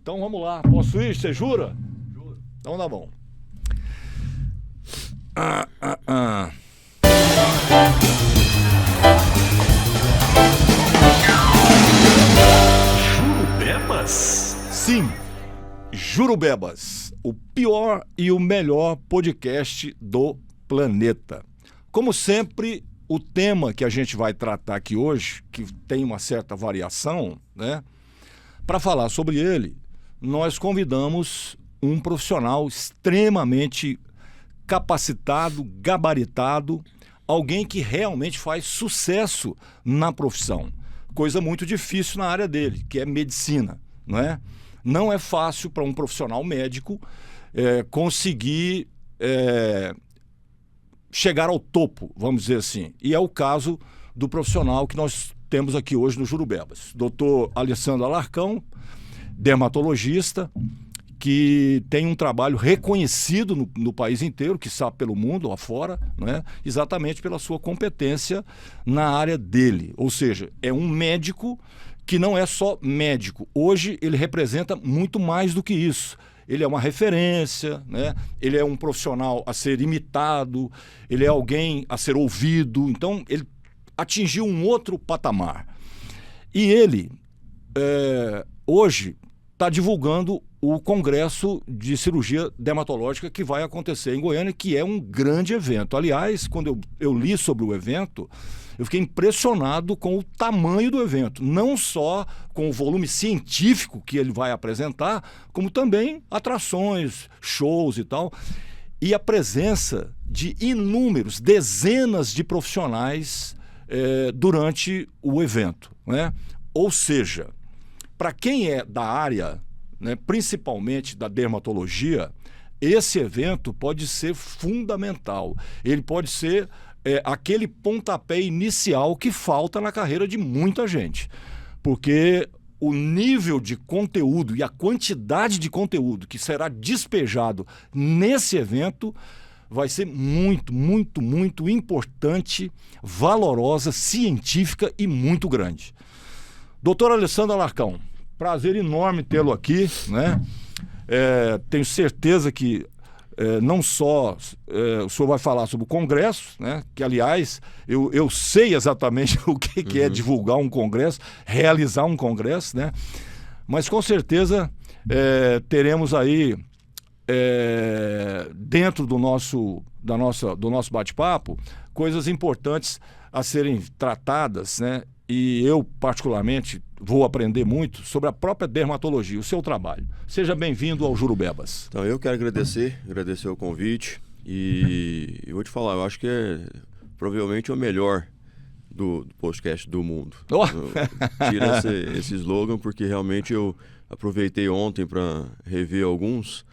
Então vamos lá. Posso ir? Você jura? Juro. Então tá bom. Jurubebas? Sim, Jurubebas, o pior e o melhor podcast do planeta. Como sempre, o tema que a gente vai tratar aqui hoje, que tem uma certa variação, né? Para falar sobre ele, nós convidamos um profissional extremamente capacitado, gabaritado, alguém que realmente faz sucesso na profissão. Coisa muito difícil na área dele, que é medicina, não é? Não é fácil para um profissional médico conseguir chegar ao topo, vamos dizer assim. E é o caso do profissional que nós temos aqui hoje no Jurubebas. Dr. Alessandro Alarcão, dermatologista, que tem um trabalho reconhecido no país inteiro, quiçá pelo mundo, afora, né? Exatamente pela sua competência na área dele. Ou seja, é um médico que não é só médico. Hoje ele representa muito mais do que isso. Ele é uma referência, né? Ele é um profissional a ser imitado, ele é alguém a ser ouvido. Então, ele atingiu um outro patamar. E ele, hoje, está divulgando o Congresso de Cirurgia Dermatológica que vai acontecer em Goiânia, que é um grande evento. Aliás, quando eu li sobre o evento, eu fiquei impressionado com o tamanho do evento. Não só com o volume científico que ele vai apresentar, como também atrações, shows e tal. E a presença de inúmeros, dezenas de profissionais durante o evento, né? Ou seja, para quem é da área, né, principalmente da dermatologia, esse evento pode ser fundamental. Ele pode ser aquele pontapé inicial que falta na carreira de muita gente. Porque o nível de conteúdo e a quantidade de conteúdo que será despejado nesse evento vai ser muito, muito, muito importante, valorosa, científica e muito grande. Doutor Alessandro Alarcão, prazer enorme tê-lo aqui, né? Tenho certeza que não só o senhor vai falar sobre o Congresso, né? Que, aliás, eu sei exatamente o que é divulgar um Congresso, realizar um Congresso, né? Mas com certeza teremos aí, dentro do nosso bate-papo, coisas importantes a serem tratadas, né? E eu, particularmente, vou aprender muito sobre a própria dermatologia, o seu trabalho. Seja bem-vindo ao Jurubebas. Então, eu quero agradecer o convite e eu vou te falar, eu acho que é provavelmente o melhor do podcast do mundo. Oh. Tira esse slogan, porque realmente eu aproveitei ontem para rever alguns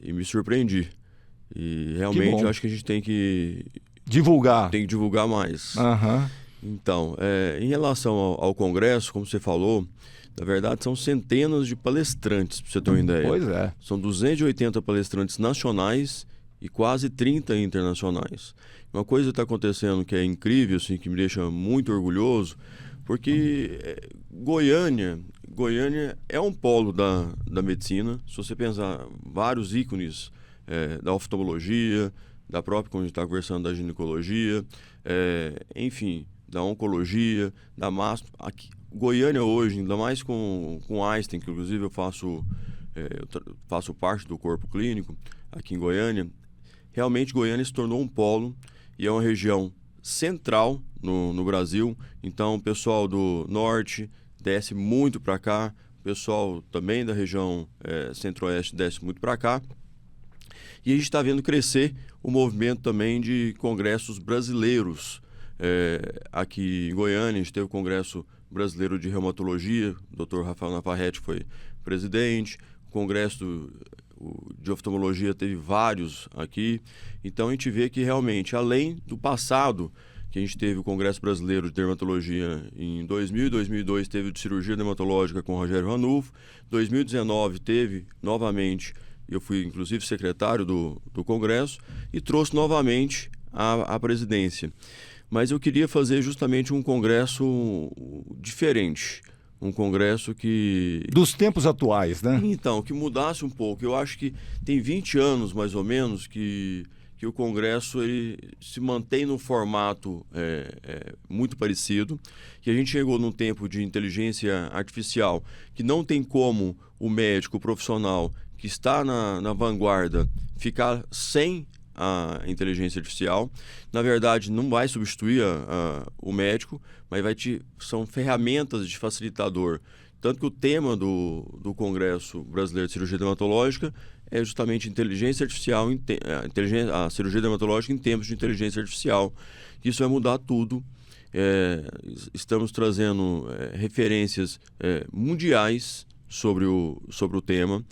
e me surpreendi. E realmente eu acho que a gente tem que divulgar mais. Aham. Então, em relação ao Congresso, como você falou, na verdade são centenas de palestrantes, para você ter uma ideia. Pois é. São 280 palestrantes nacionais e quase 30 internacionais. Uma coisa que está acontecendo que é incrível, assim, que me deixa muito orgulhoso, porque Goiânia é um polo da medicina. Se você pensar, vários ícones da oftalmologia, da própria, como a gente está conversando, da ginecologia, enfim, da oncologia, da mastro. Aqui, Goiânia hoje, ainda mais com Einstein, que inclusive eu faço parte do corpo clínico aqui em Goiânia, realmente Goiânia se tornou um polo e é uma região central no Brasil. Então o pessoal do norte desce muito para cá, o pessoal também da região centro-oeste desce muito para cá. E a gente está vendo crescer o movimento também de congressos brasileiros. Aqui em Goiânia, a gente teve o Congresso Brasileiro de Reumatologia, o Dr. Rafael Navarrete foi presidente, o Congresso de Oftalmologia teve vários aqui. Então a gente vê que realmente, além do passado, que a gente teve o Congresso Brasileiro de Dermatologia em 2000 e 2002 teve o de Cirurgia Dermatológica com o Rogério Ranulfo, 2019 teve novamente, eu fui inclusive secretário do Congresso e trouxe novamente a presidência. Mas eu queria fazer justamente um congresso diferente, um congresso que... Dos tempos atuais, né? Então, que mudasse um pouco. Eu acho que tem 20 anos, mais ou menos, que o Congresso ele se mantém num formato muito parecido, que a gente chegou num tempo de inteligência artificial, que não tem como o médico, o profissional que está na vanguarda ficar sem a inteligência artificial. Na verdade, não vai substituir o médico, mas são ferramentas de facilitador. Tanto que o tema do Congresso Brasileiro de Cirurgia Dermatológica é justamente inteligência artificial, a cirurgia dermatológica em tempos de inteligência artificial. Isso vai mudar tudo. Estamos trazendo referências mundiais sobre o tema.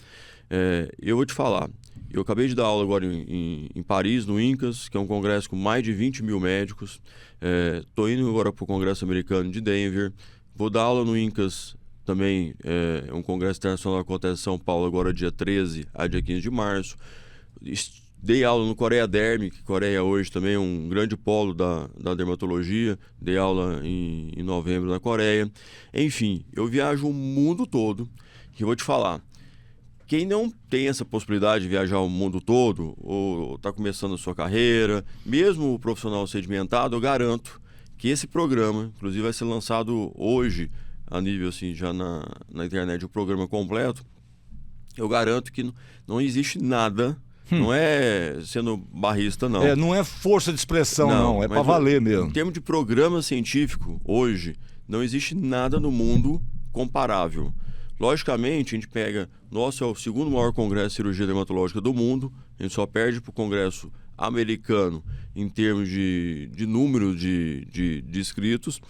Eu vou te falar, eu acabei de dar aula agora em Paris, no INCAS, que é um congresso com mais de 20 mil médicos. Estou indo agora para o Congresso Americano de Denver. Vou dar aula no INCAS também, um congresso internacional que acontece em São Paulo agora dia 13 a dia 15 de março. Dei aula no Coreia Derm, que Coreia hoje também é um grande polo da dermatologia. Dei aula em novembro na Coreia. Enfim, eu viajo o mundo todo, que eu vou te falar. Quem não tem essa possibilidade de viajar o mundo todo, ou está começando a sua carreira, mesmo o profissional sedimentado, eu garanto que esse programa, inclusive vai ser lançado hoje, a nível assim, já na internet, o programa completo, eu garanto que não existe nada, não é sendo barrista, não. Não é força de expressão, não. É para valer mesmo. Em termos de programa científico, hoje, não existe nada no mundo comparável. Logicamente, a gente pega... Nosso é o segundo maior congresso de cirurgia dermatológica do mundo. A gente só perde para o congresso americano em termos de número de inscritos.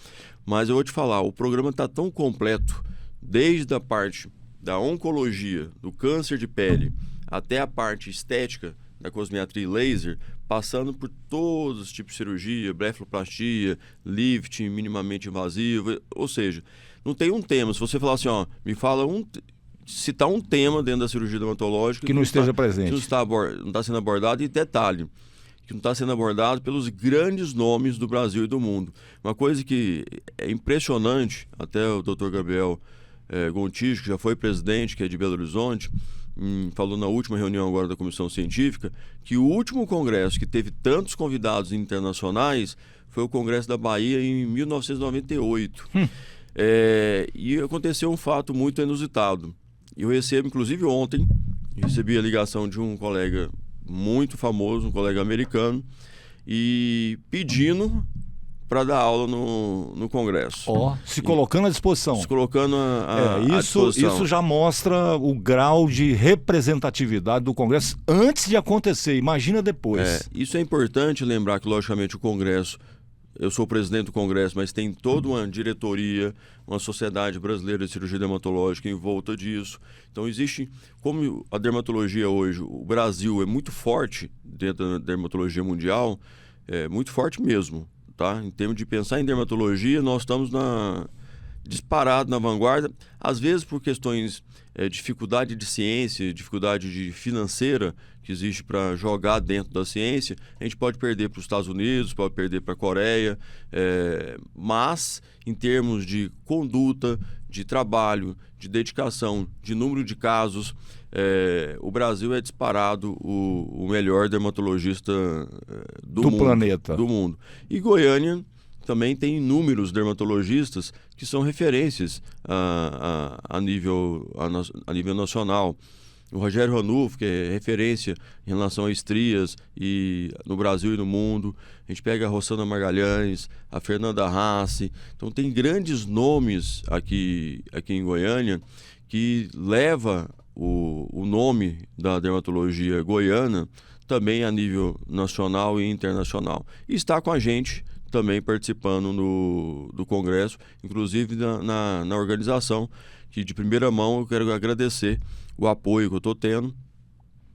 Mas eu vou te falar, o programa está tão completo, desde a parte da oncologia, do câncer de pele, até a parte estética, da cosmetria e laser, passando por todos os tipos de cirurgia, blefaroplastia, lifting minimamente invasivo, ou seja, não tem um tema. Se você falar assim, me fala citar um tema dentro da cirurgia dermatológica que não esteja presente, que não está sendo abordado, e detalhe, que não está sendo abordado pelos grandes nomes do Brasil e do mundo. Uma coisa que é impressionante, até o Dr. Gabriel Gontijo, que já foi presidente, que é de Belo Horizonte, falou na última reunião agora da Comissão Científica, que o último congresso que teve tantos convidados internacionais foi o Congresso da Bahia em 1998. E aconteceu um fato muito inusitado. Eu recebo, inclusive ontem, recebi a ligação de um colega muito famoso, um colega americano, e pedindo para dar aula no congresso. Se colocando à disposição. Se colocando à disposição. Isso já mostra o grau de representatividade do congresso antes de acontecer. Imagina depois. Isso é importante lembrar que, logicamente, o congresso... Eu sou o presidente do congresso, mas tem toda uma diretoria, uma sociedade brasileira de cirurgia dermatológica em volta disso. Então existe, como a dermatologia hoje, o Brasil é muito forte dentro da dermatologia mundial, muito forte mesmo, tá? Em termos de pensar em dermatologia, nós estamos disparado na vanguarda, às vezes por questões de dificuldade de ciência, dificuldade financeira que existe para jogar dentro da ciência. A gente pode perder para os Estados Unidos, pode perder para a Coreia, mas em termos de conduta, de trabalho, de dedicação, de número de casos, o Brasil é disparado o melhor dermatologista do planeta, do mundo. E Goiânia também tem inúmeros dermatologistas que são referências a nível nacional. O Rogério Ranulfo, que é referência em relação a estrias no Brasil e no mundo. A gente pega a Rossana Margalhães, a Fernanda Rassi. Então tem grandes nomes aqui em Goiânia que leva o nome da dermatologia goiana também a nível nacional e internacional. E está com a gente também participando do Congresso, inclusive na organização, que de primeira mão eu quero agradecer o apoio que eu estou tendo.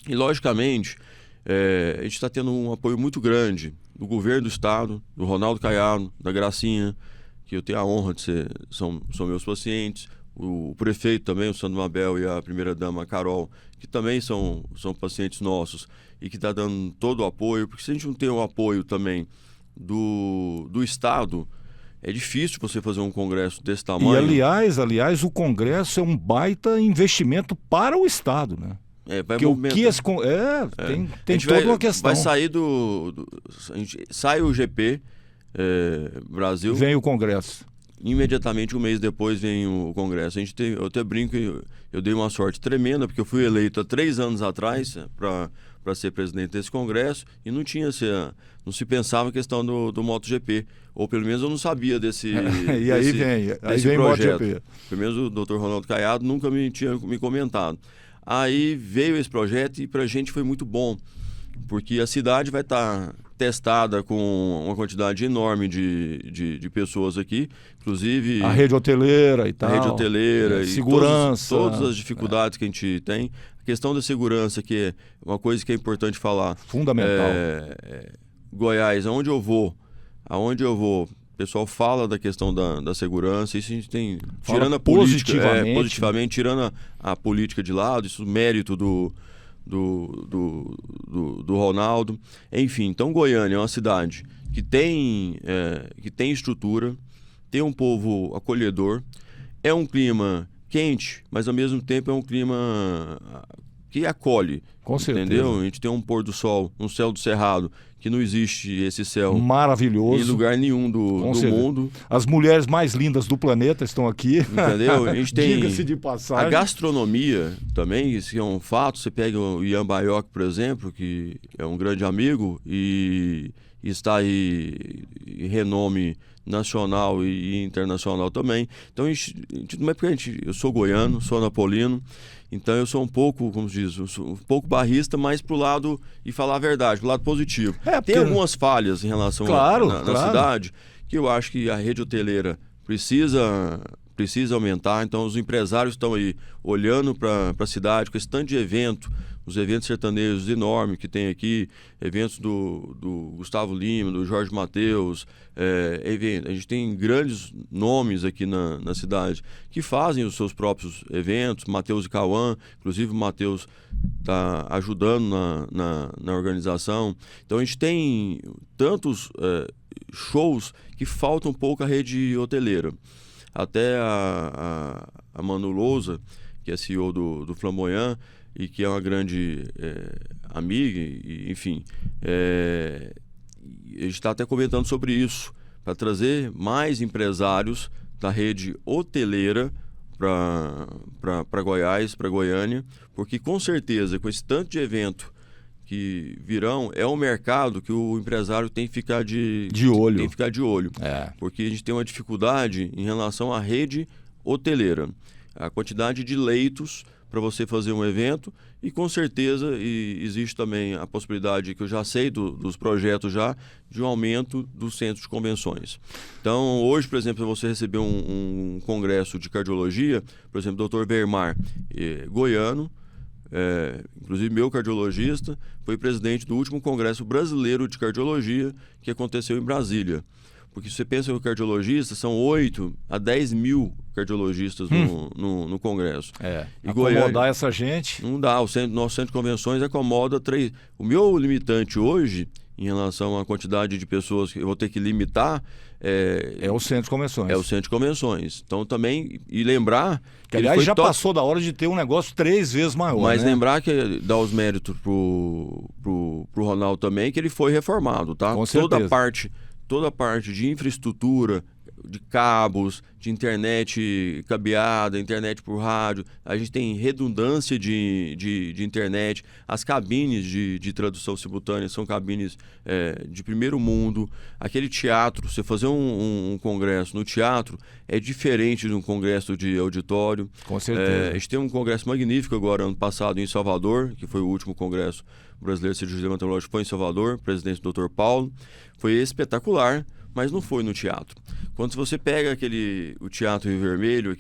E, logicamente, a gente está tendo um apoio muito grande do governo do estado, do Ronaldo Caiado, da Gracinha, que eu tenho a honra de são meus pacientes, o prefeito também, o Sandro Mabel, e a primeira-dama, a Carol, que também são pacientes nossos, e que está dando todo o apoio, porque se a gente não tem o apoio também do Estado, É difícil você fazer um congresso desse E tamanho. aliás, o Congresso é um baita investimento para o Estado, né? Vai Porque o movimentar. que esse tem toda uma questão. Vai sair sai o GP Brasil. Vem o Congresso. Imediatamente, um mês depois, vem o Congresso. Eu até brinco que eu dei uma sorte tremenda, porque eu fui eleito há 3 anos atrás para ser presidente desse Congresso e não se pensava em questão do MotoGP. Ou pelo menos eu não sabia desse E aí vem o projeto. MotoGP. Pelo menos o Dr. Ronaldo Caiado nunca tinha me comentado. Aí veio esse projeto e para a gente foi muito bom, porque a cidade vai estar testada com uma quantidade enorme de pessoas aqui, inclusive A rede hoteleira e tal. a rede hoteleira, e segurança. todas as dificuldades que a gente tem. A questão da segurança, que é uma coisa que é importante falar. Fundamental. Goiás, aonde eu vou, o pessoal fala da questão da segurança, isso a gente tem, Fala tirando a política, positivamente, tirando a política de lado, isso é mérito do Ronaldo. Enfim, então Goiânia é uma cidade que tem estrutura, tem um povo acolhedor, é um clima quente, mas ao mesmo tempo é um clima que acolhe. Com certeza. Entendeu? A gente tem um pôr do sol, um céu do cerrado, que não existe esse céu Maravilhoso. em lugar nenhum do mundo. As mulheres mais lindas do planeta estão aqui. Entendeu? A gente tem Diga-se de passagem. a gastronomia também, isso é um fato. Você pega o Ian Baioc, por exemplo, que é um grande amigo e está aí em renome nacional e internacional também. Então, não é porque eu sou goiano, sou napolino, então eu sou um pouco, como se diz, um pouco barrista, mas pro lado, e falar a verdade, pro lado positivo. Tem algumas falhas em relação na cidade, que eu acho que a rede hoteleira precisa aumentar. Então os empresários estão aí olhando para a cidade com esse tanto de evento, os eventos sertanejos enormes que tem aqui, eventos do Gustavo Lima, do Jorge Mateus, a gente tem grandes nomes aqui na cidade que fazem os seus próprios eventos, Mateus e Cauã, inclusive o Mateus está ajudando na organização. Então a gente tem tantos shows que falta um pouco a rede hoteleira. Até a Manu Lousa, que é CEO do Flamboyant e que é uma grande amiga, enfim, a gente está até comentando sobre isso, para trazer mais empresários da rede hoteleira para Goiás, para Goiânia, porque com certeza, com esse tanto de evento que virão, é um mercado que o empresário tem que ficar de olho. Tem que ficar de olho. Porque a gente tem uma dificuldade em relação à rede hoteleira. A quantidade de leitos para você fazer um evento e com certeza existe também a possibilidade, que eu já sei dos projetos já, de um aumento dos centros de convenções. Então, hoje, por exemplo, você receber um congresso de cardiologia, por exemplo, o Dr. Vermar, goiano, inclusive meu cardiologista, foi presidente do último Congresso Brasileiro de Cardiologia que aconteceu em Brasília. Porque se você pensa que o cardiologista, são 8 a 10 mil cardiologistas no Congresso. E acomodar essa gente... Não dá, nosso centro de convenções acomoda 3. O meu limitante hoje, em relação à quantidade de pessoas que eu vou ter que limitar... É o centro de convenções. É o centro de convenções. Então também, e lembrar... Que aliás já passou da hora de ter um negócio 3 vezes maior, mas né? Lembrar que dá os méritos pro Ronaldo também, que ele foi reformado, tá? Com certeza. Toda a parte de infraestrutura, de cabos, de internet cabeada, internet por rádio, a gente tem redundância de internet, as cabines de tradução simultânea são cabines de primeiro mundo. Aquele teatro, você fazer um congresso no teatro é diferente de um congresso de auditório. Com certeza. A gente tem um congresso magnífico agora, ano passado, em Salvador, que foi o último congresso brasileiro de cirurgia dermatológica, foi em Salvador, presidente do Dr. Paulo. Foi espetacular, mas não foi no teatro. Quando você pega o teatro em vermelho,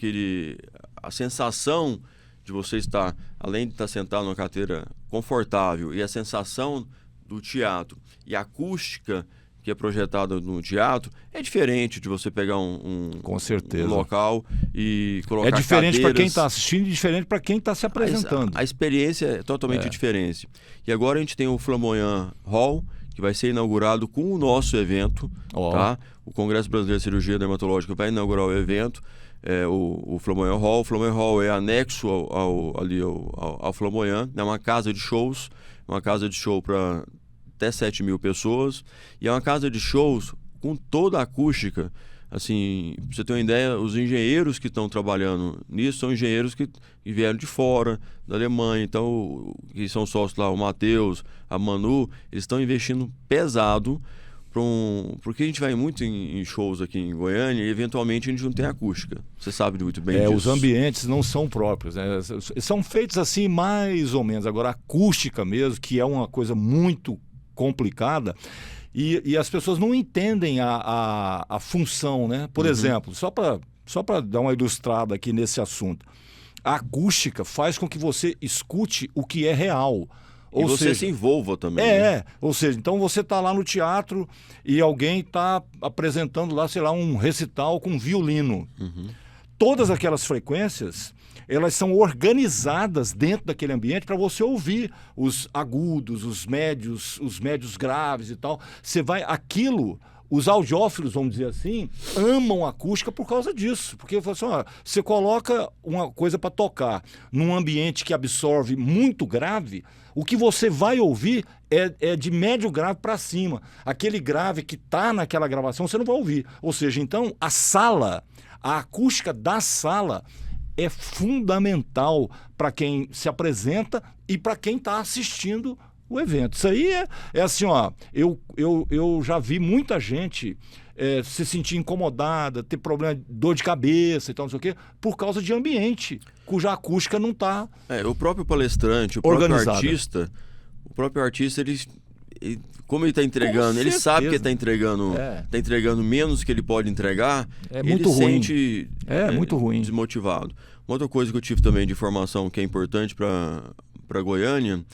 a sensação de você estar, além de estar sentado numa cadeira confortável, e a sensação do teatro e a acústica que é projetada no teatro é diferente de você pegar Com certeza. um local e colocar cadeiras. É diferente para quem está assistindo e diferente para quem está se apresentando. A experiência é totalmente diferente. E agora a gente tem o Flamboyant Hall, que vai ser inaugurado com o nosso evento, tá? O Congresso Brasileiro de Cirurgia Dermatológica vai inaugurar o evento, o Flamboyant Hall. O Flamboyant Hall é anexo ao Flamboyant, é uma casa de shows, para até 7.000 pessoas, e é uma casa de shows com toda a acústica. Assim, pra você ter uma ideia, os engenheiros que estão trabalhando nisso são engenheiros que vieram de fora, da Alemanha, então, que são sócios lá, o Matheus, a Manu, eles estão investindo pesado porque a gente vai muito em shows aqui em Goiânia e eventualmente a gente não tem acústica. Você sabe muito bem disso. Os ambientes não são próprios, né? São feitos assim mais ou menos. Agora, a acústica mesmo, que é uma coisa muito complicada, e as pessoas não entendem a função, né? Por exemplo, só para dar uma ilustrada aqui nesse assunto, a acústica faz com que você escute o que é real. Ou você seja, se envolva também. Né? Ou seja, então você está lá no teatro e alguém está apresentando lá, sei lá, um recital com violino. Todas aquelas frequências, elas são organizadas dentro daquele ambiente para você ouvir os agudos, os médios graves e tal. Você vai, os audiófilos, vamos dizer assim, amam a acústica por causa disso. Porque você coloca uma coisa para tocar num ambiente que absorve muito grave, o que você vai ouvir é de médio grave para cima. Aquele grave que está naquela gravação, você não vai ouvir. Ou seja, então, a acústica da sala é fundamental para quem se apresenta e para quem está assistindo o evento. Isso aí é assim, eu já vi muita gente se sentir incomodada, ter problema, dor de cabeça e tal, não sei o quê, por causa de ambiente, cuja acústica não está o próprio palestrante, o próprio artista, ele como ele está entregando, ele sabe que ele está entregando menos que ele pode entregar, muito ele ruim. Sente muito ruim, desmotivado. Uma outra coisa que eu tive também de informação que é importante para Goiânia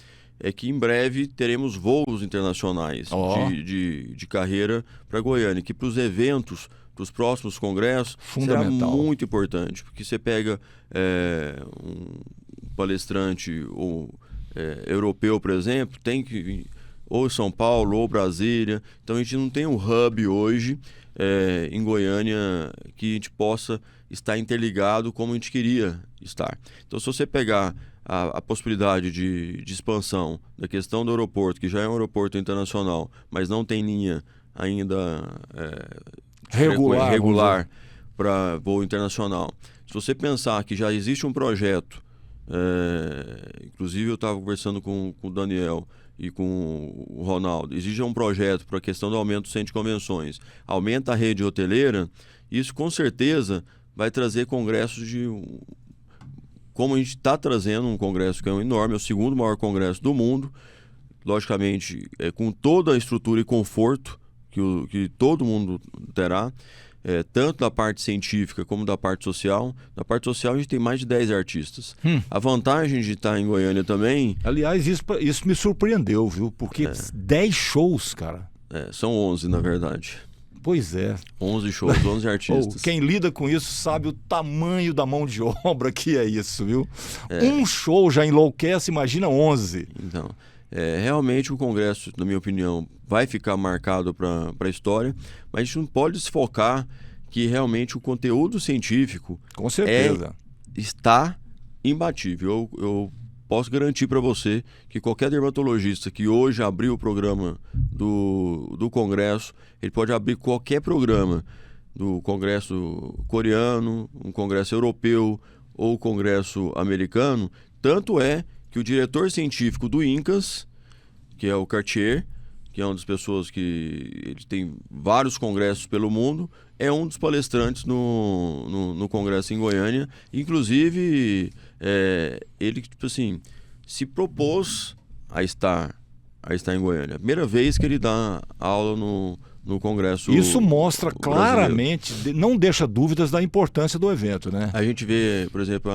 é que em breve teremos voos internacionais de carreira para Goiânia, que para os eventos, para os próximos congressos, será muito importante, porque você pega um palestrante europeu, por exemplo, tem que vir ou São Paulo ou Brasília, então a gente não tem um hub hoje em Goiânia que a gente possa estar interligado como a gente queria estar. Então, se você pegar a possibilidade de expansão da questão do aeroporto, que já é um aeroporto internacional, mas não tem linha ainda regular para voo internacional. Se você pensar que já existe um projeto, inclusive eu estava conversando com o Daniel e com o Ronaldo, existe um projeto para a questão do aumento do centro de convenções, aumenta a rede hoteleira, isso com certeza vai trazer congressos como a gente está trazendo um congresso que é enorme, é o segundo maior congresso do mundo, logicamente com toda a estrutura e conforto que todo mundo terá, tanto da parte científica como da parte social. Na parte social a gente tem mais de 10 artistas. A vantagem de estar em Goiânia também... Aliás, isso me surpreendeu, viu? Porque 10 shows, cara. São 11, na verdade. Pois é. 11 shows, 11 artistas. Quem lida com isso sabe o tamanho da mão de obra que é isso, viu? Um show já enlouquece, imagina 11. Então, realmente o Congresso, na minha opinião, vai ficar marcado para a história, mas a gente não pode se focar que realmente o conteúdo científico com certeza está imbatível. Eu posso garantir para você que qualquer dermatologista que hoje abriu o programa do Congresso, ele pode abrir qualquer programa do Congresso coreano, um Congresso europeu ou Congresso americano. Tanto é que o diretor científico do INCAS, que é o Cartier, que é uma das pessoas que ele tem vários congressos pelo mundo, é um dos palestrantes no congresso em Goiânia. Inclusive, ele tipo assim, se propôs a estar em Goiânia. A primeira vez que ele dá aula no congresso. Isso mostra brasileiro. claramente, não deixa dúvidas da importância do evento, né? A gente vê, por exemplo,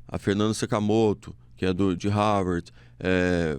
a Fernanda Sakamoto, que é de Harvard,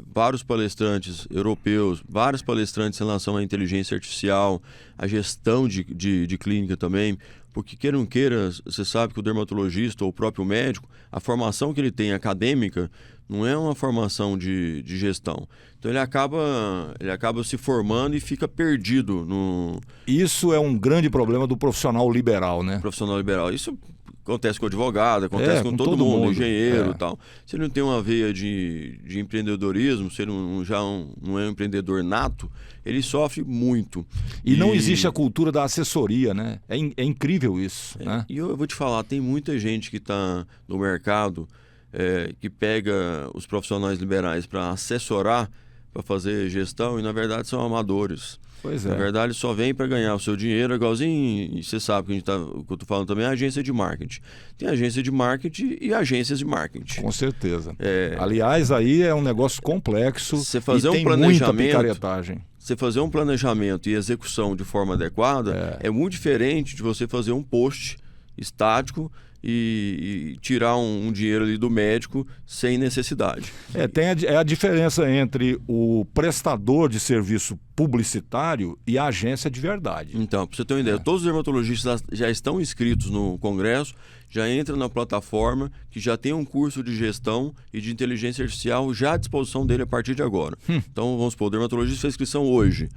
vários palestrantes europeus, vários palestrantes em relação à inteligência artificial, a gestão de clínica também, porque queira ou não queira, você sabe que o dermatologista ou o próprio médico, a formação que ele tem acadêmica não é uma formação de gestão. Então ele acaba se formando e fica perdido no... Isso é um grande problema do profissional liberal, né? Profissional liberal. Isso acontece com advogado, acontece com todo mundo, engenheiro e tal. Se ele não tem uma veia de empreendedorismo, se ele não é um empreendedor nato, ele sofre muito. E não existe a cultura da assessoria, né? É incrível isso, né? E eu vou te falar, tem muita gente que está no mercado que pega os profissionais liberais para assessorar, para fazer gestão, e na verdade são amadores. Pois é. Na verdade, só vem para ganhar o seu dinheiro, igualzinho, e você sabe que o que eu estou falando também é agência de marketing. Tem agência de marketing e agências de marketing. Com certeza. Aliás, aí é um negócio complexo você fazer e tem muita picaretagem. Você fazer um planejamento e execução de forma adequada é muito diferente de você fazer um post estático e tirar um dinheiro ali do médico sem necessidade. Tem a diferença entre o prestador de serviço publicitário e a agência de verdade. Então, para você ter uma ideia, todos os dermatologistas já estão inscritos no Congresso, já entram na plataforma, que já tem um curso de gestão e de inteligência artificial já à disposição dele a partir de agora. Então, vamos supor, o dermatologista fez inscrição hoje.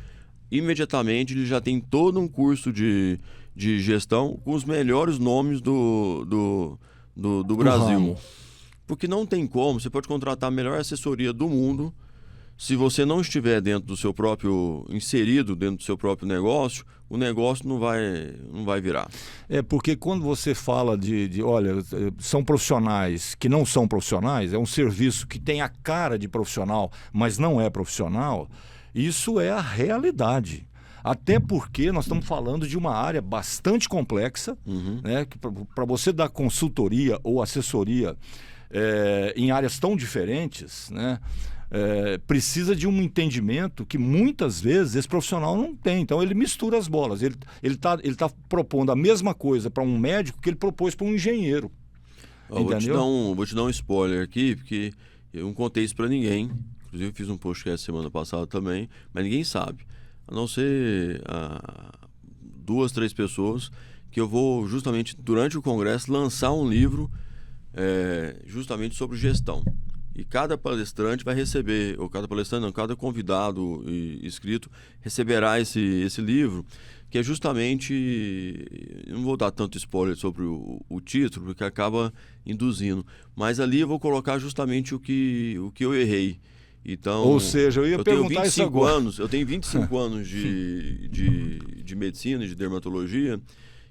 Imediatamente ele já tem todo um curso de gestão com os melhores nomes do Brasil. Ramo. Porque não tem como, você pode contratar a melhor assessoria do mundo, se você não estiver inserido dentro do seu próprio negócio, o negócio não vai virar. Porque quando você fala olha, são profissionais que não são profissionais, é um serviço que tem a cara de profissional, mas não é profissional, isso é a realidade. Até porque nós estamos falando de uma área bastante complexa, né? Para você dar consultoria ou assessoria em áreas tão diferentes, né? Precisa de um entendimento que muitas vezes esse profissional não tem. Então ele mistura as bolas. Ele tá propondo a mesma coisa para um médico que ele propôs para um engenheiro. Vou te dar um spoiler aqui, porque eu não contei isso para ninguém. Inclusive eu fiz um podcast semana passada também, mas ninguém sabe. A não ser 2, 3 pessoas, que eu vou justamente, durante o congresso, lançar um livro justamente sobre gestão. E cada palestrante vai receber, ou cada convidado inscrito receberá esse livro, que é justamente, eu não vou dar tanto spoiler sobre o título, porque acaba induzindo, mas ali eu vou colocar justamente o que eu errei. Então, ou seja, eu ia perguntar isso agora. Eu tenho 25 anos de medicina, de dermatologia,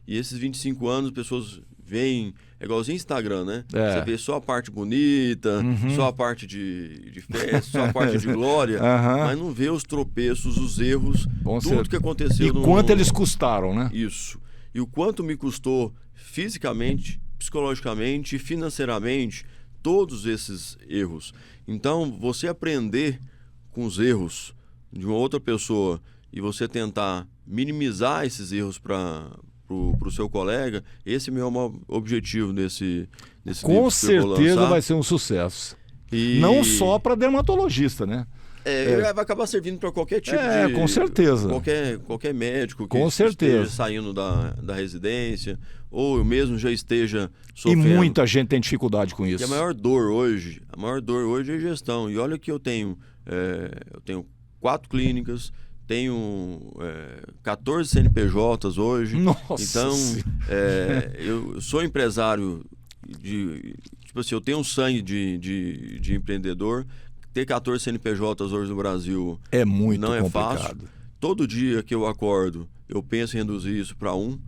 e esses 25 anos, pessoas veem, é igualzinho Instagram, né? Você vê só a parte bonita, só a parte de festa, só a parte de glória, mas não vê os tropeços, os erros, tudo que aconteceu. E quanto eles custaram, né? Isso. E o quanto me custou fisicamente, psicologicamente e financeiramente todos esses erros. Então, você aprender com os erros de uma outra pessoa e você tentar minimizar esses erros para o seu colega, esse é o meu objetivo nesse livro. Com certeza vai ser um sucesso. Não só para dermatologista, né? Vai acabar servindo para qualquer tipo com certeza. Qualquer médico que esteja saindo da residência, ou mesmo já esteja sofrendo. E muita gente tem dificuldade com isso. E a maior dor hoje é gestão. E olha que eu tenho 4 clínicas, tenho 14 CNPJs hoje. Nossa. Então, eu sou empresário tipo assim, eu tenho um sangue de empreendedor. Ter 14 CNPJs hoje no Brasil é muito não complicado. É fácil. Todo dia que eu acordo, eu penso em reduzir isso para 1.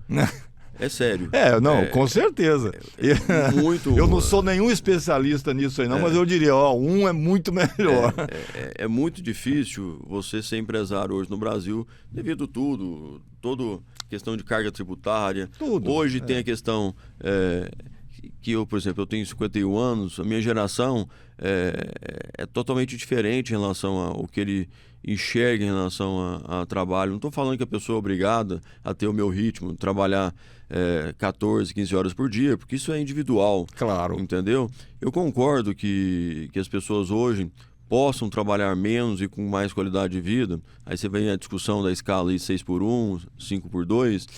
É sério. Com certeza. Eu não sou nenhum especialista nisso aí não, mas eu diria, 1 é muito melhor. É muito difícil você ser empresário hoje no Brasil, devido a toda questão de carga tributária. Tudo. Hoje tem a questão que eu, por exemplo, eu tenho 51 anos, a minha geração é totalmente diferente em relação ao que ele enxerga em relação a trabalho. Não estou falando que a pessoa é obrigada a ter o meu ritmo, trabalhar 14, 15 horas por dia, porque isso é individual. Claro. Entendeu? Eu concordo que as pessoas hoje possam trabalhar menos e com mais qualidade de vida. Aí você vem a discussão da escala aí 6x1, 5x2,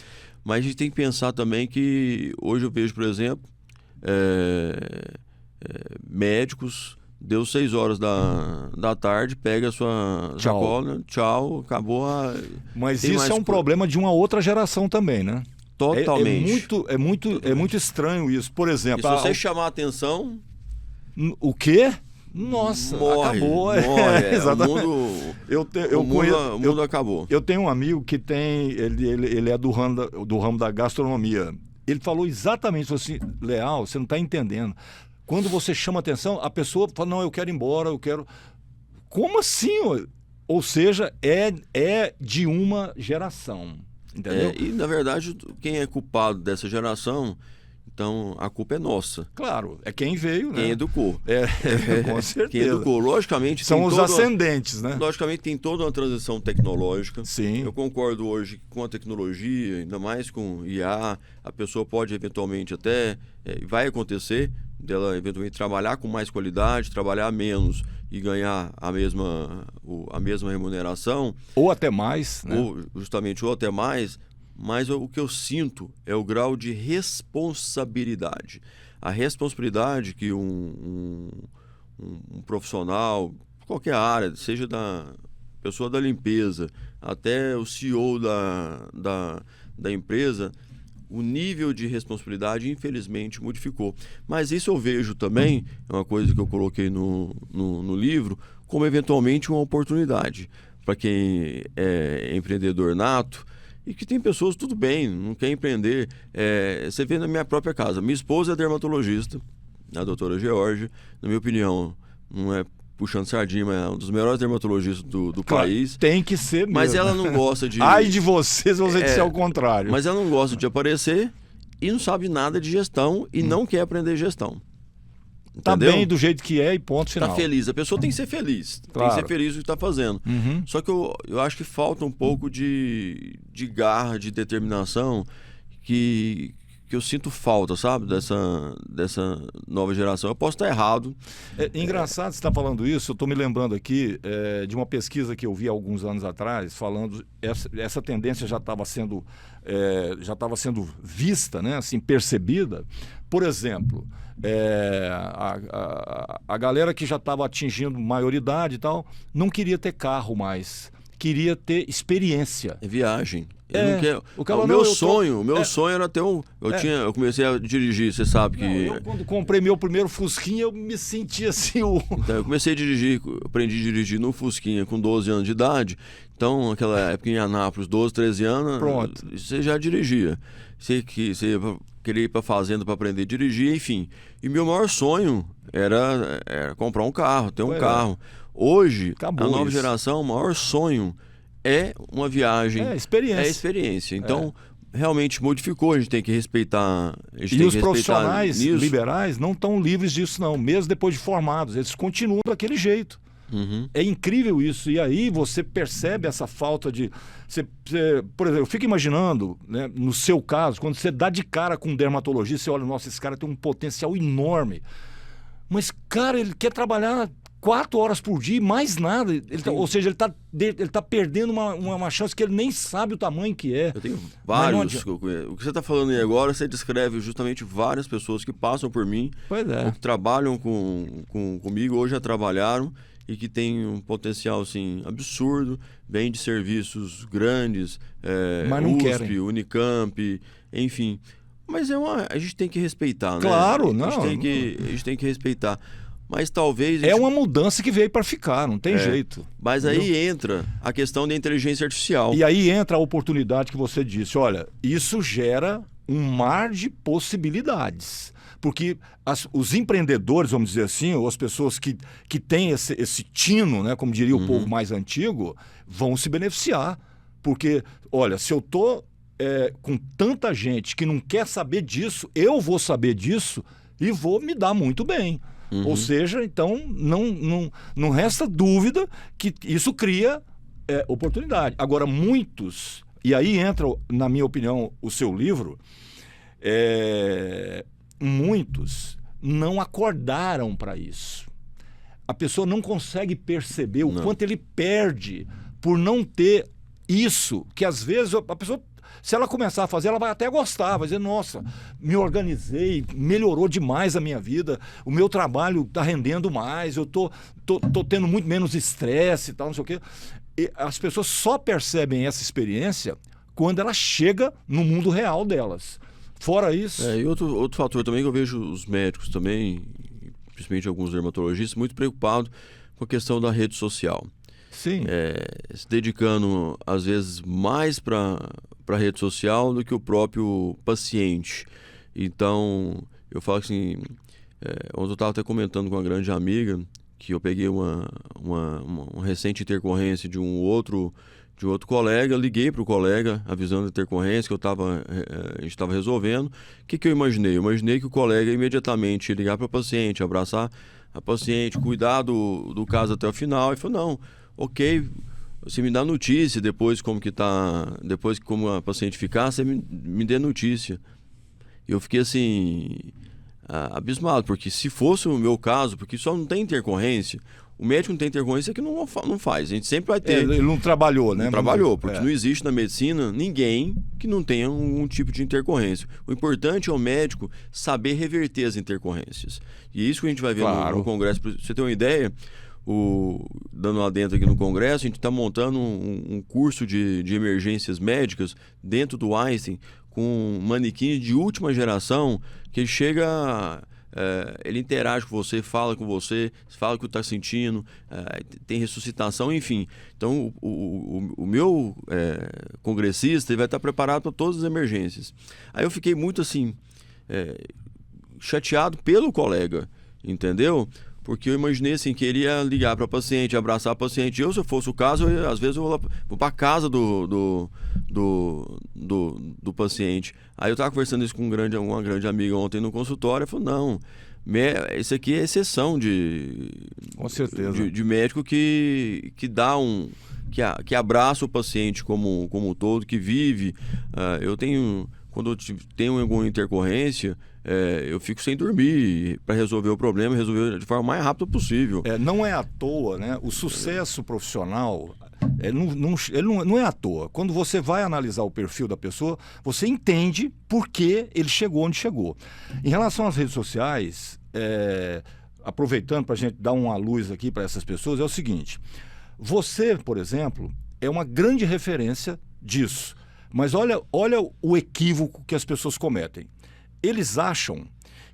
mas a gente tem que pensar também que hoje eu vejo, por exemplo, médicos, deu 6 horas da tarde, pega a sua sacola, tchau, acabou a... Mas isso é um problema de uma outra geração também, né? Totalmente. É muito estranho isso. Por exemplo... E se você chamar a atenção... O quê? Nossa, acabou. Morre. Exatamente. O mundo acabou. Eu tenho um amigo que ele é do ramo da gastronomia. Ele falou exatamente isso assim, Leal, você não está entendendo. Quando você chama atenção, a pessoa fala, não, eu quero ir embora, eu quero... Como assim? Ou seja, é de uma geração, entendeu? E, na verdade, quem é culpado dessa geração... Então, a culpa é nossa. Claro, é quem veio, né? Quem educou. Com certeza. Quem educou. Logicamente... São os ascendentes, né? Logicamente, tem toda uma transição tecnológica. Sim. Eu concordo hoje que com a tecnologia, ainda mais com IA, a pessoa pode eventualmente até... vai acontecer dela eventualmente trabalhar com mais qualidade, trabalhar menos e ganhar a mesma remuneração. Ou até mais, né? Ou até mais... Mas o que eu sinto é o grau de responsabilidade. A responsabilidade que um profissional, qualquer área, seja da pessoa da limpeza até o CEO da empresa, o nível de responsabilidade, infelizmente, modificou. Mas isso eu vejo também, é uma coisa que eu coloquei no livro, como eventualmente uma oportunidade. Para quem é empreendedor nato, e que tem pessoas, tudo bem, não quer empreender. Você vê na minha própria casa, minha esposa é dermatologista, a doutora Georgia, na minha opinião, não é puxando sardinha, mas é um dos melhores dermatologistas do claro, país. Tem que ser mesmo. Mas ela não gosta de... Ai de você se você disser o contrário. Mas ela não gosta de aparecer e não sabe nada de gestão e não quer aprender gestão. Tá Entendeu? bem do jeito que é e ponto final. Tá feliz. A pessoa tem que ser feliz. Claro. Tem que ser feliz do que está fazendo. Uhum. Só que eu acho que falta um pouco de garra, de determinação que eu sinto falta, sabe? Dessa nova geração. Eu posso estar errado. É engraçado você estar falando isso. Eu estou me lembrando aqui de uma pesquisa que eu vi há alguns anos atrás, falando essa tendência já estava sendo vista, né? Assim, percebida. Por exemplo, a galera que já estava atingindo maioridade e tal, não queria ter carro mais, queria ter experiência. É viagem. O meu sonho era ter um... Eu comecei a dirigir, você sabe que... Eu quando comprei meu primeiro Fusquinha, eu me senti assim... Então, eu comecei a dirigir, aprendi a dirigir no Fusquinha com 12 anos de idade. Então, naquela época em Anápolis, 12, 13 anos, pronto. Você já dirigia. Você queria ir para fazenda para aprender a dirigir, enfim. E meu maior sonho era comprar um carro, ter um carro. Hoje, acabou a nova isso. geração, o maior sonho é uma viagem. É experiência. É experiência. Então, realmente modificou, a gente tem que respeitar. E os profissionais liberais não estão livres disso, não. Mesmo depois de formados, eles continuam daquele jeito. Uhum. É incrível isso. E aí você percebe essa falta de... por exemplo, eu fico imaginando, né, no seu caso, quando você dá de cara com um dermatologista, você olha, nossa, esse cara tem um potencial enorme. Mas, cara, ele quer trabalhar 4 horas por dia e mais nada. Ou seja, ele tá perdendo uma chance que ele nem sabe o tamanho que é. Eu tenho vários. O que você está falando aí agora, você descreve justamente várias pessoas que passam por mim, ou que trabalham comigo, ou já trabalharam, e que tem um potencial assim, absurdo, vem de serviços grandes, mas não USP, querem. Unicamp, enfim. Mas a gente tem que respeitar, né? Claro, não. A gente tem que respeitar. Mas talvez... É uma mudança que veio para ficar, não tem jeito. Mas aí entra a questão da inteligência artificial. E aí entra a oportunidade que você disse. Olha, isso gera um mar de possibilidades. Porque os empreendedores, vamos dizer assim, ou as pessoas que têm esse tino, né, como diria o povo mais antigo, vão se beneficiar. Porque, olha, se eu estou com tanta gente que não quer saber disso, eu vou saber disso e vou me dar muito bem. Ou seja, então não resta dúvida que isso cria oportunidade. Agora, muitos, e aí entra, na minha opinião, o seu livro, muitos não acordaram para isso. A pessoa não consegue perceber o quanto ele perde por não ter isso, que às vezes a pessoa, se ela começar a fazer, ela vai até gostar, vai dizer, nossa, me organizei, melhorou demais a minha vida, o meu trabalho está rendendo mais, eu tô tendo muito menos estresse e tal, não sei o quê. E as pessoas só percebem essa experiência quando ela chega no mundo real delas. Fora isso... E outro fator também que eu vejo os médicos também, principalmente alguns dermatologistas, muito preocupados com a questão da rede social. Sim. Se dedicando, às vezes, mais para a rede social do que o próprio paciente. Então, eu falo assim, ontem eu estava até comentando com uma grande amiga que eu peguei uma recente intercorrência de um outro colega, liguei para o colega avisando a intercorrência que a gente estava resolvendo. O que eu imaginei? Eu imaginei que o colega imediatamente ia ligar para o paciente, abraçar a paciente, cuidar do caso até o final, e falou, não, ok, você me dá notícia depois como a paciente ficar, você me dê notícia. Eu fiquei assim, abismado, porque se fosse o meu caso, porque só não tem intercorrência, o médico não tem intercorrência que não faz, a gente sempre vai ter. Ele não trabalhou, né? Não trabalhou, porque não existe na medicina ninguém que não tenha um tipo de intercorrência. O importante é o médico saber reverter as intercorrências. E é isso que a gente vai ver no congresso. Pra você ter uma ideia, dando lá dentro aqui no congresso, a gente está montando um curso de emergências médicas dentro do Einstein, com manequins de última geração, que ele chega... ele interage com você, fala o que está sentindo, tem ressuscitação, enfim. Então, o meu congressista ele vai estar preparado para todas as emergências. Aí eu fiquei muito assim, chateado pelo colega, entendeu? Porque eu imaginei assim, que ele ia ligar para a paciente, abraçar a paciente. Se eu fosse o caso, às vezes eu vou para a casa do paciente. Aí eu estava conversando isso com uma grande amiga ontem no consultório. Ela falou, não, isso aqui é exceção com certeza, de médico que dá que abraça o paciente como um todo, que vive. Quando eu tenho alguma intercorrência, eu fico sem dormir para resolver o problema, resolver de forma mais rápida possível. Não é à toa, né? O sucesso profissional não é à toa. Quando você vai analisar o perfil da pessoa, você entende por que ele chegou onde chegou. Em relação às redes sociais, aproveitando para a gente dar uma luz aqui para essas pessoas, é o seguinte: você, por exemplo, é uma grande referência disso. Mas olha o equívoco que as pessoas cometem. Eles acham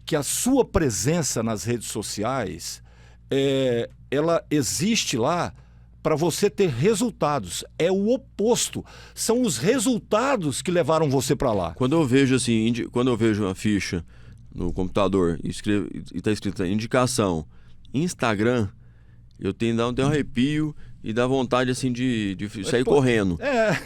que a sua presença nas redes sociais, ela existe lá para você ter resultados. É o oposto. São os resultados que levaram você para lá. Quando eu vejo assim, quando eu vejo uma ficha no computador e está escrita indicação Instagram, eu tenho que dar um arrepio e dá vontade assim de sair correndo.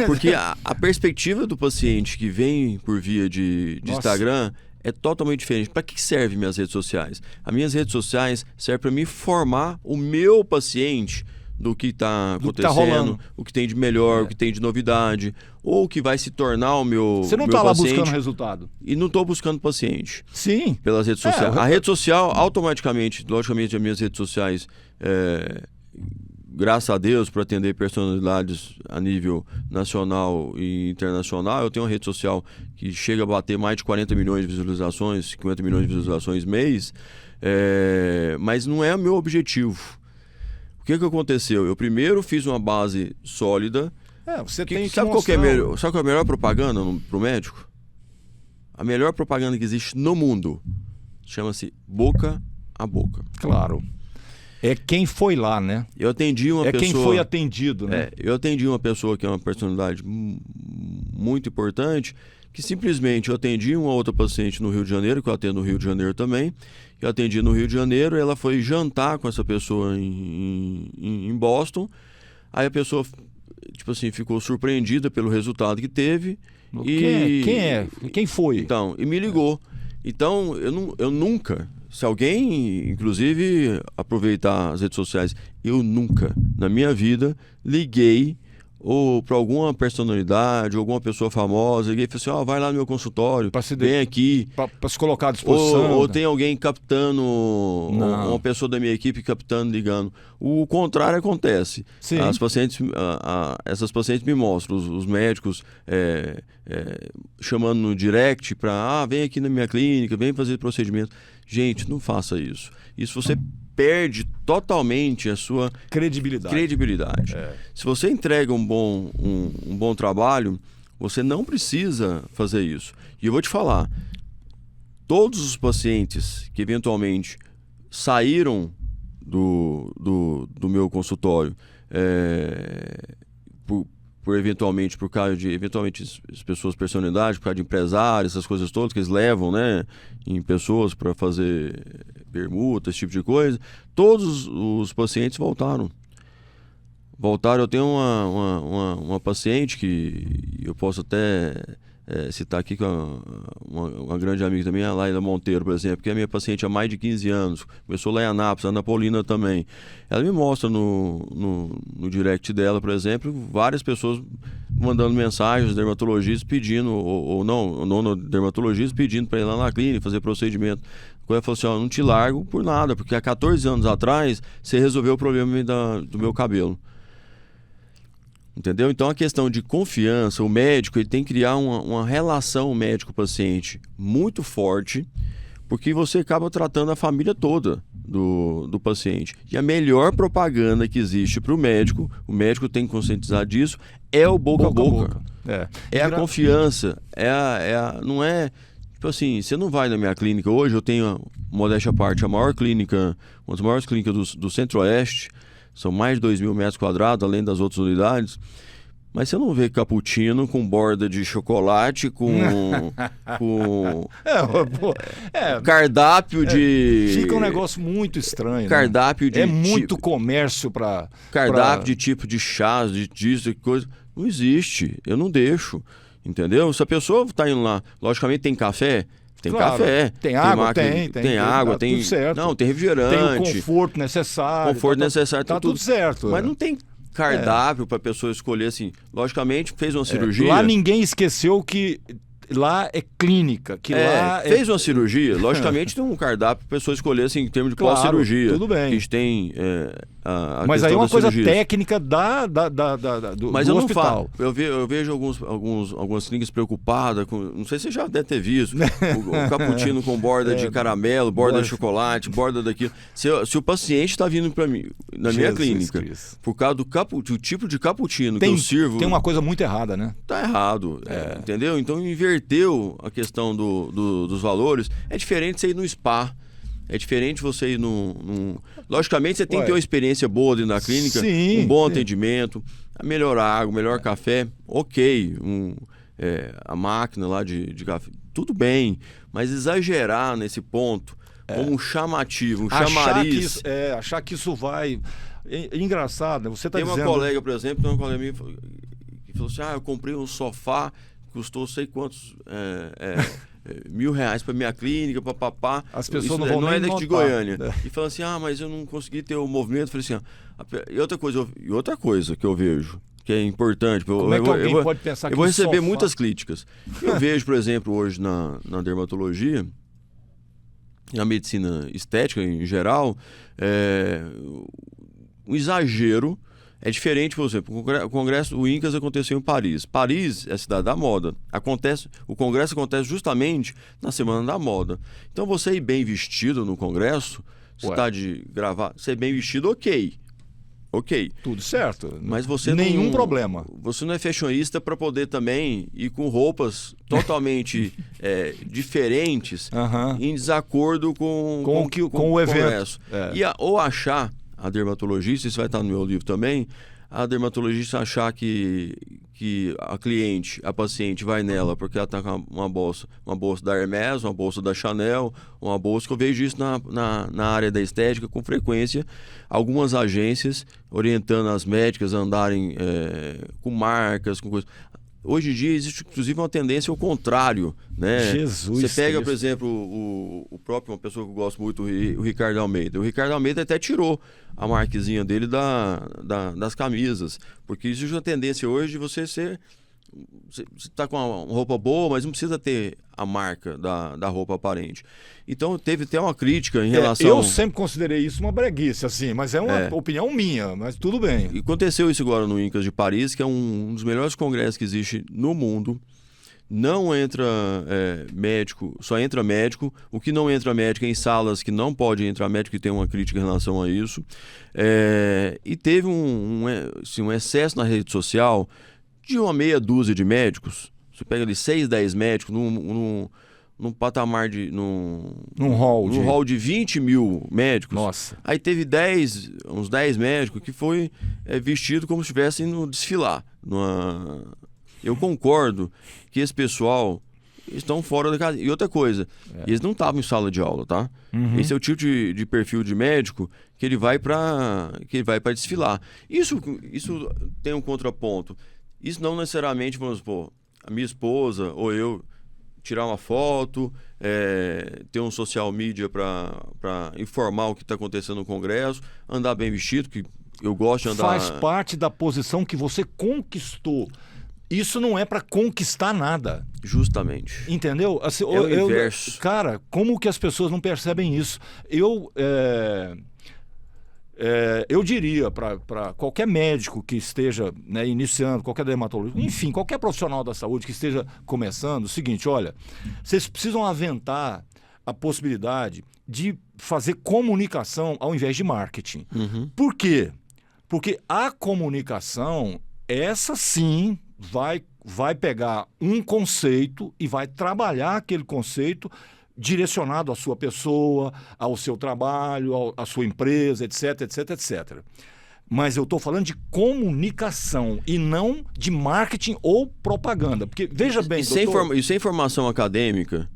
Porque a perspectiva do paciente que vem por via de Instagram é totalmente diferente. Para que servem minhas redes sociais? As minhas redes sociais servem para me formar o meu paciente do que está acontecendo, o que tem de melhor, o que tem de novidade, ou o que vai se tornar o meu paciente. Você não está lá buscando resultado. E não estou buscando paciente. Sim. Pelas redes sociais. A rede social, automaticamente, logicamente, as minhas redes sociais... graças a Deus, para atender personalidades a nível nacional e internacional, eu tenho uma rede social que chega a bater mais de 40 milhões de visualizações, 50 milhões de visualizações mês, mas não é o meu objetivo. O que aconteceu? Eu primeiro fiz uma base sólida. Sabe qual é a melhor propaganda para o médico? A melhor propaganda que existe no mundo chama-se boca a boca. Claro. É quem foi lá, né? Eu atendi uma pessoa... quem foi atendido, né? Eu atendi uma pessoa que é uma personalidade muito importante, que simplesmente eu atendi uma outra paciente no Rio de Janeiro, que eu atendo no Rio de Janeiro também. Eu atendi no Rio de Janeiro, ela foi jantar com essa pessoa em Boston. Aí a pessoa, tipo assim, ficou surpreendida pelo resultado que teve Quem foi? Então, e me ligou. Então, eu nunca, se alguém, inclusive, aproveitar as redes sociais, eu nunca, na minha vida, liguei ou para alguma personalidade, alguma pessoa famosa, liguei e falei assim, vai lá no meu consultório, vem aqui. Para se colocar à disposição. Ou tem alguém captando, uma pessoa da minha equipe captando, ligando. O contrário acontece. Sim. As pacientes, essas pacientes me mostram, os médicos chamando no direct para, vem aqui na minha clínica, vem fazer procedimento. Gente, não faça isso. Isso você perde totalmente a sua credibilidade. Se você entrega um bom trabalho, você não precisa fazer isso. E eu vou te falar, todos os pacientes que eventualmente saíram do meu consultório por causa de as pessoas personalidade, por causa de empresários, essas coisas todas que eles levam, né, em pessoas para fazer permuta, esse tipo de coisa, todos os pacientes voltaram. Eu tenho uma paciente que eu posso até citar aqui, que é uma grande amiga também, a Laila Monteiro, por exemplo, que é minha paciente há mais de 15 anos, começou lá em Anápolis, a Ana Paulina também. Ela me mostra no direct dela, por exemplo, várias pessoas mandando mensagens, dermatologistas pedindo, ou não dermatologistas pedindo para ir lá na clínica fazer procedimento. Ela falou assim, não te largo por nada, porque há 14 anos atrás você resolveu o problema do meu cabelo. Entendeu? Então a questão de confiança, o médico ele tem que criar uma relação médico-paciente muito forte, porque você acaba tratando a família toda do paciente. E a melhor propaganda que existe para o médico tem que conscientizar disso, é o boca a boca. É a confiança, não é... Tipo assim, você não vai na minha clínica hoje, eu tenho, modéstia à parte, a maior clínica, uma das maiores clínicas do Centro-Oeste, são mais de 2.000 metros quadrados, além das outras unidades. Mas você não vê cappuccino com borda de chocolate, com cardápio de... Fica um negócio muito estranho. Cardápio de... muito comércio para... Cardápio de tipo de chás, de coisa. Não existe. Eu não deixo. Entendeu? Se a pessoa está indo lá, logicamente tem café... Tem café, tem água, tem água, tem tudo certo. Não, tem refrigerante, tem o conforto necessário, tá tudo certo. Mas não tem cardápio para a pessoa escolher assim. Logicamente, fez uma cirurgia. Lá ninguém esqueceu que lá é clínica, que lá fez uma cirurgia, logicamente tem um cardápio para a pessoa escolher assim, em termos de qual cirurgia. Tudo bem. A gente tem mas aí é uma coisa cirurgias. técnica do Mas eu não hospital. falo. Eu vejo algumas clínicas preocupadas com, não sei se você já deve ter visto, o cappuccino com borda de caramelo, borda de chocolate, borda daquilo. Se o paciente está vindo para mim, na minha clínica, por causa do tipo de cappuccino que eu sirvo... Tem uma coisa muito errada, né? Tá errado, entendeu? Então inverteu a questão dos valores. É diferente você ir no spa. É diferente você ir num... Logicamente, você tem que ter uma experiência boa dentro da clínica, um bom atendimento, a melhor água, melhor café, ok. A máquina lá de café, tudo bem. Mas exagerar nesse ponto, como um chamativo, um chamariz... Achar que isso vai... É engraçado, né? Você está dizendo... Tem uma colega, por exemplo, minha que falou assim, eu comprei um sofá, custou sei quantos... R$1.000 para minha clínica, papapá. As pessoas não vão não nem é daqui de notar. Goiânia. E fala assim, mas eu não consegui ter o movimento. Falei assim, e outra coisa que eu vejo, que é importante. Como é que alguém pode pensar que eu vou receber sofá... muitas críticas. Eu vejo, por exemplo, hoje na dermatologia, na medicina estética em geral, um exagero. É diferente, por exemplo, o congresso, o INCAS aconteceu em Paris. Paris é a cidade da moda. O congresso acontece justamente na semana da moda. Então você ir bem vestido no congresso, está de gravar, ser bem vestido, ok. Tudo certo. Mas você nenhum problema. Você não é fashionista para poder também ir com roupas totalmente diferentes, em desacordo com o evento. Congresso. Ou achar a dermatologista, isso vai estar no meu livro também, a dermatologista achar que a cliente, a paciente vai nela porque ela está com uma bolsa da Hermès, uma bolsa da Chanel, uma bolsa que eu vejo isso na área da estética com frequência, algumas agências orientando as médicas a andarem com marcas, com coisas. Hoje em dia existe inclusive uma tendência ao contrário, né? Jesus Você pega, Cristo. por exemplo, o próprio, uma pessoa que eu gosto muito, o Ricardo Almeida. O Ricardo Almeida até tirou a marquezinha dele das camisas, porque existe uma tendência hoje de você ser... Você está com uma roupa boa, mas não precisa ter a marca da roupa aparente. Então teve até uma crítica em relação... Eu sempre considerei isso uma breguice, assim, mas é uma opinião minha, mas tudo bem. E aconteceu isso agora no Incas de Paris, que é um dos melhores congressos que existe no mundo. Não entra médico, só entra médico. O que não entra médico é em salas que não pode entrar médico, e tem uma crítica em relação a isso. E teve um excesso na rede social de uma meia dúzia de médicos. Você pega ali 6, 10 médicos num patamar de... Num hall de 20 mil médicos. Nossa. Aí teve uns 10 médicos que foi vestido como se estivessem no desfilar. Eu concordo que esse pessoal estão fora da casa. E outra coisa, eles não estavam em sala de aula, tá? Uhum. Esse é o tipo de perfil de médico que ele vai para desfilar. Isso tem um contraponto. Isso não necessariamente, vamos supor, a minha esposa ou eu tirar uma foto, ter um social media para informar o que está acontecendo no Congresso, andar bem vestido, que eu gosto de andar... Faz parte da posição que você conquistou. Isso não é para conquistar nada. Justamente. Entendeu? Assim, o inverso. Cara, como que as pessoas não percebem isso? Eu diria para qualquer médico que esteja, né, iniciando, qualquer dermatologista, enfim, qualquer profissional da saúde que esteja começando, o seguinte, olha, vocês precisam aventar a possibilidade de fazer comunicação ao invés de marketing. Uhum. Por quê? Porque a comunicação, essa sim, vai pegar um conceito e vai trabalhar aquele conceito direcionado à sua pessoa, ao seu trabalho, à sua empresa, etc, etc, etc. Mas eu estou falando de comunicação e não de marketing ou propaganda. Porque, veja bem, doutor... E sem formação acadêmica,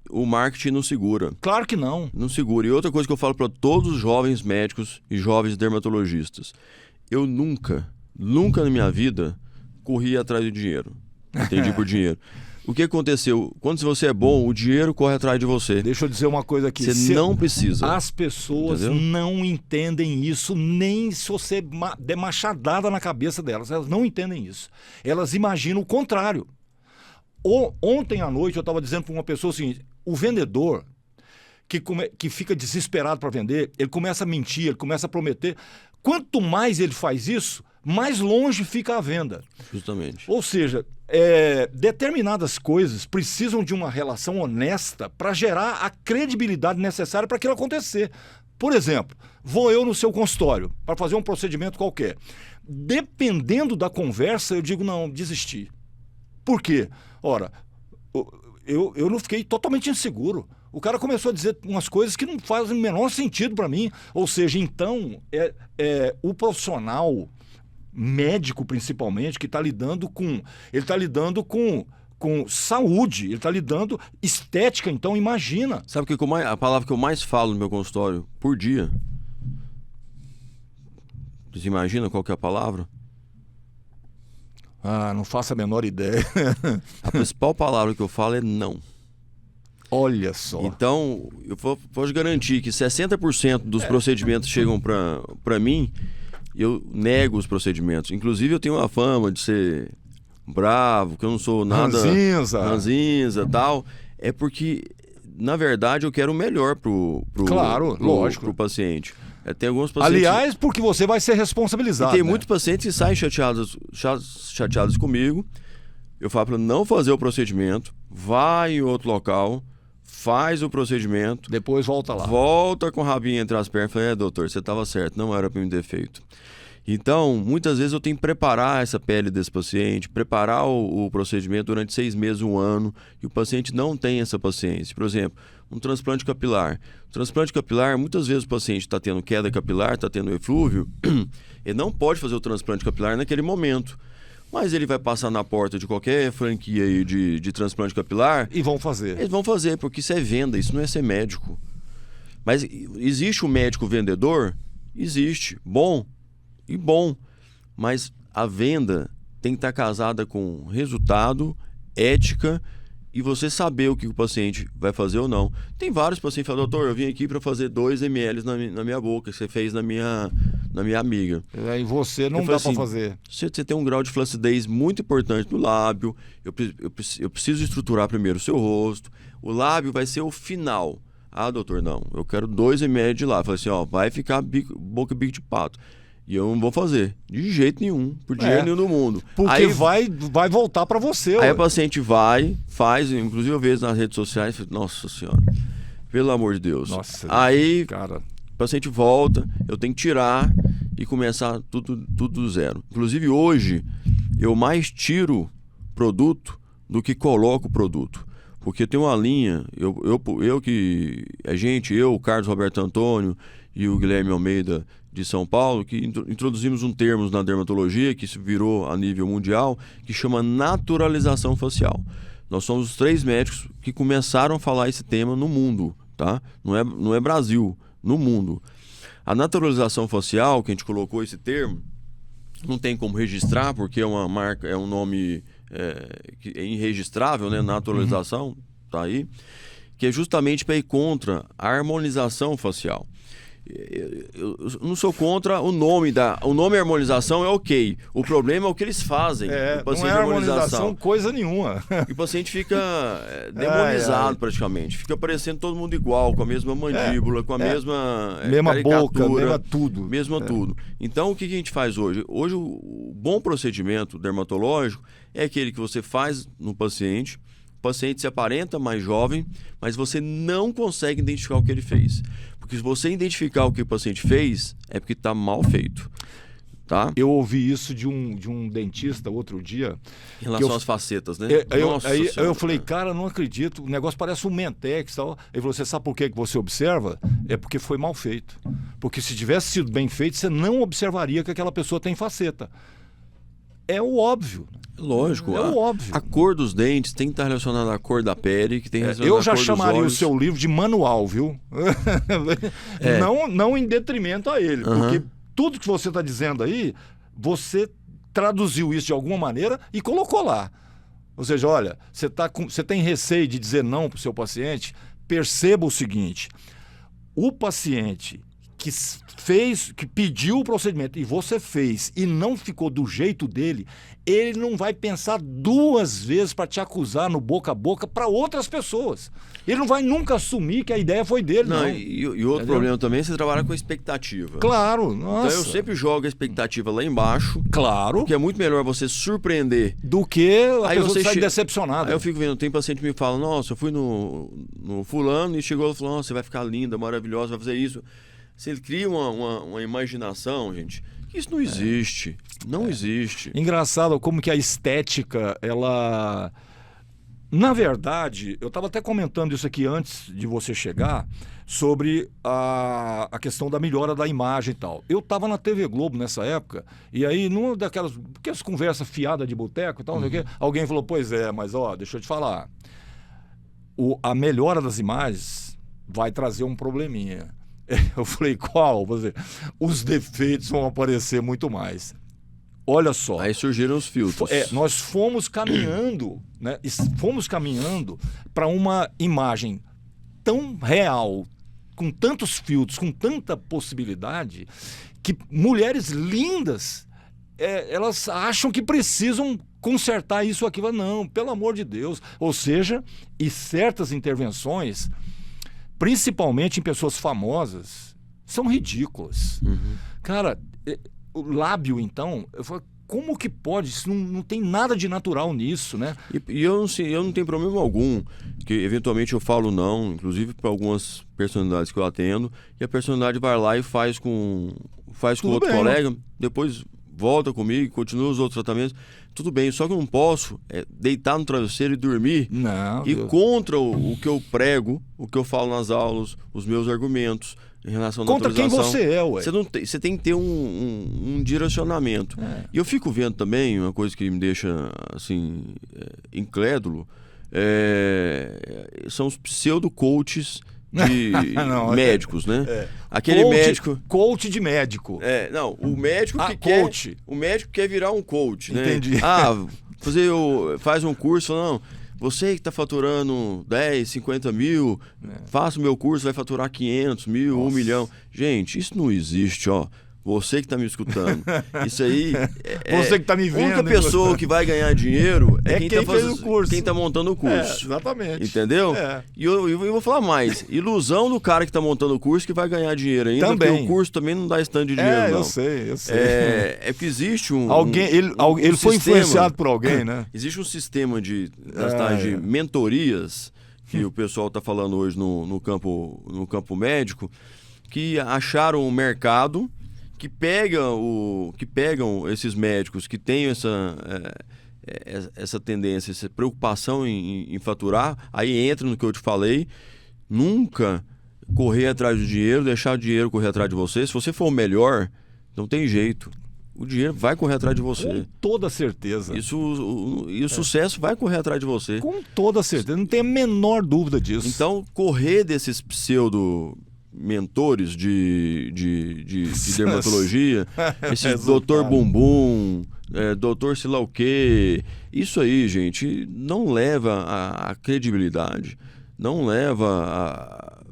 o marketing não segura. Claro que não. Não segura. E outra coisa que eu falo para todos os jovens médicos e jovens dermatologistas. Eu nunca na minha vida corri atrás do dinheiro. Entendi por dinheiro. O que aconteceu? Quando você é bom, o dinheiro corre atrás de você. Deixa eu dizer uma coisa aqui. Você não precisa. As pessoas não entendem isso, nem se você der machadada na cabeça delas. Elas não entendem isso. Elas imaginam o contrário. Ontem à noite eu estava dizendo para uma pessoa o seguinte, o vendedor que fica desesperado para vender, ele começa a mentir, ele começa a prometer. Quanto mais ele faz isso, mais longe fica a venda. Justamente. Ou seja, determinadas coisas precisam de uma relação honesta para gerar a credibilidade necessária para aquilo acontecer. Por exemplo, vou eu no seu consultório para fazer um procedimento qualquer. Dependendo da conversa, eu digo, não, desisti. Por quê? Ora, eu não fiquei totalmente inseguro. O cara começou a dizer umas coisas que não fazem o menor sentido para mim. Ou seja, então, o profissional médico, principalmente, que está lidando com... Ele está lidando com saúde, ele está lidando... Estética, então, imagina. Sabe a palavra que eu mais falo no meu consultório por dia? Você imagina qual que é a palavra? Ah, não faço a menor ideia. A principal palavra que eu falo é não. Olha só. Então, eu posso garantir que 60% dos procedimentos chegam para mim, eu nego os procedimentos. Inclusive, eu tenho uma fama de ser bravo, que eu não sou nada... Ranzinza e tal. É porque, na verdade, eu quero o melhor pro paciente. Tem alguns pacientes... Aliás, porque você vai ser responsabilizado. E tem muitos pacientes que saem chateados comigo. Eu falo para não fazer o procedimento, vai em outro local, faz o procedimento. Depois volta lá. Volta com o rabinho entre as pernas. Falei, doutor, você estava certo, não era para me ter feito. Então, muitas vezes eu tenho que preparar essa pele desse paciente, preparar o procedimento durante 6 meses, 1 ano, e o paciente não tem essa paciência. Por exemplo, um transplante capilar. Transplante capilar, muitas vezes o paciente está tendo queda capilar, está tendo eflúvio, ele não pode fazer o transplante capilar naquele momento. Mas ele vai passar na porta de qualquer franquia aí de transplante capilar. E vão fazer. Eles vão fazer, porque isso é venda, isso não é ser médico. Mas existe o médico vendedor? Existe. Bom. Mas a venda tem que estar casada com resultado, ética e você saber o que o paciente vai fazer ou não. Tem vários pacientes que falam, doutor, eu vim aqui para fazer 2 ml na minha boca, que você fez na minha amiga. E você não dá para fazer. Você tem um grau de flacidez muito importante no lábio, eu preciso estruturar primeiro o seu rosto, o lábio vai ser o final. Ah, doutor, não, eu quero 2 ml de lábio. Eu falei assim, ó, vai ficar boca e bico de pato. E eu não vou fazer, de jeito nenhum, por dinheiro nenhum do mundo. Porque aí, vai voltar para você. Aí a paciente vai, faz, inclusive eu vejo nas redes sociais, nossa senhora, pelo amor de Deus. Nossa, aí cara. O paciente volta, eu tenho que tirar e começar tudo do zero. Inclusive hoje, eu mais tiro produto do que coloco produto. Porque tem uma linha, o Carlos Roberto Antônio e o Guilherme Almeida de São Paulo, que introduzimos um termo na dermatologia que se virou a nível mundial, que chama naturalização facial. Nós somos os 3 médicos que começaram a falar esse tema no mundo, tá? Não é Brasil, no mundo. A naturalização facial, que a gente colocou esse termo, não tem como registrar, porque é uma marca, é um nome que é irregistrável, né? Naturalização, tá aí, que é justamente para ir contra a harmonização facial. Eu não sou contra o nome harmonização é ok. O problema é o que eles fazem. Não é harmonização coisa nenhuma. E o paciente fica demonizado praticamente. Fica parecendo todo mundo igual, com a mesma mandíbula, com a mesma boca, mesma tudo. Tudo. Então o que a gente faz hoje? Hoje o bom procedimento dermatológico é aquele que você faz no paciente. O paciente se aparenta mais jovem, mas você não consegue identificar o que ele fez. Porque se você identificar o que o paciente fez, é porque está mal feito. Tá? Eu ouvi isso de um dentista outro dia. Em relação às facetas, né? Aí eu falei, cara, não acredito, o negócio parece um Mentex e tal. Ele falou, você sabe por que você observa? É porque foi mal feito. Porque se tivesse sido bem feito, você não observaria que aquela pessoa tem faceta. É o óbvio. Lógico. O óbvio. A cor dos dentes tem que estar relacionada à cor da pele, que tem relacionada eu à já cor dos chamaria olhos. o seu livro de manual, viu? Não em detrimento a ele, porque tudo que você está dizendo aí, você traduziu isso de alguma maneira e colocou lá. Ou seja, olha, você tem receio de dizer não para o seu paciente? Perceba o seguinte, o paciente que pediu o procedimento e você fez e não ficou do jeito dele, ele não vai pensar 2 vezes para te acusar no boca a boca para outras pessoas. Ele não vai nunca assumir que a ideia foi dele, não. E outro problema também é você trabalhar com expectativa. Claro, nossa. Então eu sempre jogo a expectativa lá embaixo. Claro. Porque é muito melhor você surpreender do que a pessoa sair decepcionada. Aí eu fico vendo, tem paciente que me fala, nossa, eu fui no fulano e chegou e falou, nossa, você vai ficar linda, maravilhosa, vai fazer isso. Se ele cria uma imaginação, gente, isso não existe. Não existe. Engraçado como que a estética, ela... Na verdade, eu estava até comentando isso aqui antes de você chegar, sobre a questão da melhora da imagem e tal. Eu estava na TV Globo nessa época, e aí, numa daquelas conversas fiadas de boteco e tal, não sei o quê, alguém falou, pois é, mas ó, deixa eu te falar, a melhora das imagens vai trazer um probleminha. Eu falei, qual? Os defeitos vão aparecer muito mais. Olha só. Aí surgiram os filtros. Nós fomos caminhando, né? Fomos caminhando para uma imagem tão real, com tantos filtros, com tanta possibilidade, que mulheres lindas, elas acham que precisam consertar isso aqui. Não, pelo amor de Deus. Ou seja, e certas intervenções, principalmente em pessoas famosas, são ridículas. Cara, o lábio, então, eu falo, como que pode? Isso não tem nada de natural nisso, né? E eu não tenho problema algum, que eventualmente eu falo não, inclusive para algumas personalidades que eu atendo, e a personalidade vai lá e faz com outro colega, depois volta comigo, continua os outros tratamentos. Tudo bem, só que eu não posso deitar no travesseiro e dormir contra o que eu prego, o que eu falo nas aulas, os meus argumentos em relação à naturalização. Contra quem você é, ué. Você tem que ter um direcionamento. E eu fico vendo também uma coisa que me deixa assim incrédulo, são os pseudo-coaches de Não, médicos, né? É. Aquele Coach, médico... Coach de médico. Não, o médico que coach. O médico quer virar um coach, né? Entendi. Faz um curso, não... Você que está faturando 10, 50 mil, faça o meu curso, vai faturar 500 mil, Nossa. 1 milhão. Gente, isso não existe, ó. Você que está me escutando. Isso aí Você que está me vendo. A única pessoa que vai ganhar dinheiro é quem fez o curso. Quem está montando o curso. Exatamente. Entendeu? E eu vou falar mais. Ilusão do cara que está montando o curso que vai ganhar dinheiro ainda, também. porque o curso também não dá stand de dinheiro, não. Eu sei. É que existe ele foi influenciado por alguém, né? Existe um sistema de mentorias que o pessoal está falando hoje no campo médico, que acharam um mercado que pegam esses médicos que têm essa tendência, essa preocupação em faturar, aí entra no que eu te falei, nunca correr atrás do dinheiro, deixar o dinheiro correr atrás de você. Se você for o melhor, não tem jeito. O dinheiro vai correr atrás de você. Com toda certeza. E o sucesso vai correr atrás de você. Com toda certeza, não tem a menor dúvida disso. Então, correr desses pseudo-mentores de dermatologia, esse doutor bumbum, doutor sei lá o quê, isso aí, gente, não leva a credibilidade. Não leva a...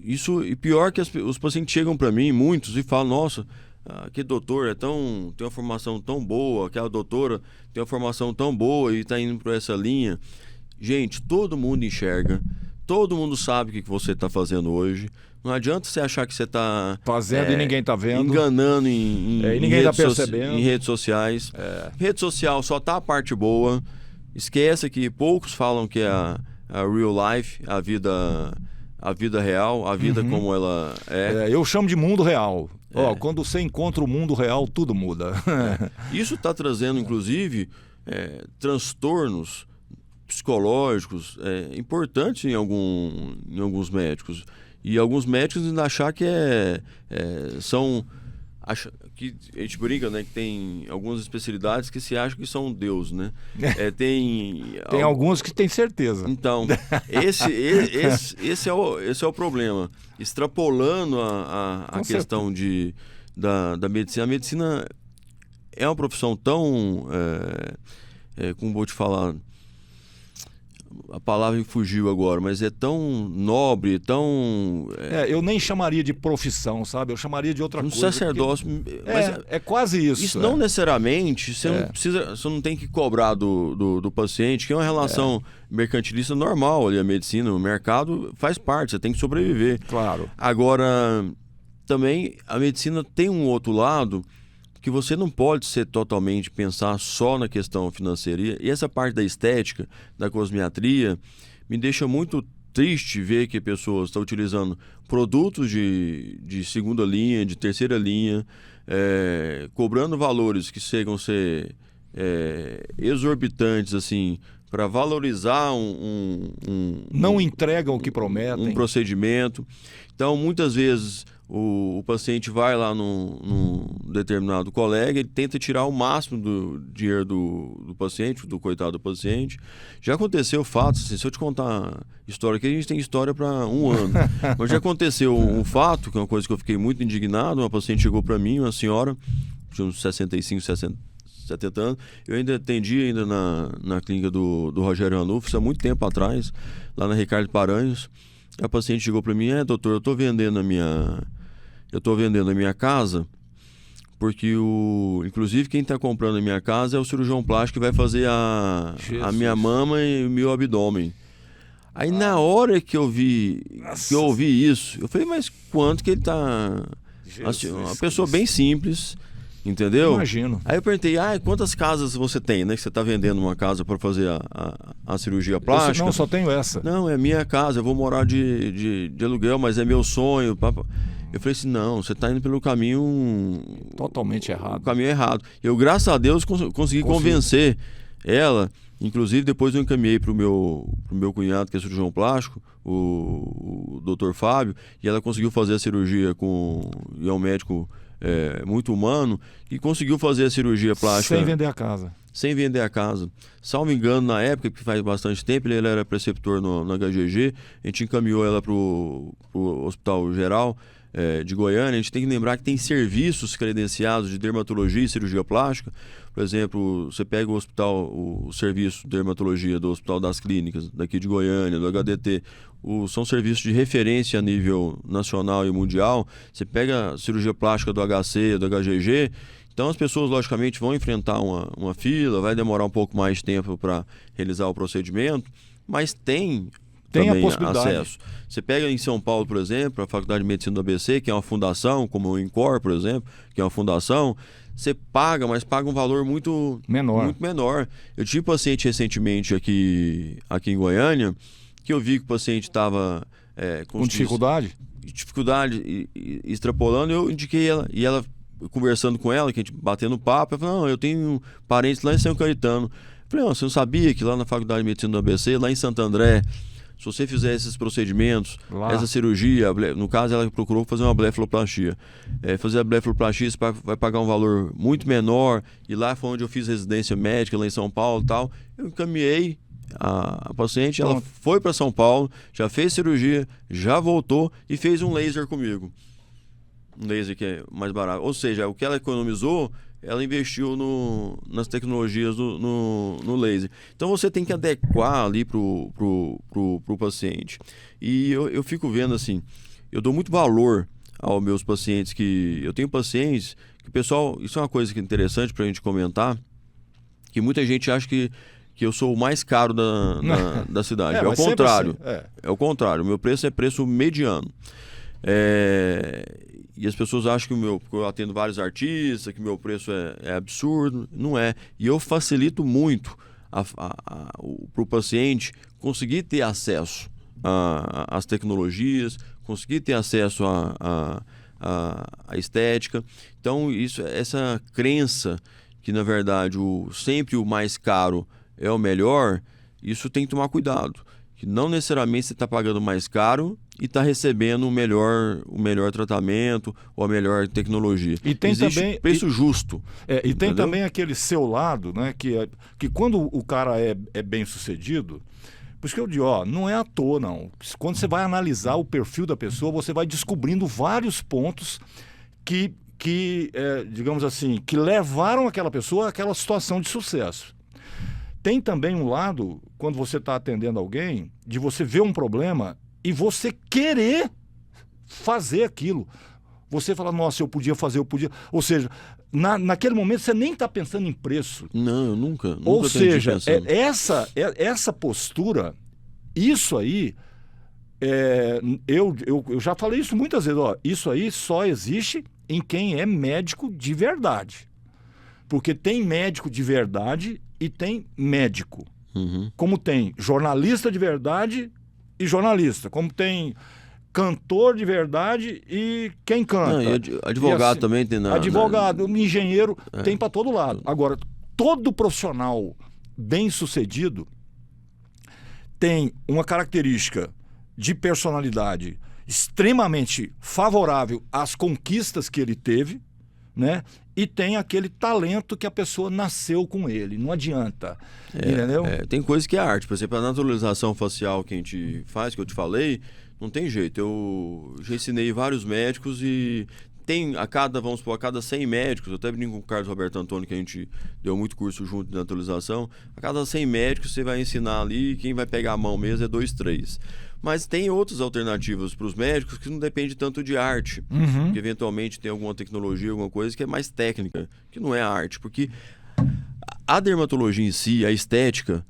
Isso, e pior que os pacientes chegam para mim, muitos, e falam, nossa... aquele doutor tem uma formação tão boa, aquela doutora tem uma formação tão boa e está indo por essa linha. Gente, todo mundo enxerga, todo mundo sabe o que você está fazendo hoje. Não adianta você achar que você está fazendo e ninguém está vendo, enganando em ninguém está percebendo. Em redes sociais. Rede social só tá a parte boa. Esqueça que poucos falam que é a real life, a vida real, a vida como ela é. Eu chamo de mundo real. Quando você encontra o mundo real, tudo muda. Isso está trazendo, inclusive, transtornos psicológicos importantes em alguns médicos. E alguns médicos ainda acham que que a gente brinca, né, que tem algumas especialidades que se acham que são Deus, né? Tem alguns que têm certeza. Então, esse é o problema. Extrapolando a questão da medicina. A medicina é uma profissão tão... como vou te falar... A palavra me fugiu agora, mas é tão nobre, tão... eu nem chamaria de profissão, sabe? Eu chamaria de outra coisa. Sacerdócio. É quase isso. Isso não necessariamente, você não tem que cobrar do paciente, que é uma relação mercantilista normal ali, a medicina, o mercado faz parte, você tem que sobreviver. Claro. Agora, também a medicina tem um outro lado que você não pode pensar só na questão financeira. E essa parte da estética, da cosmetria, me deixa muito triste ver que a pessoa está utilizando produtos de segunda linha, de terceira linha, cobrando valores que chegam a ser exorbitantes, assim, para valorizar não entregam o que prometem. Um procedimento. Então, muitas vezes... O paciente vai lá num determinado colega, ele tenta tirar o máximo do dinheiro do paciente, do coitado do paciente. Já aconteceu fatos, assim, se eu te contar história aqui, a gente tem história para 1 ano. Mas já aconteceu um fato, que é uma coisa que eu fiquei muito indignado. Uma paciente chegou para mim, uma senhora, de uns 65, 70 anos. Eu ainda atendi na clínica do Rogério Ranulfo, há muito tempo atrás, lá na Ricardo Paranhos. A paciente chegou para mim, doutor, eu estou vendendo a minha casa, porque inclusive quem está comprando a minha casa é o cirurgião plástico que vai fazer a minha mama e o meu abdômen. Aí na hora que eu ouvi isso, eu falei, mas quanto que ele está... Assim, uma pessoa bem simples, entendeu? Imagino. Aí eu perguntei, quantas casas você tem, né? Que você está vendendo uma casa para fazer a cirurgia plástica? Não, só tenho essa. Não, é minha casa, eu vou morar de aluguel, mas é meu sonho. Eu falei assim, não, você está indo pelo caminho... Totalmente errado. O caminho errado. Eu, graças a Deus, consegui convencer ela. Inclusive, depois eu encaminhei para o meu cunhado, que é cirurgião plástico, o Dr. Fábio, e ela conseguiu fazer a cirurgia e é um médico muito humano, e conseguiu fazer a cirurgia plástica... Sem vender a casa. sem vender a casa. Salvo engano, na época, que faz bastante tempo, ele era preceptor no HGG, a gente encaminhou ela para o Hospital Geral de Goiânia. A gente tem que lembrar que tem serviços credenciados de dermatologia e cirurgia plástica. Por exemplo, você pega o serviço de dermatologia do Hospital das Clínicas, daqui de Goiânia, do HDT, são serviços de referência a nível nacional e mundial. Você pega a cirurgia plástica do HC, do HGG, então as pessoas logicamente vão enfrentar uma fila, vai demorar um pouco mais de tempo para realizar o procedimento, mas tem a possibilidade. Acesso. Você pega em São Paulo, por exemplo, a Faculdade de Medicina do ABC, que é uma fundação, como o INCOR, por exemplo, que é uma fundação, você paga, mas paga um valor muito menor. Eu tive paciente recentemente aqui em Goiânia, que eu vi que o paciente estava com dificuldade e extrapolando, eu indiquei ela, e ela, conversando com ela, que a gente batendo papo, ela falou, não, eu tenho parentes lá em São Caetano. Eu falei, não, você não sabia que lá na Faculdade de Medicina do ABC, lá em Santo André, se você fizer esses procedimentos, essa cirurgia, no caso ela procurou fazer uma blefaloplastia. Fazer a blefaloplastia você vai pagar um valor muito menor, e lá foi onde eu fiz residência médica, lá em São Paulo e tal. Eu encaminhei a paciente, ela foi para São Paulo, já fez cirurgia, já voltou e fez um laser comigo. Um laser que é mais barato. Ou seja, o que ela economizou, ela investiu nas tecnologias no laser. Então você tem que adequar ali pro paciente. E eu fico vendo assim, eu dou muito valor aos meus pacientes, que eu tenho pacientes que o pessoal, isso é uma coisa que é interessante pra gente comentar, que muita gente acha que eu sou o mais caro da cidade. É o contrário. Assim, é o contrário. O meu preço é preço mediano. E as pessoas acham que eu atendo vários artistas, que o meu preço é absurdo. Não é. E eu facilito muito para o paciente conseguir ter acesso às tecnologias, conseguir ter acesso à estética. Então, essa crença que, na verdade, sempre o mais caro é o melhor, isso tem que tomar cuidado. Que não necessariamente você está pagando mais caro e está recebendo o melhor tratamento ou a melhor tecnologia. E tem existe também preço justo. E tem também aquele seu lado, né, que quando o cara é bem sucedido, por isso que eu digo, não é à toa, não. Quando você vai analisar o perfil da pessoa, você vai descobrindo vários pontos que digamos assim, que levaram aquela pessoa àquela situação de sucesso. Tem também um lado, quando você está atendendo alguém, de você ver um problema e você querer fazer aquilo. Você fala, nossa, eu podia fazer, eu podia... Ou seja, naquele momento você nem está pensando em preço. Não, eu nunca Ou seja, essa postura, isso aí, eu já falei isso muitas vezes, isso aí só existe em quem é médico de verdade. Porque tem médico de verdade e tem médico. Uhum. Como tem jornalista de verdade e jornalista. Como tem cantor de verdade e quem canta. Não, e advogado e assim, também tem. Advogado, engenheiro, tem para todo lado. Agora, todo profissional bem-sucedido tem uma característica de personalidade extremamente favorável às conquistas que ele teve, né? E tem aquele talento que a pessoa nasceu com ele. Não adianta. Entendeu? Tem coisa que é arte. Por exemplo, a naturalização facial que a gente faz, que eu te falei, não tem jeito. Eu já ensinei vários médicos e tem a cada 100 médicos, eu até brinco com o Carlos Roberto Antônio, que a gente deu muito curso junto de naturalização, a cada 100 médicos você vai ensinar ali, quem vai pegar a mão mesmo é 2, 3. Mas tem outras alternativas para os médicos que não depende tanto de arte, que eventualmente tem alguma tecnologia, alguma coisa que é mais técnica, que não é arte, porque a dermatologia em si, a estética,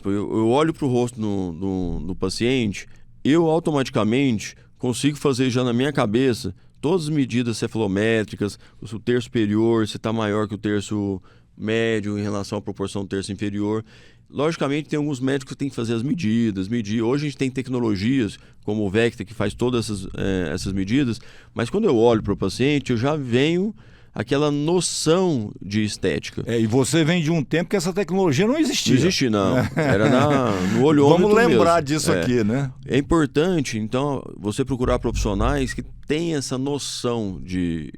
eu olho para o rosto do paciente, eu automaticamente consigo fazer já na minha cabeça todas as medidas cefalométricas, o terço superior, se está maior que o terço médio em relação à proporção do terço inferior. Logicamente, tem alguns médicos que têm que fazer as medidas, medir. Hoje a gente tem tecnologias como o Vecta, que faz todas essas medidas, mas quando eu olho para o paciente, eu já venho aquela noção de estética. E você vem de um tempo que essa tecnologia não existia. Não existia, não. Era no olhômetro Vamos lembrar mesmo. disso aqui, né? É importante, então, você procurar profissionais que têm essa noção de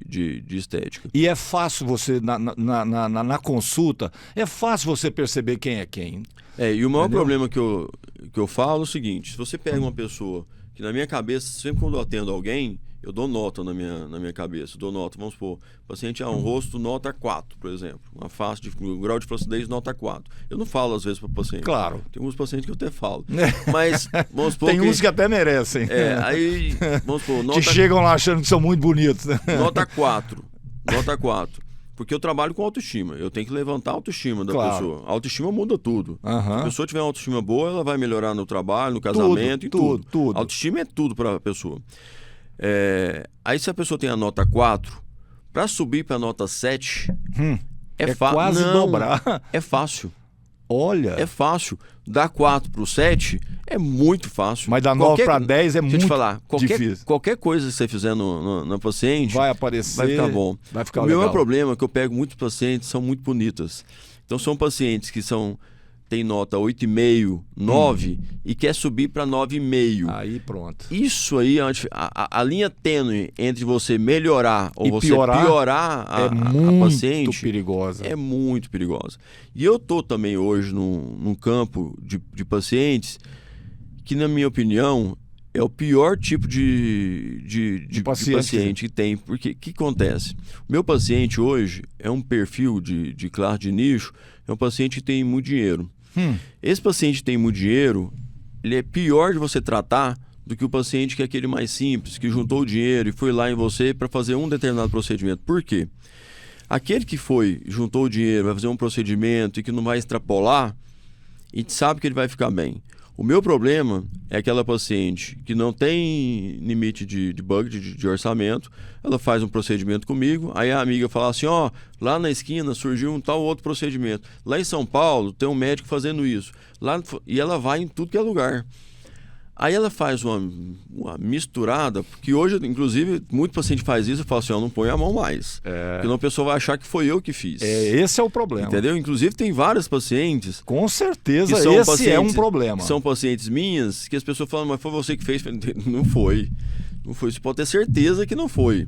estética. E é fácil você, na consulta, é fácil você perceber quem é quem. E o maior problema que eu falo é o seguinte: se você pega uma pessoa que, na minha cabeça, sempre quando eu atendo alguém, eu dou nota na minha cabeça. Dou nota, vamos supor, o paciente um rosto nota 4, por exemplo. Uma face, um grau de flacidez nota 4. Eu não falo às vezes para o paciente. Claro. Tem alguns pacientes que eu até falo. Mas, vamos supor tem uns que até merecem. Aí, vamos supor, que chegam lá achando que são muito bonitos. Né? Nota 4. Nota 4. Porque eu trabalho com autoestima. Eu tenho que levantar a autoestima da pessoa. A autoestima muda tudo. Se a pessoa tiver uma autoestima boa, ela vai melhorar no trabalho, no casamento, tudo. A autoestima é tudo para a pessoa. Aí se a pessoa tem a nota 4, para subir para a nota 7, é quase dobrar. É fácil. Olha. É fácil. Da 4 para o 7 é muito fácil. Mas da 9 para 10 é muito difícil. Deixa eu te falar, qualquer coisa que você fizer na paciente, vai aparecer, vai ficar bom. Vai ficar o legal. meu problema é que eu pego muitos pacientes, são muito bonitas. Então são pacientes que tem nota 8,5, 9 e quer subir para 9,5. Aí pronto. Isso aí, a linha tênue entre você melhorar ou você piorar a paciente perigosa. É muito perigosa. E eu tô também hoje num campo de pacientes que, na minha opinião, é o pior tipo de paciente que tem. Porque o que acontece? O meu paciente hoje é um perfil de classe de nicho, é um paciente que tem muito dinheiro. Esse paciente que tem muito dinheiro, ele é pior de você tratar do que o paciente que é aquele mais simples, que juntou o dinheiro e foi lá em você para fazer um determinado procedimento. Por quê? Aquele que juntou o dinheiro, vai fazer um procedimento e que não vai extrapolar, e sabe que ele vai ficar bem. O meu problema é aquela paciente que não tem limite de budget, de orçamento, ela faz um procedimento comigo, aí a amiga fala assim, lá na esquina surgiu um tal outro procedimento, lá em São Paulo tem um médico fazendo isso, e ela vai em tudo que é lugar. Aí ela faz uma misturada, porque hoje, inclusive, muito paciente faz isso e fala assim, não põe a mão mais. Porque senão a pessoa vai achar que foi eu que fiz. Esse é o problema. Entendeu? Inclusive, tem vários pacientes... Com certeza, esse é um problema. Que são pacientes minhas, que as pessoas falam, mas foi você que fez? Não foi. Não foi. Você pode ter certeza que não foi.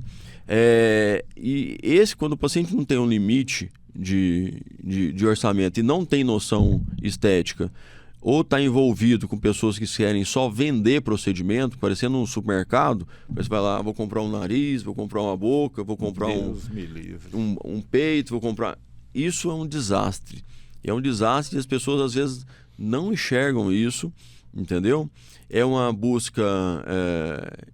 E quando o paciente não tem um limite de orçamento e não tem noção estética, ou está envolvido com pessoas que querem só vender procedimento, parecendo um supermercado, você vai lá, vou comprar um nariz, vou comprar uma boca, vou comprar um peito, vou comprar... Isso é um desastre. É um desastre e as pessoas às vezes não enxergam isso, entendeu? É uma busca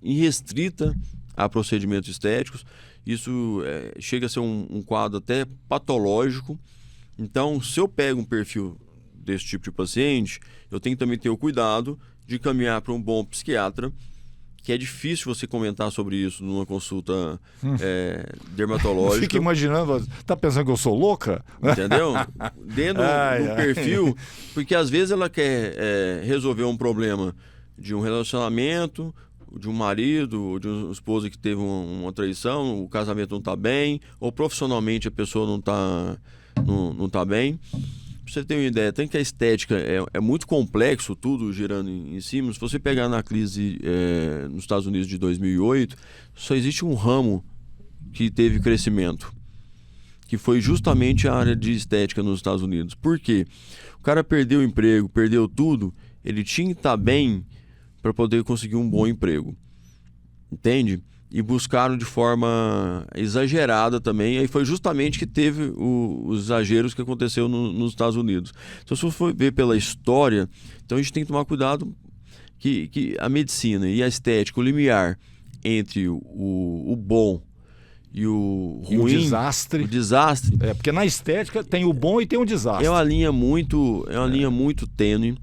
irrestrita a procedimentos estéticos. Isso chega a ser um quadro até patológico. Então, se eu pego um perfil desse tipo de paciente, eu tenho que também ter o cuidado de caminhar para um bom psiquiatra, que é difícil você comentar sobre isso numa consulta dermatológica. Fica imaginando, tá pensando que eu sou louca? Entendeu? Dentro do perfil, porque às vezes ela quer resolver um problema de um relacionamento, de um marido, ou de uma esposa que teve uma traição, o casamento não está bem, ou profissionalmente a pessoa não tá bem. Pra você ter uma ideia, tanto que a estética é muito complexo, tudo girando em cima. Se você pegar na crise nos Estados Unidos de 2008, só existe um ramo que teve crescimento, que foi justamente a área de estética nos Estados Unidos. Por quê? O cara perdeu o emprego, perdeu tudo, ele tinha que estar bem para poder conseguir um bom emprego. Entende? E buscaram de forma exagerada também. Aí foi justamente que teve os exageros que aconteceu nos Estados Unidos. Então, se você for ver pela história, então a gente tem que tomar cuidado que a medicina e a estética, o limiar entre o bom e o ruim... E o desastre. Porque na estética tem o bom e tem o desastre. É uma linha muito tênue.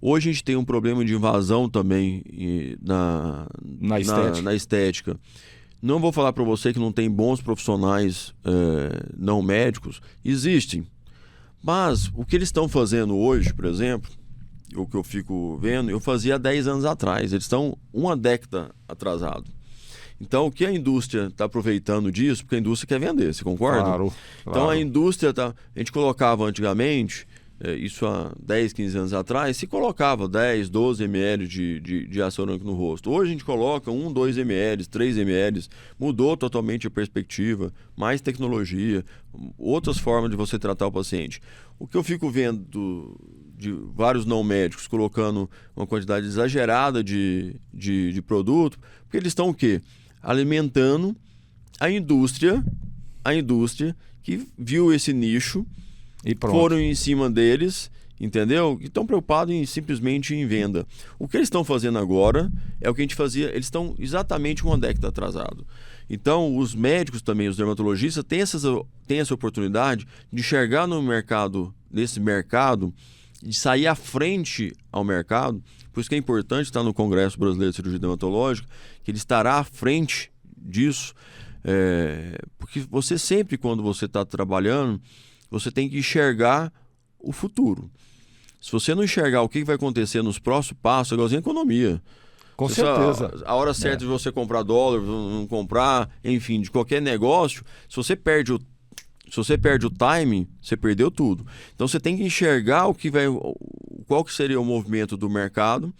Hoje a gente tem um problema de invasão também na estética. Não vou falar para você que não tem bons profissionais não médicos. Existem. Mas o que eles estão fazendo hoje, por exemplo, o que eu fico vendo, eu fazia há 10 anos atrás. Eles estão uma década atrasados. Então, o que a indústria está aproveitando disso? Porque a indústria quer vender, você concorda? Claro. Então, a indústria, a gente colocava antigamente, isso há 10, 15 anos atrás, se colocava 10, 12 ml de ácido hialurônico no rosto. Hoje a gente coloca 1, 2 ml, 3 ml. Mudou totalmente a perspectiva, mais tecnologia, outras formas de você tratar o paciente. O que eu fico vendo de vários não médicos colocando uma quantidade exagerada de produto, porque eles estão o quê? Alimentando a indústria que viu esse nicho, e foram em cima deles, entendeu? E estão preocupados simplesmente em venda. O que eles estão fazendo agora é o que a gente fazia, eles estão exatamente uma década atrasado. Então, os médicos também, os dermatologistas, têm essa oportunidade de enxergar nesse mercado, de sair à frente ao mercado. Por isso que é importante estar no Congresso Brasileiro de Cirurgia Dermatológica, que ele estará à frente disso, porque você sempre, quando você está trabalhando, você tem que enxergar o futuro. Se você não enxergar o que vai acontecer nos próximos passos, é igualzinho a economia. Com certeza. A hora certa de você comprar dólar, não comprar, enfim, de qualquer negócio, se você perde o timing, você perdeu tudo. Então você tem que enxergar qual que seria o movimento do mercado,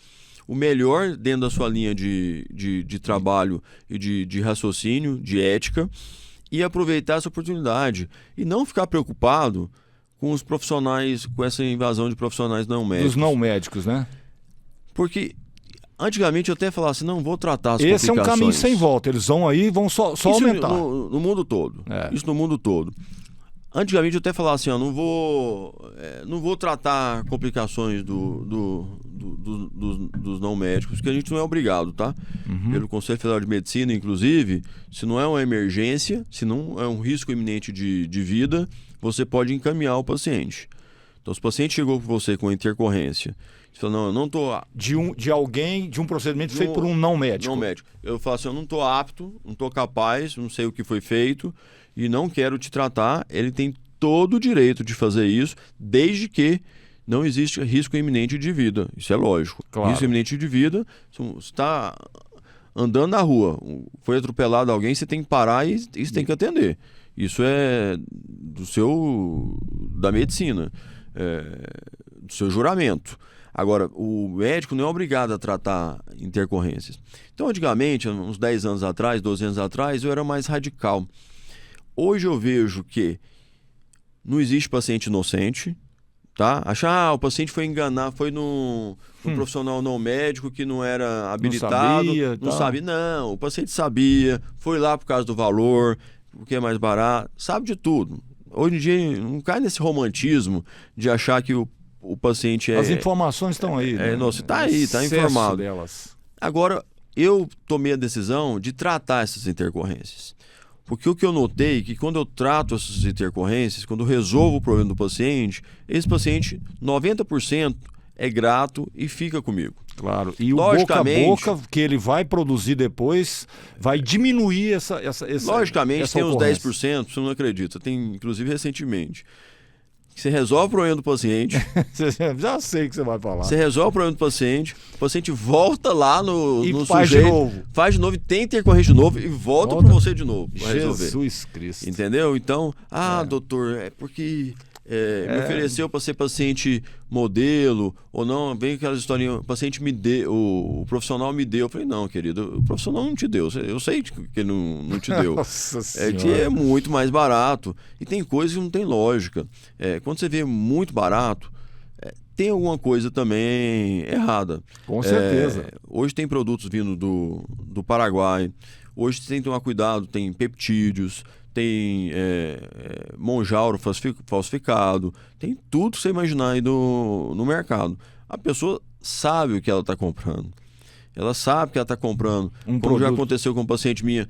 o melhor dentro da sua linha de trabalho e de raciocínio, de ética, e aproveitar essa oportunidade. E não ficar preocupado com os profissionais, com essa invasão de profissionais não médicos. Dos não médicos, né? Porque antigamente eu até falava assim, não vou tratar as Esse complicações. É um caminho sem volta, eles vão aí e vão só aumentar. No mundo todo. Isso no mundo todo. Antigamente eu até falava assim, não vou tratar complicações dos não médicos, porque a gente não é obrigado, tá? Pelo Conselho Federal de Medicina, inclusive, se não é uma emergência, se não é um risco iminente de vida, você pode encaminhar o paciente. Então, se o paciente chegou com você com intercorrência, você fala, não, eu não estou... De um procedimento feito por um não médico. Não médico. Eu falo assim, eu não estou apto, não estou capaz, não sei o que foi feito e não quero te tratar. Ele tem todo o direito de fazer isso, desde que não existe risco iminente de vida. Isso é lógico. Claro. Risco iminente de vida, você está andando na rua, foi atropelado alguém, você tem que parar e você tem que atender. Isso é da medicina, do seu juramento. Agora, o médico não é obrigado a tratar intercorrências. Então, antigamente, uns 10 anos atrás, 12 anos atrás, eu era mais radical. Hoje eu vejo que não existe paciente inocente, tá? Achar, o paciente foi enganar, foi num profissional não médico que não era habilitado, não sabia. Não, o paciente sabia, foi lá por causa do valor, porque é mais barato, sabe de tudo. Hoje em dia não cai nesse romantismo de achar que o paciente As informações estão aí. Né? Nossa, está aí, está informado. Delas. Agora, eu tomei a decisão de tratar essas intercorrências. Porque o que eu notei é que quando eu trato essas intercorrências, quando eu resolvo o problema do paciente, esse paciente, 90% é grato e fica comigo. Claro, e o boca a boca que ele vai produzir depois vai diminuir essa logicamente, essa tem uns 10%, você não acredita, tem inclusive recentemente. Você resolve o problema do paciente. Já sei o que você vai falar. Você resolve o problema do paciente, o paciente volta lá no faz sujeito, de novo. Faz de novo e tem intercorrente de novo e volta para você de novo para resolver. Jesus Cristo. Entendeu? Então, doutor, é porque me ofereceu para ser paciente modelo, ou não, vem aquelas historinhas, o paciente me deu, o profissional me deu. Eu falei, não, querido, o profissional não te deu. Eu sei que ele não te deu. Nossa que é muito mais barato. E tem coisas que não tem lógica. Quando você vê muito barato, tem alguma coisa também errada. Com certeza. Hoje tem produtos vindo do Paraguai. Hoje você tem que tomar cuidado, tem peptídeos, tem monjauro falsificado, tem tudo que você imaginar aí no mercado. A pessoa sabe o que ela está comprando. Ela sabe que ela está comprando. Como já aconteceu com uma paciente minha.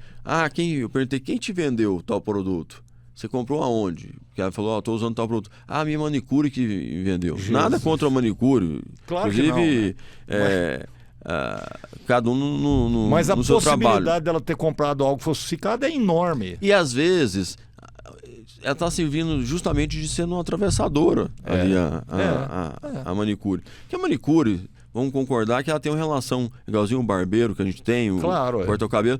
Eu perguntei, quem te vendeu tal produto? Você comprou aonde? Porque ela falou, estou usando tal produto. Minha manicure que vendeu. Jesus. Nada contra a manicure. Claro inclusive, que não, cada um no Mas a seu trabalho. possibilidade dela ter comprado algo falsificado é enorme. E às vezes ela está servindo justamente de ser uma atravessadora ali a manicure. Que a manicure, vamos concordar que ela tem uma relação igualzinho o barbeiro que a gente tem, claro, corta o cabelo.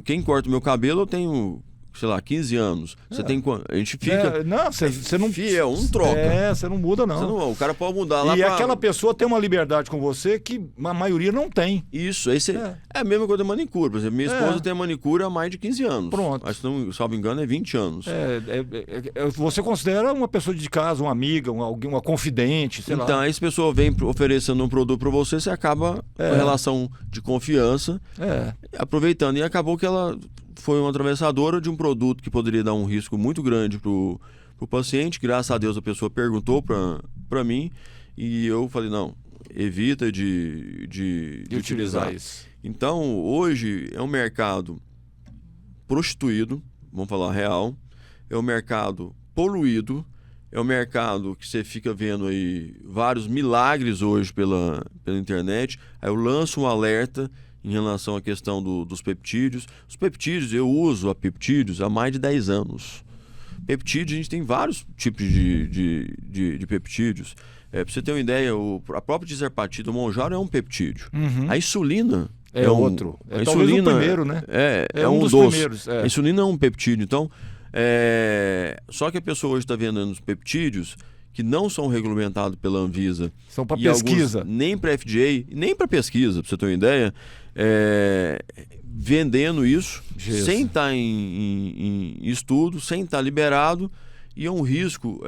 Quem corta o meu cabelo, eu tenho, sei lá, 15 anos. Você tem quanto? A gente fica... Não, você não... Fiel, um troca. Você não muda, não. O cara pode mudar lá E aquela pessoa tem uma liberdade com você que a maioria não tem. Isso, aí você... É a mesma coisa da manicure. Por exemplo, minha esposa tem a manicure há mais de 15 anos. Pronto. Mas, se não salvo engano, é 20 anos. Você considera uma pessoa de casa, uma amiga, uma confidente, sei lá. Então, aí se a pessoa vem oferecendo um produto para você, você acaba com a relação de confiança, aproveitando. E acabou que ela foi uma atravessadora de um produto que poderia dar um risco muito grande pro paciente. Graças a Deus a pessoa perguntou para mim e eu falei, não, evita de utilizar isso. Então, hoje é um mercado prostituído, vamos falar real, é um mercado poluído, é um mercado que você fica vendo aí vários milagres hoje pela internet. Aí eu lanço um alerta em relação à questão dos peptídeos. Os peptídeos, eu uso a peptídeos há mais de 10 anos. Peptídeos, a gente tem vários tipos de peptídeos. Para você ter uma ideia, a própria disarpatida, o Monjaro é um peptídeo. A insulina é outro. A insulina, talvez o primeiro, né? É um dos doce. Primeiros. A insulina é um peptídeo. Então, só que a pessoa hoje está vendendo os peptídeos que não são regulamentados pela Anvisa. São para pesquisa. Nem para FDA, nem para pesquisa, para você ter uma ideia. Vendendo isso, sem estar em estudo, sem estar liberado, e é um risco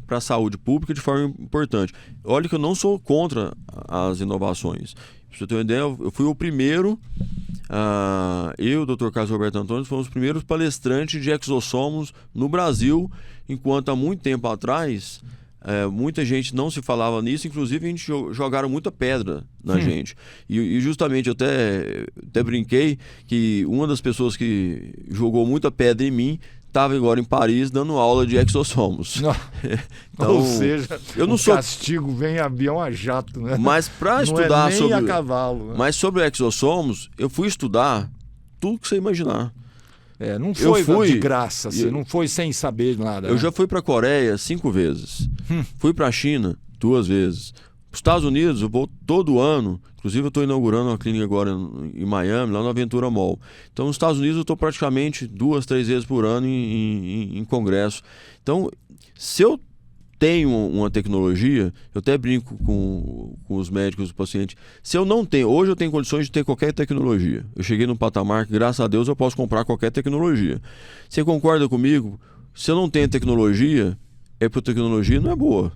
para a saúde pública de forma importante. Olha que eu não sou contra as inovações. Para você ter uma ideia, eu fui o primeiro, eu e o Dr. Carlos Roberto Antônio fomos os primeiros palestrantes de exossomos no Brasil, enquanto há muito tempo atrás muita gente não se falava nisso, inclusive a gente jogaram muita pedra na gente. E justamente eu até brinquei que uma das pessoas que jogou muita pedra em mim estava agora em Paris dando aula de exossomos. Então, ou seja, eu não castigo vem avião a jato, né? Mas para estudar nem sobre a cavalo, né? Mas sobre exossomos, eu fui estudar tudo que você imaginar. Não foi de graça, assim, não foi sem saber nada. Eu já fui para a Coreia 5 vezes. Fui para a China 2 vezes. Para os Estados Unidos, eu vou todo ano. Inclusive, eu estou inaugurando uma clínica agora em Miami, lá no Aventura Mall. Então, nos Estados Unidos, eu estou praticamente 2, 3 vezes por ano em congresso. Então, se eu tenho uma tecnologia, eu até brinco com os médicos, os pacientes. Se eu não tenho, hoje eu tenho condições de ter qualquer tecnologia. Eu cheguei num patamar que, graças a Deus, eu posso comprar qualquer tecnologia. Você concorda comigo? Se eu não tenho tecnologia, é porque a tecnologia não é boa.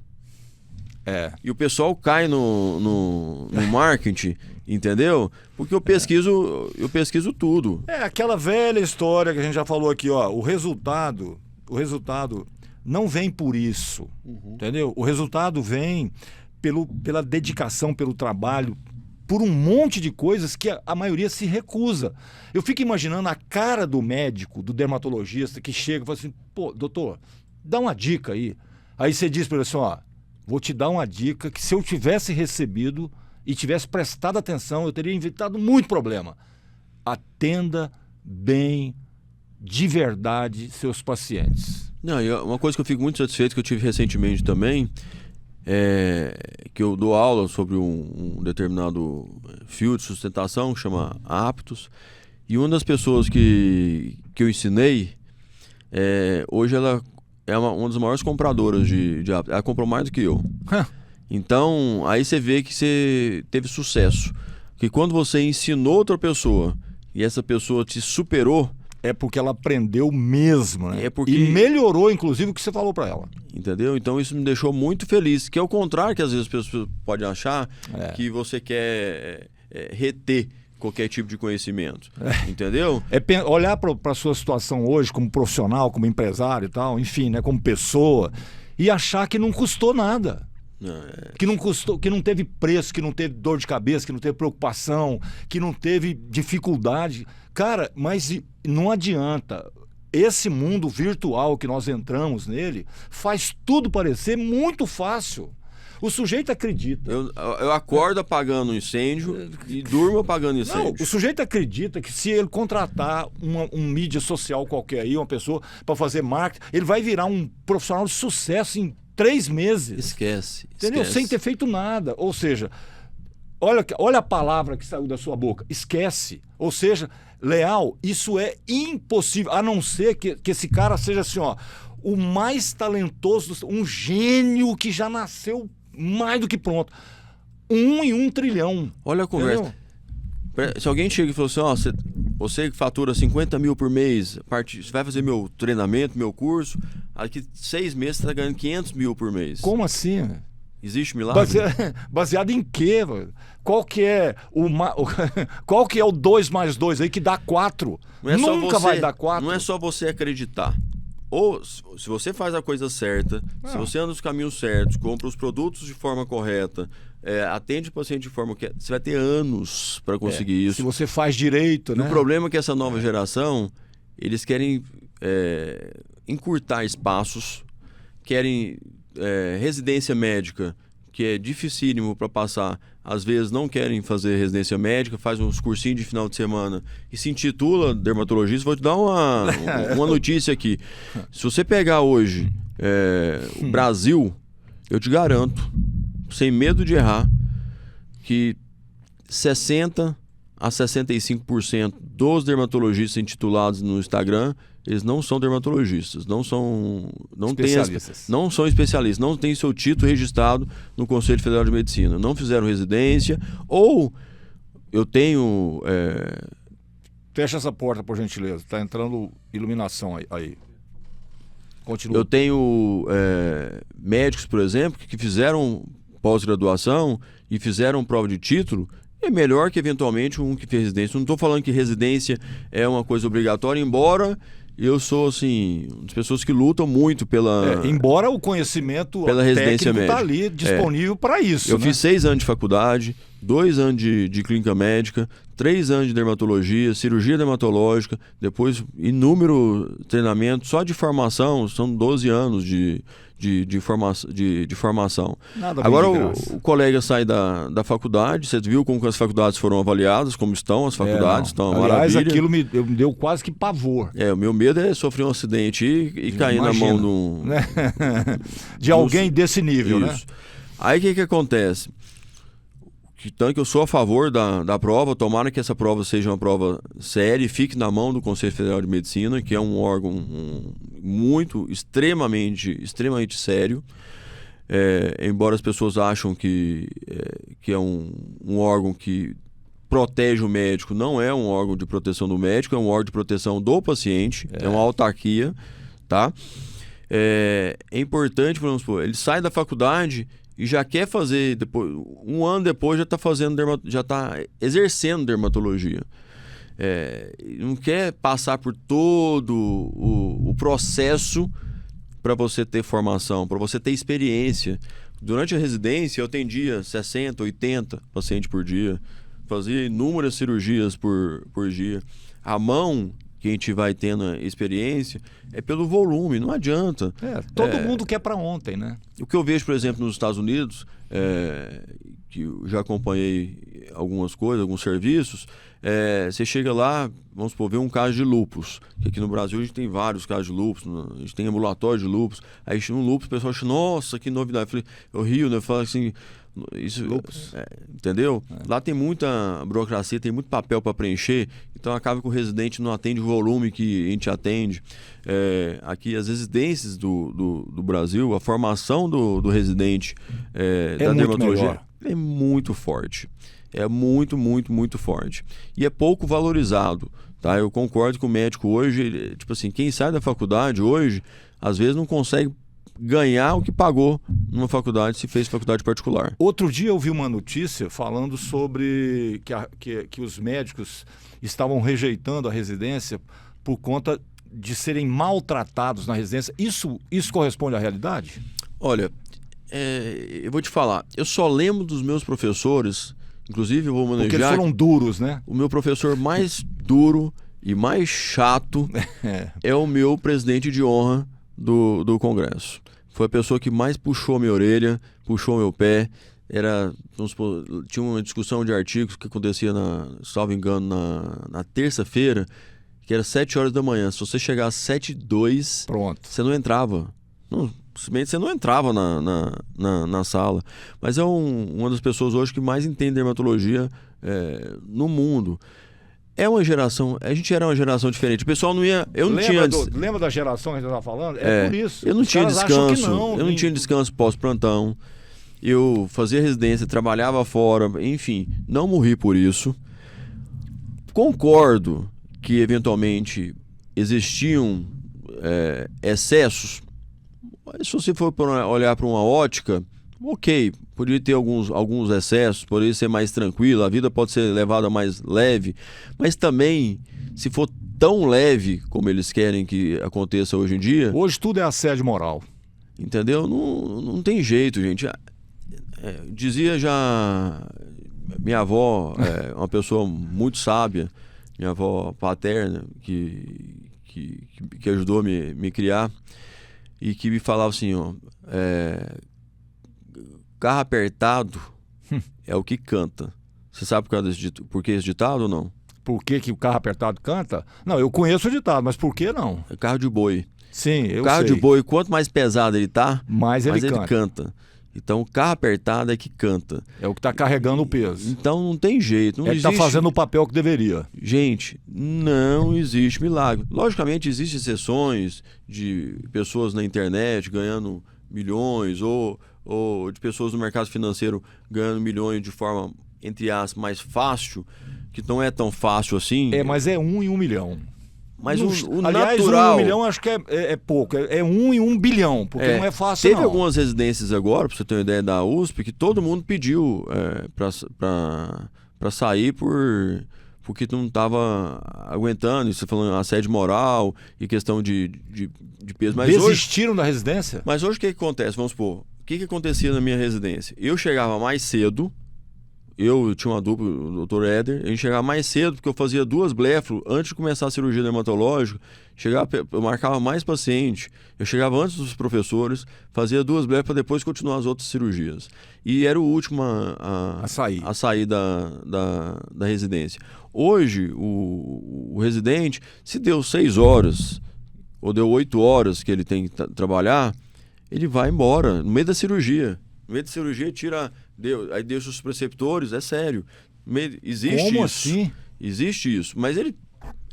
E o pessoal cai no marketing, entendeu? Porque eu pesquiso tudo. Aquela velha história que a gente já falou aqui, ó. O resultado não vem por isso, entendeu? O resultado vem pela dedicação, pelo trabalho, por um monte de coisas que a maioria se recusa. Eu fico imaginando a cara do médico, do dermatologista, que chega e fala assim, pô, doutor, dá uma dica aí. Aí você diz para ele assim, ó, vou te dar uma dica que se eu tivesse recebido e tivesse prestado atenção, eu teria evitado muito problema. Atenda bem, de verdade, seus pacientes. Não, e uma coisa que eu fico muito satisfeito, que eu tive recentemente também, que eu dou aula sobre um determinado fio de sustentação, que chama Aptos, e uma das pessoas que eu ensinei, hoje ela é uma das maiores compradoras de Aptos. Ela comprou mais do que eu. Então, aí você vê que você teve sucesso. Porque quando você ensinou outra pessoa e essa pessoa te superou, é porque ela aprendeu mesmo, né? Porque... E melhorou, inclusive, o que você falou para ela. Entendeu? Então isso me deixou muito feliz. Que é o contrário que às vezes as pessoas podem achar que você quer reter qualquer tipo de conhecimento. Entendeu? Olhar para a sua situação hoje como profissional, como empresário e tal, enfim, né, como pessoa, e achar que não custou nada. Que não custou, que não teve preço, que não teve dor de cabeça, que não teve preocupação, que não teve dificuldade. Cara, mas não adianta. Esse mundo virtual que nós entramos nele faz tudo parecer muito fácil. O sujeito acredita. Eu acordo apagando um incêndio e durmo apagando incêndio. Não, o sujeito acredita que se ele contratar um mídia social qualquer aí, uma pessoa para fazer marketing, ele vai virar um profissional de sucesso em 3 meses. Esquece. Entendeu? Sem ter feito nada. Ou seja, olha a palavra que saiu da sua boca. Esquece. Ou seja, Leal, isso é impossível, a não ser que esse cara seja assim, ó, o mais talentoso, um gênio que já nasceu mais do que pronto. 1 em 1 trilhão. Olha a conversa. Entendeu? Se alguém chega e fala assim, ó, você que fatura 50 mil por mês, você vai fazer meu treinamento, meu curso, daqui 6 meses você tá ganhando 500 mil por mês. Como assim? Existe milagre? Baseado em quê? Qual que é qual que é o 2 mais 2 aí que dá 4? Nunca vai dar 4. Não é só você acreditar. Ou, se você faz a coisa certa, se você anda nos caminhos certos, compra os produtos de forma correta, atende o paciente de forma que você vai ter anos para conseguir isso. Se você faz direito, né? O problema é que essa nova geração, eles querem encurtar espaços, querem residência médica, que é dificílimo para passar. Às vezes não querem fazer residência médica, faz uns cursinhos de final de semana e se intitula dermatologista. Vou te dar uma notícia aqui. Se você pegar hoje o Brasil, eu te garanto, sem medo de errar, que 60% a 65% dos dermatologistas intitulados no Instagram, eles não são dermatologistas, não são especialistas, não têm seu título registrado no Conselho Federal de Medicina, não fizeram residência, ou eu tenho... Fecha essa porta, por gentileza, está entrando iluminação aí. Continua. Eu tenho médicos, por exemplo, que fizeram pós-graduação e fizeram prova de título. É melhor que eventualmente um que fez residência. Não estou falando que residência é uma coisa obrigatória, embora eu sou assim, uma das pessoas que lutam muito pela... embora o conhecimento pela residência médica está ali disponível para isso. Eu fiz 6 anos de faculdade, 2 anos de clínica médica, 3 anos de dermatologia, cirurgia dermatológica, depois inúmero treinamento, só de formação, são 12 anos de formação. Agora o colega sai da faculdade, você viu como as faculdades foram avaliadas, como estão as faculdades, estão uma Aliás, maravilha. Aquilo me deu quase que pavor. O meu medo é sofrer um acidente e cair na mão de alguém desse nível, isso. Né? Aí o que acontece? Tanto que eu sou a favor da prova, tomara que essa prova seja uma prova séria e fique na mão do Conselho Federal de Medicina, que é um órgão extremamente sério. Embora as pessoas acham que é um órgão que protege o médico, não é um órgão de proteção do médico, é um órgão de proteção do paciente, é uma autarquia, tá? É importante, vamos supor, ele sai da faculdade e já quer fazer, depois, um ano depois já está exercendo dermatologia. Não quer passar por todo o processo para você ter formação, para você ter experiência. Durante a residência eu atendia 60, 80 pacientes por dia, fazia inúmeras cirurgias por dia. A mão que a gente vai tendo experiência é pelo volume, não adianta. Todo mundo quer para ontem, né? O que eu vejo, por exemplo, nos Estados Unidos, que eu já acompanhei algumas coisas, alguns serviços, você chega lá, vamos supor, ver um caso de lúpus, que aqui no Brasil a gente tem vários casos de lúpus, a gente tem ambulatório de lúpus, aí um lúpus, o pessoal acha, nossa, que novidade. Eu rio, né? Eu falo assim, isso, entendeu? Lá tem muita burocracia, tem muito papel para preencher, então acaba que o residente não atende o volume que a gente atende. Aqui as residências do Brasil, a formação do residente da dermatologia é muito forte. É muito forte. E é pouco valorizado, tá? Eu concordo com o médico hoje, tipo assim, quem sai da faculdade hoje, às vezes não consegue ganhar o que pagou numa faculdade, se fez faculdade particular. Outro dia eu vi uma notícia falando sobre que os médicos estavam rejeitando a residência por conta de serem maltratados na residência. Isso corresponde à realidade? Olha, eu vou te falar, eu só lembro dos meus professores, inclusive eu vou manejar... Porque eles foram duros, né? O meu professor mais duro e mais chato é o meu presidente de honra do Congresso. Foi a pessoa que mais puxou minha orelha, puxou meu pé. Tinha uma discussão de artigos que acontecia, salvo engano, na terça-feira, que era 7 horas da manhã. Se você chegar às 7h02, pronto, você não entrava. Simplesmente você não entrava na sala. Mas é uma das pessoas hoje que mais entende dermatologia no mundo. é uma geração, a gente era uma geração diferente. O pessoal não ia, eu não tinha... Lembra da geração que a gente estava falando? É por isso. Eu não Os tinha caras acham que descanso, eu não tinha descanso pós-plantão. Eu fazia residência, trabalhava fora, enfim, não morri por isso. Concordo que eventualmente existiam excessos. Se você for olhar para uma ótica, ok, poderia ter alguns excessos, poderia ser mais tranquilo, a vida pode ser levada mais leve, mas também, se for tão leve como eles querem que aconteça hoje em dia... Hoje tudo é assédio moral. Entendeu? Não tem jeito, gente. Dizia já... Minha avó é uma pessoa muito sábia, minha avó paterna, que ajudou a me criar, e que me falava assim, ó, carro apertado é o que canta. Você sabe por que esse ditado ou não? Por que o carro apertado canta? Não, eu conheço o ditado, mas por que não? É carro de boi. Sim, eu sei. Carro de boi, quanto mais pesado ele tá, mais ele canta. Então, o carro apertado é que canta. É o que está carregando o peso. Então, não tem jeito. Não existe... está fazendo o papel que deveria. Gente, não existe milagre. Logicamente, existem exceções de pessoas na internet ganhando milhões ou de pessoas no mercado financeiro ganhando milhões de forma, entre aspas, mais fácil, que não é tão fácil assim. Mas é 1 em 1 milhão. Mas aliás, natural... 1 em 1 milhão acho que é pouco. É 1 em 1 bilhão, porque não é fácil. Teve algumas residências agora, para você ter uma ideia, da USP, que todo mundo pediu para sair porque não estava aguentando. Você falando assédio moral e questão de peso. Mas desistiram da residência? Mas hoje o que acontece? Vamos supor, o que acontecia na minha residência? Eu chegava mais cedo. Eu tinha uma dupla, o Dr. Éder, a gente chegava mais cedo, porque eu fazia 2 blefros antes de começar a cirurgia dermatológica. Eu marcava mais paciente, eu chegava antes dos professores, fazia 2 blefros para depois continuar as outras cirurgias. E era o último a sair da residência. Hoje, o residente, se deu 6 horas ou deu 8 horas que ele tem que trabalhar, ele vai embora no meio da cirurgia. No meio da cirurgia, aí deixa os preceptores, é sério. Existe Como isso. assim? Existe isso. Mas ele,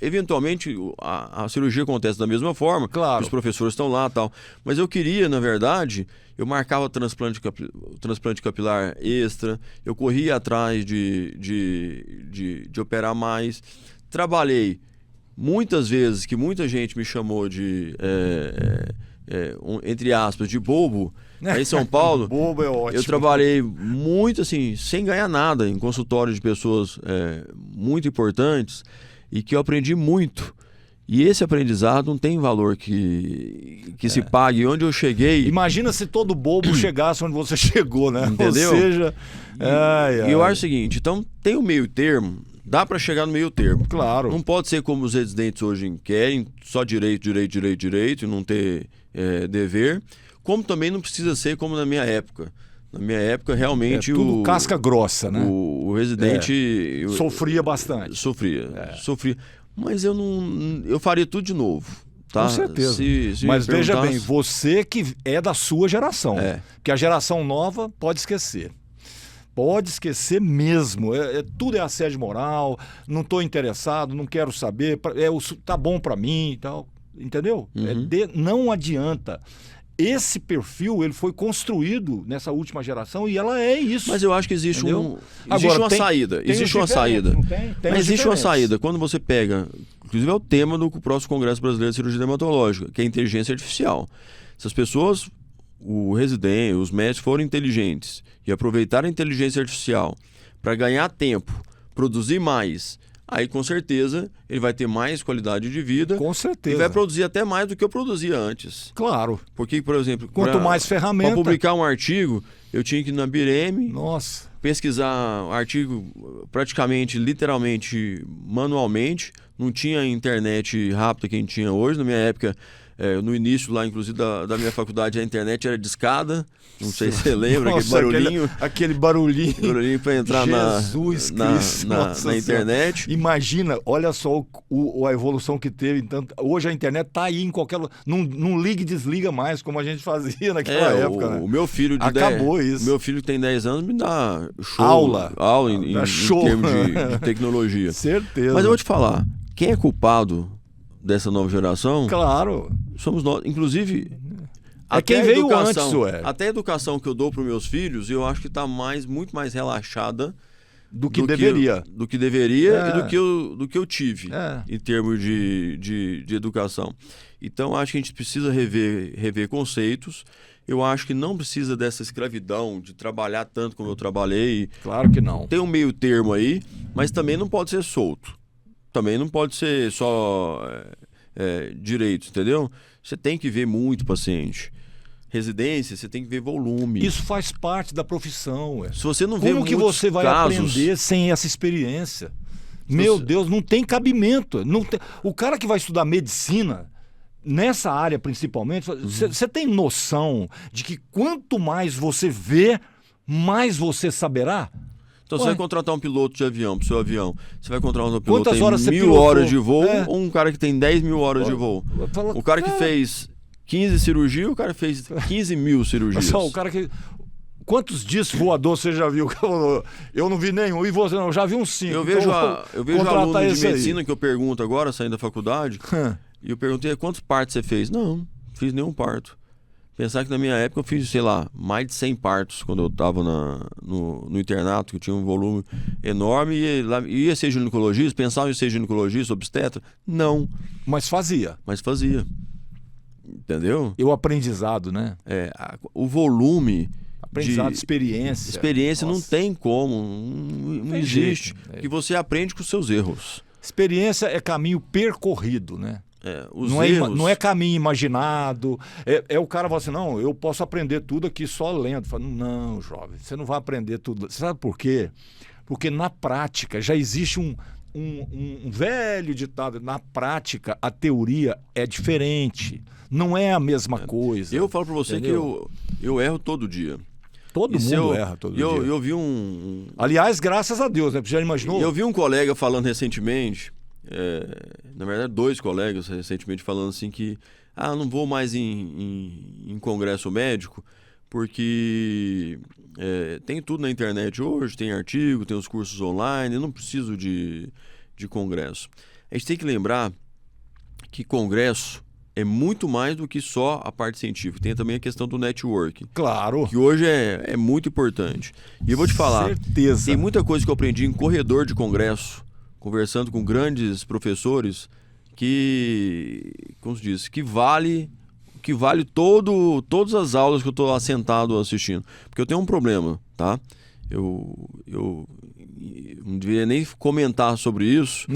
eventualmente, a cirurgia acontece da mesma forma. Claro. Os professores estão lá e tal. Mas eu queria, na verdade, eu marcava transplante capilar extra, eu corria atrás de operar mais. Trabalhei muitas vezes, que muita gente me chamou de... entre aspas, de bobo, aí em São Paulo. Bobo é ótimo. Eu trabalhei muito assim, sem ganhar nada, em consultório de pessoas muito importantes e que eu aprendi muito. E esse aprendizado não tem valor que se pague. Onde eu cheguei... Imagina se todo bobo chegasse onde você chegou, né? Entendeu? Ou seja... E eu acho o seguinte, então tem o meio termo, dá para chegar no meio termo. Claro. Não pode ser como os residentes hoje querem, só direito, e não ter dever. Como também não precisa ser como na minha época. Na minha época, realmente... tudo casca grossa, né? O residente... Sofria bastante. Sofria. Mas eu faria tudo de novo. Tá? Com certeza. Se mas veja bem, você que é da sua geração. Que a geração nova pode esquecer. Pode esquecer mesmo. Tudo é assédio moral, não estou interessado, não quero saber, tá bom para mim e tal. Entendeu? Uhum. Não adianta. Esse perfil ele foi construído nessa última geração e ela é isso. Mas eu acho que existe Agora, uma saída. Existe uma saída. Mas existe uma saída. Quando você pega... Inclusive é o tema do próximo Congresso Brasileiro de Cirurgia Dermatológica, que é a inteligência artificial. Se as pessoas, o residente, os médicos forem inteligentes e aproveitar a inteligência artificial para ganhar tempo, produzir mais... Aí, com certeza, ele vai ter mais qualidade de vida. Com certeza. E vai produzir até mais do que eu produzia antes. Claro. Porque, por exemplo... Quanto mais ferramenta... Para publicar um artigo, eu tinha que ir na Bireme... Nossa. Pesquisar um artigo praticamente, literalmente, manualmente. Não tinha internet rápida que a gente tinha hoje. Na minha época, No início lá, inclusive, da minha faculdade, a internet era discada. Não sei se você lembra, Nossa, aquele barulhinho. Aquele barulhinho. Barulhinho para entrar Jesus Cristo, na internet. Imagina, olha só a evolução que teve. Então, hoje a internet está aí em qualquer lugar. Não liga e desliga mais, como a gente fazia naquela época. Né? O meu filho acabou isso. O meu filho que tem 10 anos me dá aula em termos de tecnologia. Certeza. Mas eu vou te falar, quem é culpado dessa nova geração? Claro. Somos nós. Inclusive, quem veio antes, ué. Até a educação que eu dou para os meus filhos, eu acho que está muito mais relaxada do que deveria. Do que deveria e do que eu tive em termos de educação. Então, acho que a gente precisa rever conceitos. Eu acho que não precisa dessa escravidão de trabalhar tanto como eu trabalhei. Claro que não. Tem um meio termo aí, mas também não pode ser solto. Também não pode ser só direito, entendeu? Você tem que ver muito paciente. Residência, você tem que ver volume. Isso faz parte da profissão. Se você não vê como que você vai aprender sem essa experiência? Meu Deus, não tem cabimento. Não tem... O cara que vai estudar medicina, nessa área principalmente, você tem noção de que quanto mais você vê, mais você saberá? Então, você vai contratar um piloto de avião para o seu avião. Você vai contratar um piloto Quantas que horas tem 1000 horas de voo ou um cara que tem 10.000 horas de voo? O cara que fez 15 cirurgias, o cara fez 15 mil cirurgias. Só, o cara que... Quantos discos voadores você já viu? Eu não vi nenhum. E você não? Eu já vi uns 5. Eu vejo aluno de medicina que eu pergunto agora, saindo da faculdade, e eu perguntei quantos partos você fez. Não fiz nenhum parto. Pensar que na minha época eu fiz, sei lá, mais de 100 partos quando eu estava no internato, que tinha um volume enorme, e ia ser ginecologista, pensava em ser ginecologista, obstetra? Não. Mas fazia. Entendeu? E o aprendizado, né? O volume... Aprendizado, experiência. Experiência não tem como, não existe. Porque você aprende com os seus erros. Experiência é caminho percorrido, né? Não é caminho imaginado. O cara fala assim, não, eu posso aprender tudo aqui só lendo. Falo, não, jovem, você não vai aprender tudo. Você sabe por quê? Porque na prática já existe um velho ditado. Na prática, a teoria é diferente. Não é a mesma coisa. Eu falo para você, entendeu? Que eu erro todo dia. Todo mundo erra todo dia. Eu vi Aliás, graças a Deus, né? Você já imaginou? Eu vi um colega falando recentemente, na verdade 2 colegas recentemente falando assim que não vou mais em congresso médico porque tem tudo na internet hoje, tem artigo, tem os cursos online, eu não preciso de congresso. A gente tem que lembrar que congresso é muito mais do que só a parte científica. Tem também a questão do networking. Claro. Que hoje é muito importante. E eu vou te falar, certeza. Tem muita coisa que eu aprendi em corredor de congresso, conversando com grandes professores, como se diz, que vale todas as aulas que eu estou assentado assistindo. Porque eu tenho um problema, tá? Eu não deveria nem comentar sobre isso,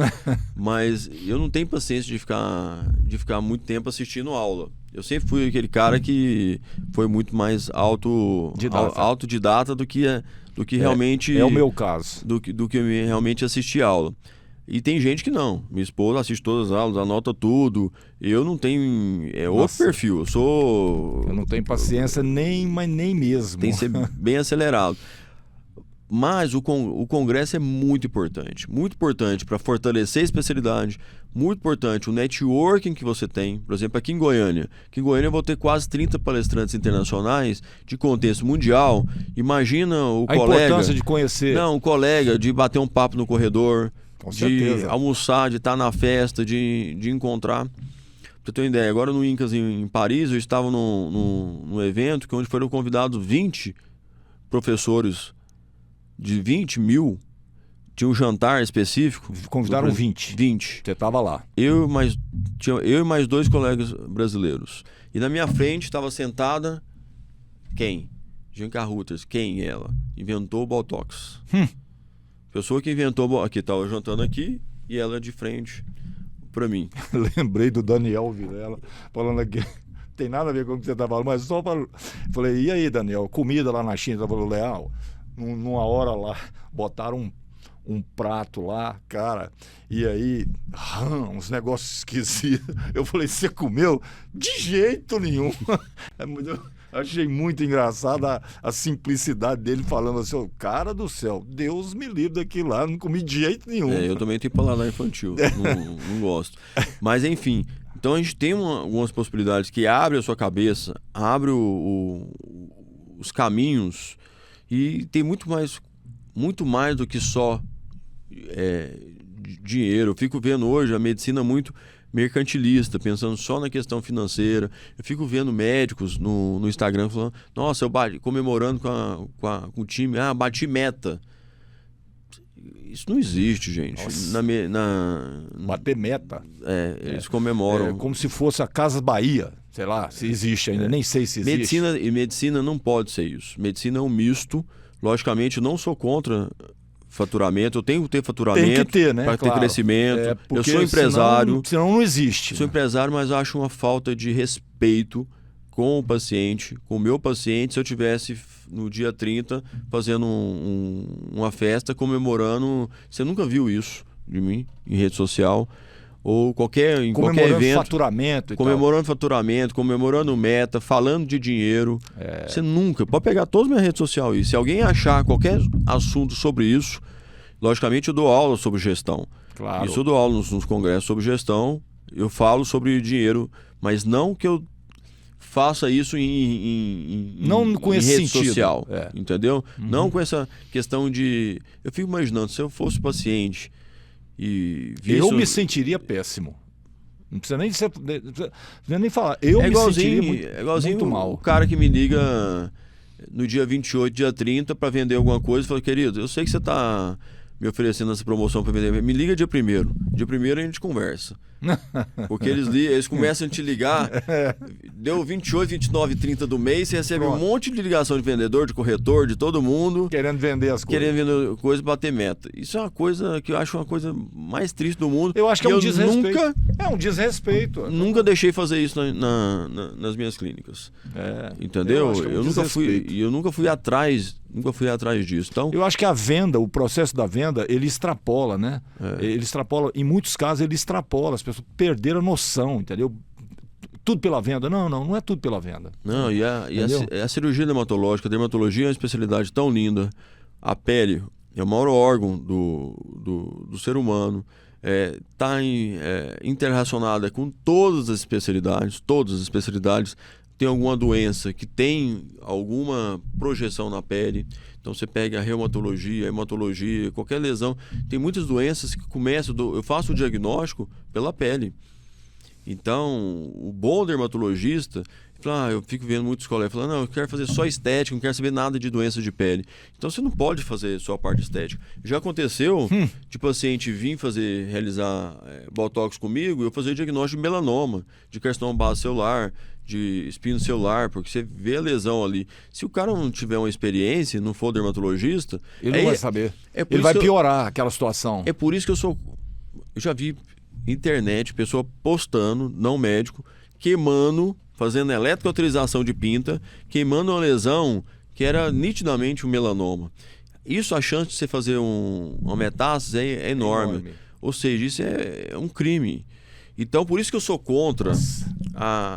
mas eu não tenho paciência de ficar muito tempo assistindo aula. Eu sempre fui aquele cara que foi muito mais autodidata do que realmente... É o meu caso. Do que realmente assistir aula. E tem gente que não. Minha esposa assiste todas as aulas, anota tudo. Eu não tenho... outro perfil. Eu não tenho paciência mas nem mesmo. Tem que ser bem acelerado. Mas o congresso é muito importante para fortalecer a especialidade, muito importante o networking que você tem. Por exemplo, aqui em Goiânia eu vou ter quase 30 palestrantes internacionais de contexto mundial. Imagina a importância de conhecer. Não, o colega, de bater um papo no corredor, com de certeza. Almoçar, de estar na festa, de encontrar. Pra você ter uma ideia, agora no Incas em Paris, eu estava num evento onde foram convidados 20 professores de 20 mil, tinha um jantar específico. Convidaram 20. 20. Você estava lá. Eu e mais 2 colegas brasileiros. E na minha frente estava sentada quem? Gencar Reuters. Quem ela? Inventou o Botox. Pessoa que inventou... Aqui, estava jantando aqui e ela de frente para mim. Lembrei do Daniel Vilela falando aqui... Tem nada a ver com o que você está falando, mas só para... Falei, e aí, Daniel? Comida lá na China, estava falando, Leal... Numa hora lá, botaram um prato lá, cara, e aí, uns negócios esquisitos. Eu falei, você comeu? De jeito nenhum. Achei muito engraçada a simplicidade dele falando assim, oh, cara do céu, Deus me livre daquilo lá, não comi de jeito nenhum. Eu também tenho paladar infantil, não gosto. Mas enfim, então a gente tem algumas possibilidades que abrem a sua cabeça, abre os caminhos e tem muito mais do que só dinheiro. Eu fico vendo hoje a medicina muito mercantilista, pensando só na questão financeira. Eu fico vendo médicos no Instagram falando, nossa, eu comemorando com o time, bati meta. Isso não existe, gente. Bater meta. Eles comemoram. Como se fosse a Casas Bahia, sei lá, se existe ainda, nem sei se existe. Medicina não pode ser isso. Medicina é um misto. Logicamente, eu não sou contra faturamento, eu tenho que ter faturamento. Tem que ter, né? Para ter crescimento. Eu sou empresário. Senão não existe. Sou empresário, mas acho uma falta de respeito com o paciente, com o meu paciente, se eu tivesse no dia 30 fazendo uma festa comemorando. Você nunca viu isso de mim em rede social ou qualquer evento, comemorando faturamento, comemorando meta, falando de dinheiro. Você nunca pode pegar todas as minhas redes sociais. E se alguém achar qualquer assunto sobre isso, logicamente eu dou aula sobre gestão. Claro. Isso eu dou aula nos congressos sobre gestão. Eu falo sobre dinheiro, mas não que eu faça isso não com esse rede sentido. Social, entendeu? Não com essa questão de... Eu fico imaginando, se eu fosse paciente e visse... Eu me sentiria péssimo. Não precisa nem falar. Eu me sentiria muito mal. O cara que me liga no dia 28, dia 30 para vender alguma coisa e fala, querido, eu sei que você está me oferecendo essa promoção para vender, me liga dia 1º. Dia 1º a gente conversa. Porque eles começam a te ligar, deu 28, 29, 30 do mês, você recebe um monte de ligação de vendedor, de corretor, de todo mundo. Querendo vender as coisas. Querendo vender coisas e bater meta. Isso é uma coisa que eu acho uma coisa mais triste do mundo. Eu acho que é um desrespeito. É um desrespeito. Nunca deixei fazer isso nas minhas clínicas. Entendeu? Eu nunca fui atrás disso. Então, eu acho que a venda, o processo da venda, ele extrapola, né? Ele extrapola, em muitos casos ele extrapola, as pessoas perderam a noção, entendeu? Tudo pela venda. Não é tudo pela venda. Não, e a cirurgia dermatológica, a dermatologia é uma especialidade tão linda. A pele é o maior órgão do ser humano. Está interrelacionada com todas as especialidades. Tem alguma doença que tem alguma projeção na pele. Então você pega a reumatologia, a hematologia, qualquer lesão. Tem muitas doenças que começam... Eu faço o diagnóstico pela pele. Então, o bom dermatologista... eu fico vendo muitos colegas falando, não, eu quero fazer só estética, não quero saber nada de doença de pele. Então você não pode fazer só a parte estética. Já aconteceu de paciente vir realizar botox comigo, eu fazer diagnóstico de melanoma, de carcinoma base celular, de espino celular, porque você vê a lesão ali. Se o cara não tiver uma experiência, não for dermatologista... Ele não vai saber. Ele vai piorar aquela situação. É por isso que eu já vi internet, pessoa postando, não médico, queimando, fazendo eletrocauterização de pinta, queimando uma lesão que era nitidamente um melanoma. Isso, a chance de você fazer uma metástase é enorme. Ou seja, isso é um crime. Então, por isso que eu sou contra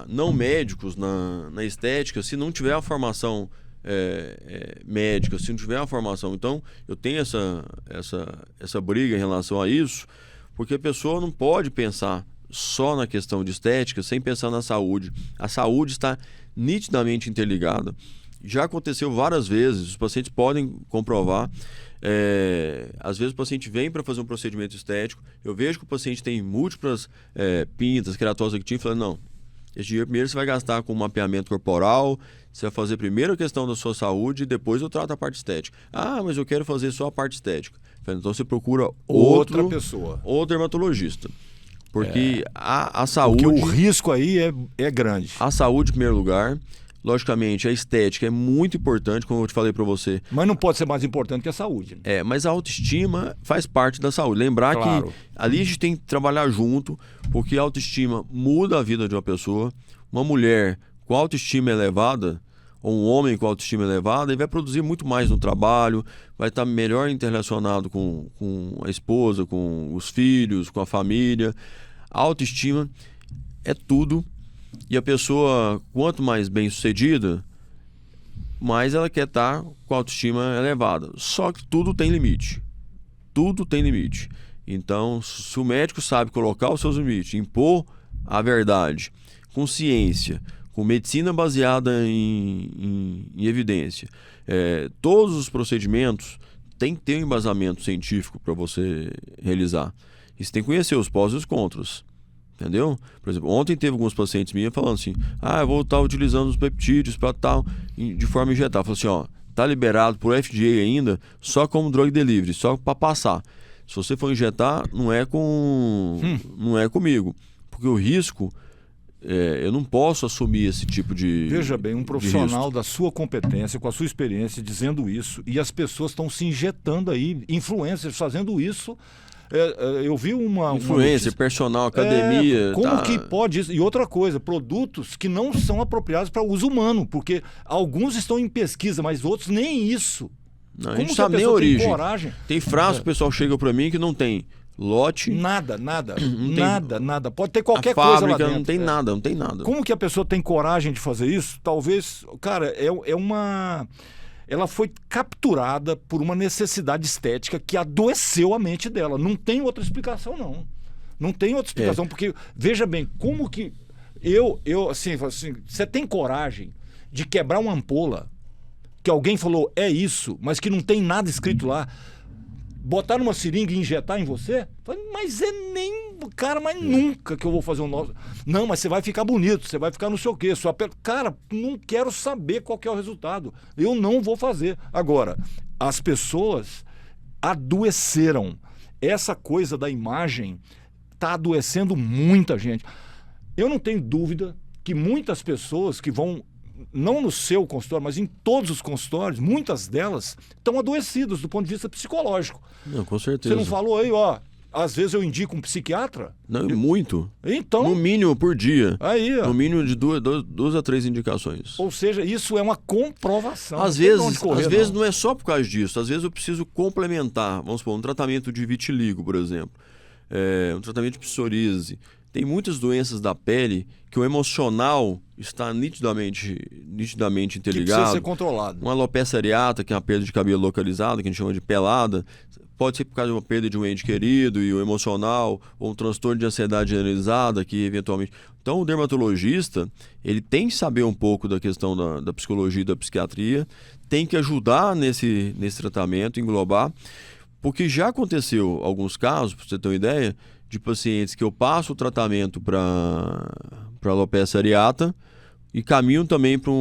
não médicos na estética, se não tiver a formação médica, se não tiver a formação. Então, eu tenho essa briga em relação a isso, porque a pessoa não pode pensar só na questão de estética sem pensar na saúde. A saúde está nitidamente interligada. Já aconteceu várias vezes, os pacientes podem comprovar. Às vezes o paciente vem para fazer um procedimento estético, eu vejo que o paciente tem múltiplas pintas, queratose actina, e falo, não, esse dia primeiro você vai gastar com mapeamento corporal, você vai fazer primeiro a questão da sua saúde e depois eu trato a parte estética. Mas eu quero fazer só a parte estética. Então você procura outra pessoa, ou dermatologista. Porque a saúde... Porque o risco aí é grande. A saúde em primeiro lugar. Logicamente, a estética é muito importante, como eu te falei para você. Mas não pode ser mais importante que a saúde. Mas a autoestima faz parte da saúde. Lembrar que ali a gente tem que trabalhar junto, porque a autoestima muda a vida de uma pessoa. Uma mulher com autoestima elevada, ou um homem com autoestima elevada, ele vai produzir muito mais no trabalho, vai estar melhor interrelacionado com a esposa, com os filhos, com a família. A autoestima é tudo, e a pessoa, quanto mais bem-sucedida, mais ela quer estar com a autoestima elevada. Só que tudo tem limite. Tudo tem limite. Então, se o médico sabe colocar os seus limites, impor a verdade, com ciência, com medicina baseada em evidência, todos os procedimentos têm que ter um embasamento científico para você realizar. E você tem que conhecer os pós e os contras. Entendeu? Por exemplo, ontem teve alguns pacientes minhas falando assim: eu vou estar utilizando os peptídeos para tal, de forma injetável. Eu falei assim, tá liberado por FDA ainda, só como drug delivery, só para passar. Se você for injetar, não é comigo. Porque o risco, eu não posso assumir esse tipo de... Veja bem, um profissional da sua competência, com a sua experiência, dizendo isso, e as pessoas estão se injetando aí, influencers fazendo isso. Eu vi uma influencer, personal, academia... Como que pode isso? E outra coisa, produtos que não são apropriados para uso humano, porque alguns estão em pesquisa, mas outros nem isso. Não, a gente sabe nem a origem. Tem coragem? Tem frasco que o pessoal chega para mim que não tem lote... Nada. Pode ter qualquer coisa lá dentro. Não tem nada. Como que a pessoa tem coragem de fazer isso? Talvez, cara, ela foi capturada por uma necessidade estética que adoeceu a mente dela. Não tem outra explicação, não. Não tem outra explicação, porque, veja bem, como que... assim, você tem coragem de quebrar uma ampola que alguém falou, é isso, mas que não tem nada escrito lá, botar numa seringa e injetar em você? Mas mas nunca que eu vou fazer um nosso... Não, mas você vai ficar bonito, você vai ficar não sei o quê. Cara, não quero saber qual que é o resultado. Eu não vou fazer. Agora, as pessoas adoeceram. Essa coisa da imagem está adoecendo muita gente. Eu não tenho dúvida que muitas pessoas que vão, não no seu consultório, mas em todos os consultórios, muitas delas estão adoecidas do ponto de vista psicológico. Não, com certeza. Você não falou aí, às vezes eu indico um psiquiatra? Não, muito. Então... No mínimo por dia. Aí, No mínimo de 2 a 3 indicações. Ou seja, isso é uma comprovação. Às vezes não é só por causa disso. Às vezes eu preciso complementar. Vamos supor, um tratamento de vitiligo, por exemplo. Um tratamento de psoríase. Tem muitas doenças da pele que o emocional está nitidamente interligado. Que precisa ser controlado. Uma alopecia areata, que é uma perda de cabelo localizada, que a gente chama de pelada, pode ser por causa de uma perda de um ente querido e o emocional, ou um transtorno de ansiedade generalizada, que eventualmente... Então, o dermatologista, ele tem que saber um pouco da questão da psicologia e da psiquiatria, tem que ajudar nesse tratamento, englobar, porque já aconteceu alguns casos, para você ter uma ideia, de pacientes que eu passo o tratamento para alopecia areata e caminho também para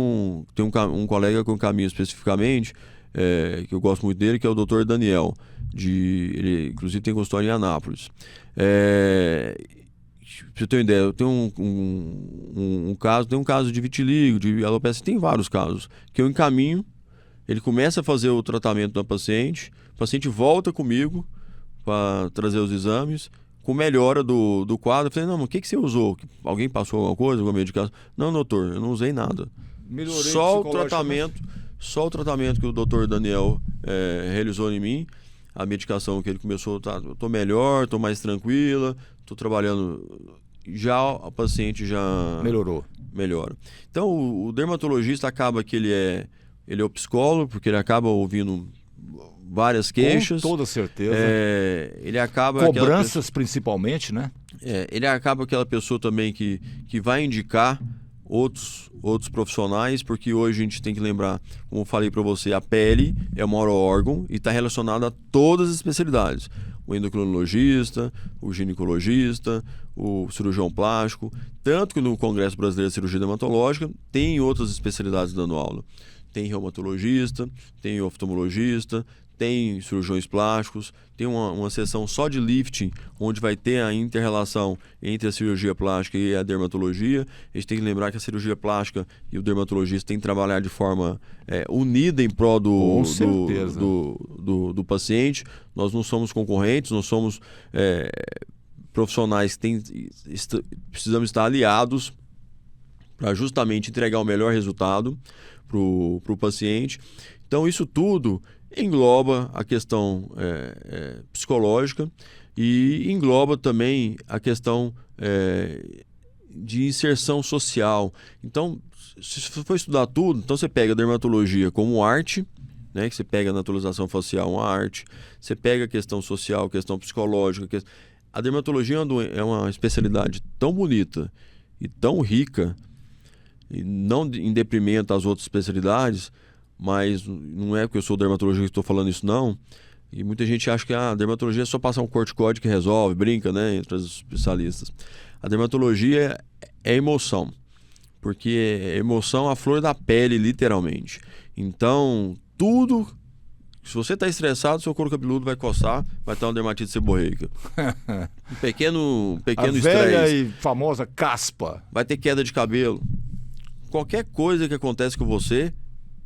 tem um colega que eu caminho especificamente, que eu gosto muito dele, que é o Dr. Daniel. Ele inclusive tem consultório em Anápolis. Pra você ter uma ideia, eu tenho um caso de vitiligo, de alopecia, tem vários casos que eu encaminho, ele começa a fazer o tratamento da paciente, o paciente volta comigo para trazer os exames, com melhora do quadro. Eu falei, não, mas o que você usou? Alguém passou alguma coisa, alguma medicação? Não, doutor, eu não usei nada. Melhorei só o tratamento que o doutor Daniel realizou em mim, a medicação que ele começou, eu tô melhor, tô mais tranquila, tô trabalhando, já a paciente já melhora. Então o dermatologista acaba que ele é o psicólogo, porque ele acaba ouvindo várias queixas. Com toda certeza. Ele acaba... Cobranças principalmente, né? Ele acaba aquela pessoa também que vai indicar outros profissionais, porque hoje a gente tem que lembrar, como eu falei para você, a pele é o maior órgão e está relacionada a todas as especialidades. O endocrinologista, o ginecologista, o cirurgião plástico, tanto que no Congresso Brasileiro de Cirurgia Dermatológica tem outras especialidades dando aula. Tem reumatologista, tem oftalmologista, tem cirurgiões plásticos, tem uma sessão só de lifting, onde vai ter a inter-relação entre a cirurgia plástica e a dermatologia. A gente tem que lembrar que a cirurgia plástica e o dermatologista têm que trabalhar de forma unida em prol do paciente. Nós não somos concorrentes, nós somos profissionais que precisamos estar aliados para justamente entregar o melhor resultado, pro paciente. Então, isso tudo engloba a questão psicológica e engloba também a questão de inserção social. Então, se você for estudar tudo, então você pega a dermatologia como arte, né, que você pega a naturalização facial, uma arte, você pega a questão social, a questão psicológica. A dermatologia é uma especialidade tão bonita e tão rica, e não em detrimento às outras especialidades, mas não é porque eu sou dermatologista que estou falando isso, não. E muita gente acha que a dermatologia é só passar um corticóide que resolve, brinca, né, entre os especialistas. A dermatologia é emoção, porque emoção é a flor da pele, literalmente. Então, tudo, se você está estressado, seu couro cabeludo vai coçar, vai ter uma dermatite seborreica. Um pequeno estresse. A velha e famosa caspa. Vai ter queda de cabelo. Qualquer coisa que acontece com você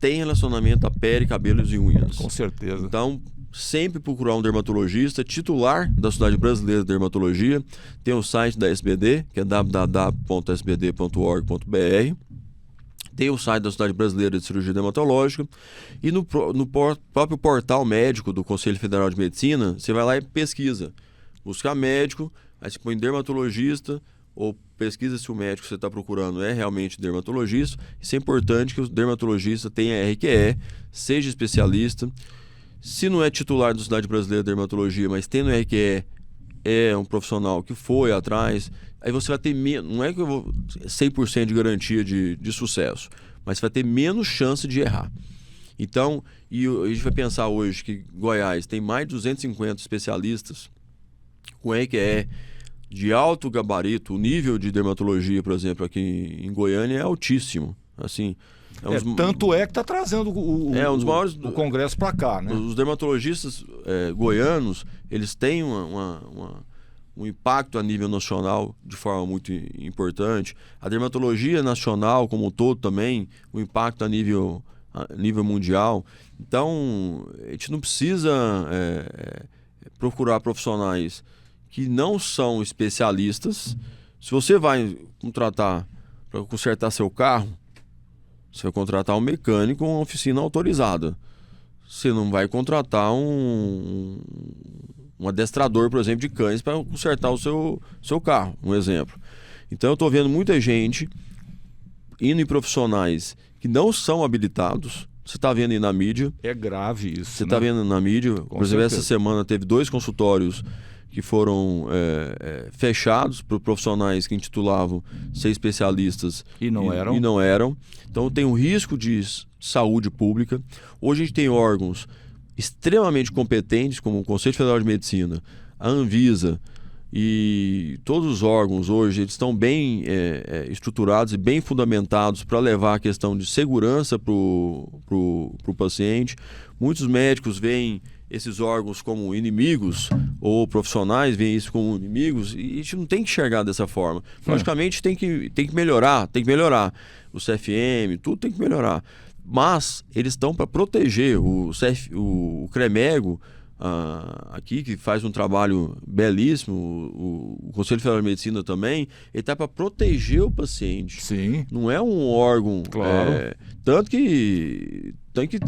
tem relacionamento a pele, cabelos e unhas. Com certeza. Então, sempre procurar um dermatologista titular da Sociedade Brasileira de Dermatologia. Tem o site da SBD, que é www.sbd.org.br. Tem o site da Sociedade Brasileira de Cirurgia Dermatológica. E no próprio portal médico do Conselho Federal de Medicina, você vai lá e pesquisa. Buscar médico, aí você põe dermatologista, ou pesquisa se o médico que você está procurando é realmente dermatologista. Isso é importante que o dermatologista tenha RQE, seja especialista. Se não é titular da Sociedade Brasileira de Dermatologia, mas tendo RQE, é um profissional que foi atrás, aí você vai ter menos, não é que eu vou 100% de garantia de sucesso, mas você vai ter menos chance de errar. Então, e a gente vai pensar hoje que Goiás tem mais de 250 especialistas com RQE de alto gabarito. O nível de dermatologia, por exemplo, aqui em Goiânia é altíssimo, assim. Tanto é que está trazendo um dos maiores, o congresso para cá, né? Os dermatologistas goianos, eles têm um impacto a nível nacional de forma muito importante. A dermatologia nacional como um todo também, o impacto a nível mundial. Então, a gente não precisa procurar profissionais que não são especialistas. Se você vai contratar para consertar seu carro, você vai contratar um mecânico, uma oficina autorizada. Você não vai contratar um adestrador, por exemplo, de cães para consertar o seu carro, um exemplo. Então eu estou vendo muita gente indo em profissionais que não são habilitados. Você está vendo aí na mídia. É grave isso. Você está vendo na mídia. Por exemplo, essa semana teve 2 consultórios que foram fechados por profissionais que intitulavam ser especialistas e não eram. Então tem um risco de saúde pública. Hoje a gente tem órgãos extremamente competentes, como o Conselho Federal de Medicina, a Anvisa, e todos os órgãos hoje eles estão bem estruturados e bem fundamentados para levar a questão de segurança para o paciente. Muitos médicos veem esses órgãos como inimigos, ou profissionais veem isso como inimigos, e a gente não tem que enxergar dessa forma. Logicamente tem que melhorar, o CFM, tudo tem que melhorar. Mas eles estão para proteger o CREMEGO, aqui, que faz um trabalho belíssimo, o Conselho Federal de Medicina também, ele está para proteger o paciente. Sim. Não é um órgão... Claro. Tanto que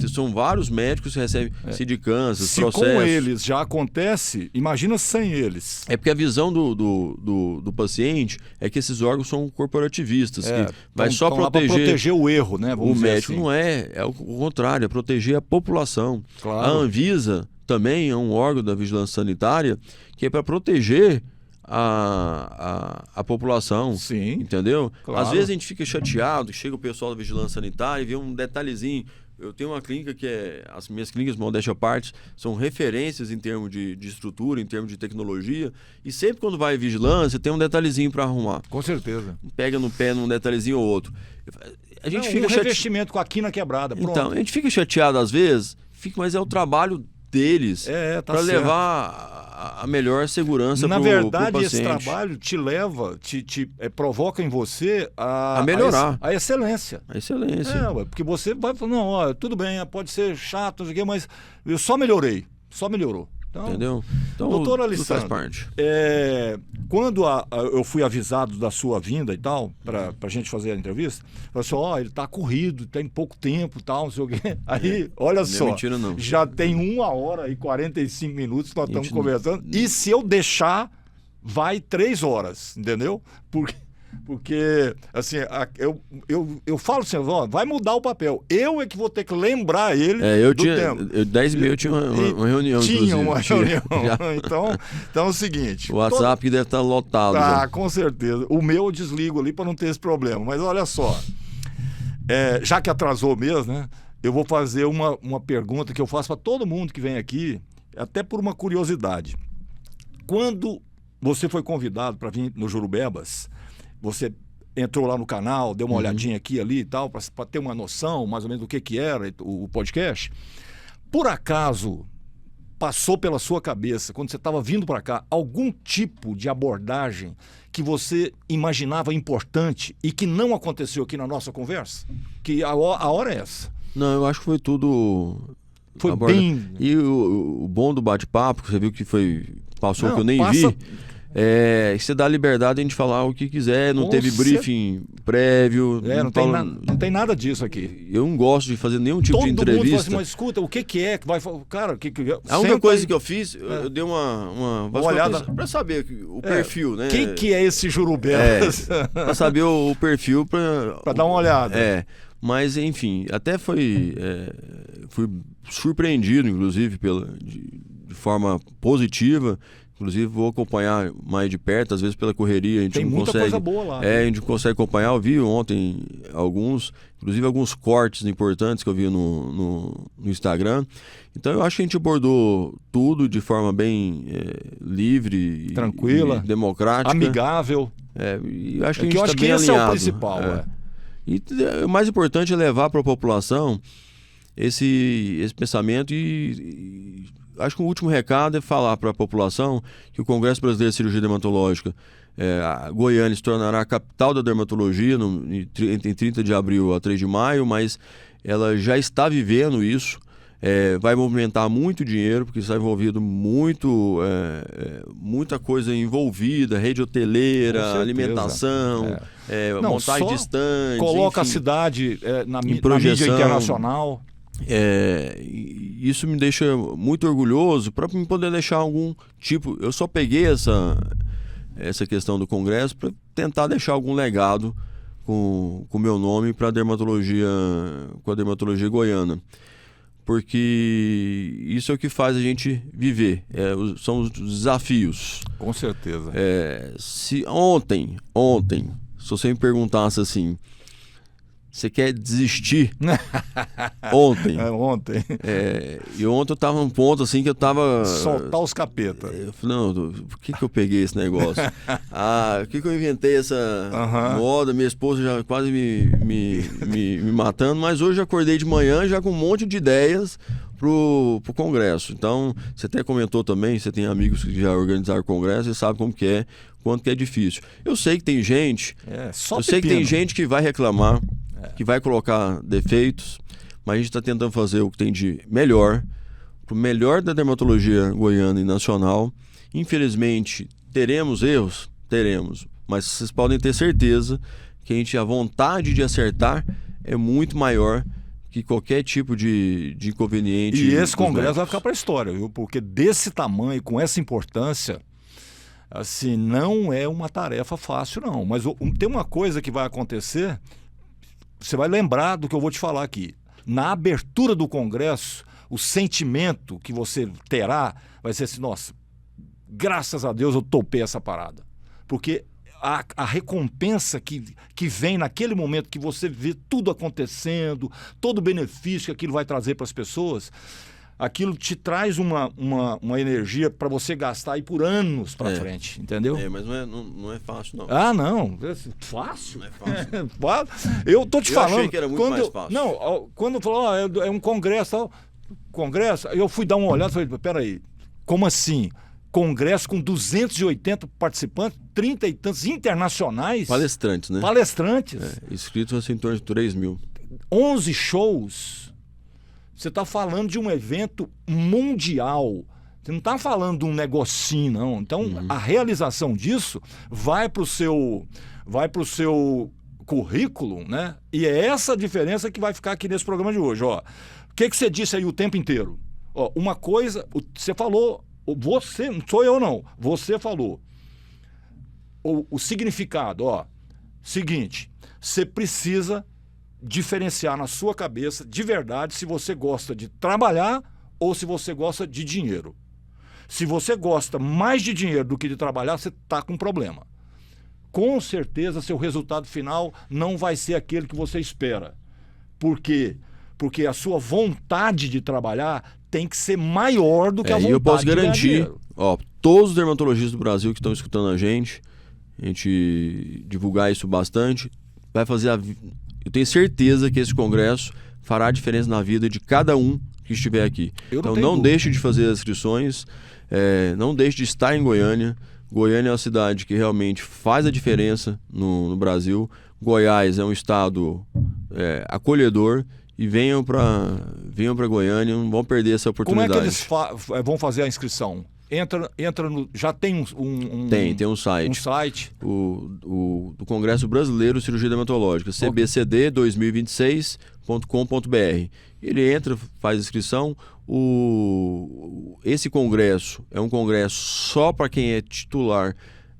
são vários médicos que recebem sindicâncias, processos. Se com eles já acontece, imagina sem eles. É porque a visão do paciente é que esses órgãos são corporativistas, que vai só proteger o erro, né? O médico assim. Não é o contrário, é proteger a população. Claro. A Anvisa também é um órgão da vigilância sanitária que é para proteger a população. Sim, entendeu? Claro. Às vezes a gente fica chateado, chega o pessoal da vigilância sanitária e vê um detalhezinho. Eu tenho uma clínica que as minhas clínicas, modéstia à parte, são referências em termos de estrutura, em termos de tecnologia, e sempre quando vai vigilância tem um detalhezinho para arrumar. Com certeza. Pega no pé num detalhezinho ou outro. A gente fica revestimento com a quina quebrada. Pronto. Então, a gente fica chateado às vezes, mas é o trabalho deles para levar a melhor segurança para o paciente. Na verdade, esse trabalho te leva, provoca em você a melhorar. A excelência. A excelência. Porque você vai falar, não, tudo bem, pode ser chato, mas eu só melhorei. Só melhorou. Então, entendeu? Então, doutor tudo faz Alessandro, parte. quando eu fui avisado da sua vinda e tal, para a gente fazer a entrevista, falou assim, ele está corrido, tem pouco tempo e tal, não sei o quê. Aí, olha Não só, é mentira, não. já tem 1 hora e 45 minutos que nós estamos Gente, conversando, e se eu deixar, vai 3 horas, entendeu? Porque assim, eu falo assim, vai mudar o papel. Eu é que vou ter que lembrar ele do tempo. 10h30 eu tinha uma reunião, Tinha inclusive. uma reunião. Então é o seguinte... O WhatsApp que deve estar lotado. Já. Com certeza. O meu eu desligo ali para não ter esse problema. Mas olha só, já que atrasou mesmo, né? Eu vou fazer uma pergunta que eu faço para todo mundo que vem aqui, até por uma curiosidade. Quando você foi convidado para vir no Jurubebas, você entrou lá no canal, deu uma olhadinha aqui ali e tal, para ter uma noção mais ou menos do que era o podcast. Por acaso, passou pela sua cabeça, quando você estava vindo para cá, algum tipo de abordagem que você imaginava importante e que não aconteceu aqui na nossa conversa? Que a hora é essa. Não, eu acho que foi tudo... Foi bem... E o bom do bate-papo, que você viu que passou que eu nem passa... vi... você dá liberdade de a gente falar o que quiser, não teve briefing prévio. Não tem nada disso aqui. Eu não gosto de fazer nenhum tipo de entrevista. Todo mundo fala assim, mas escuta, o que é que vai... Cara, a única coisa que eu fiz, eu dei uma olhada para saber o perfil, né? Quem que é esse Jurubebas? Para saber o perfil, para dar uma olhada. Mas, enfim, até fui surpreendido, inclusive, de forma positiva. Inclusive, vou acompanhar mais de perto, às vezes pela correria a gente não consegue... Tem muita coisa boa lá. A gente consegue acompanhar. Eu vi ontem inclusive alguns cortes importantes que eu vi no Instagram. Então, eu acho que a gente abordou tudo de forma bem livre, tranquila, e democrática. Amigável. E acho que a gente está bem esse alinhado. É o principal. E o mais importante é levar para a população esse pensamento e acho que o último recado é falar para a população que o Congresso Brasileiro de Cirurgia Dermatológica, a Goiânia se tornará a capital da dermatologia em 30 de abril a 3 de maio, mas ela já está vivendo isso. Vai movimentar muito dinheiro, porque está envolvido muita coisa envolvida, rede hoteleira, alimentação, montagem de estandes. Coloca a cidade na mídia internacional. Isso me deixa muito orgulhoso para poder deixar algum tipo... Eu só peguei essa questão do Congresso para tentar deixar algum legado com o meu nome para a dermatologia goiana. Porque isso é o que faz a gente viver, são os desafios. Com certeza. Se ontem, se você me perguntasse assim, você quer desistir? Ontem. Ontem. E ontem eu tava num ponto assim que eu tava... Soltar os capetas. Eu falei, não, por que eu peguei esse negócio? Por que eu inventei essa moda? Minha esposa já quase me matando, mas hoje eu acordei de manhã já com um monte de ideias pro Congresso. Então, você até comentou também, você tem amigos que já organizaram o Congresso e sabe como que é, quanto que é difícil. Eu sei que tem gente, sei que tem gente que vai reclamar, que vai colocar defeitos, mas a gente está tentando fazer o que tem de melhor, pro melhor da dermatologia goiana e nacional. Infelizmente, teremos erros? Teremos, mas vocês podem ter certeza que a vontade de acertar é muito maior que qualquer tipo de inconveniente. E esse Congresso vai ficar para a história, viu? Porque desse tamanho, com essa importância, assim, não é uma tarefa fácil, não. Mas tem uma coisa que vai acontecer, você vai lembrar do que eu vou te falar aqui. Na abertura do Congresso, o sentimento que você terá vai ser assim, nossa, graças a Deus eu topei essa parada. Porque a recompensa que vem naquele momento que você vê tudo acontecendo, todo o benefício que aquilo vai trazer para as pessoas, aquilo te traz uma energia para você gastar aí por anos para frente, entendeu? Mas não é fácil, não. Não. Fácil? Não é fácil. Eu tô te falando... Eu achei que era muito mais fácil. Não, quando falou, é um congresso, tal, congresso, eu fui dar uma olhada e falei, peraí, como assim? Congresso com 280 participantes, 30 e tantos internacionais. Palestrantes, né? Palestrantes. Inscritos assim, em torno de 3 mil. 11 shows. Você está falando de um evento mundial. Você não está falando de um negocinho, não. Então, a realização disso vai para o seu currículo, né? E é essa a diferença que vai ficar aqui nesse programa de hoje. Ó, o que você disse aí o tempo inteiro? Ó, uma coisa, você falou, você, não sou eu não, você falou. O significado, ó, seguinte, você precisa diferenciar na sua cabeça de verdade se você gosta de trabalhar ou se você gosta de dinheiro. Se você gosta mais de dinheiro do que de trabalhar, você está com um problema. Com certeza, seu resultado final não vai ser aquele que você espera. Por quê? Porque a sua vontade de trabalhar tem que ser maior do que a vontade de ganhar dinheiro. E eu posso garantir, ó, todos os dermatologistas do Brasil que estão escutando a gente divulgar isso bastante, vai fazer eu tenho certeza que esse congresso fará diferença na vida de cada um que estiver aqui. Então não deixe de fazer as inscrições, não deixe de estar em Goiânia. Goiânia é uma cidade que realmente faz a diferença no Brasil. Goiás é um estado acolhedor e venham para Goiânia, não vão perder essa oportunidade. Como é que eles vão fazer a inscrição? Entra no, já tem tem um site. Um site. Do Congresso Brasileiro de Cirurgia Dermatológica, cbcd2026.com.br. Ele entra, faz inscrição. Esse congresso é um congresso só para quem é titular,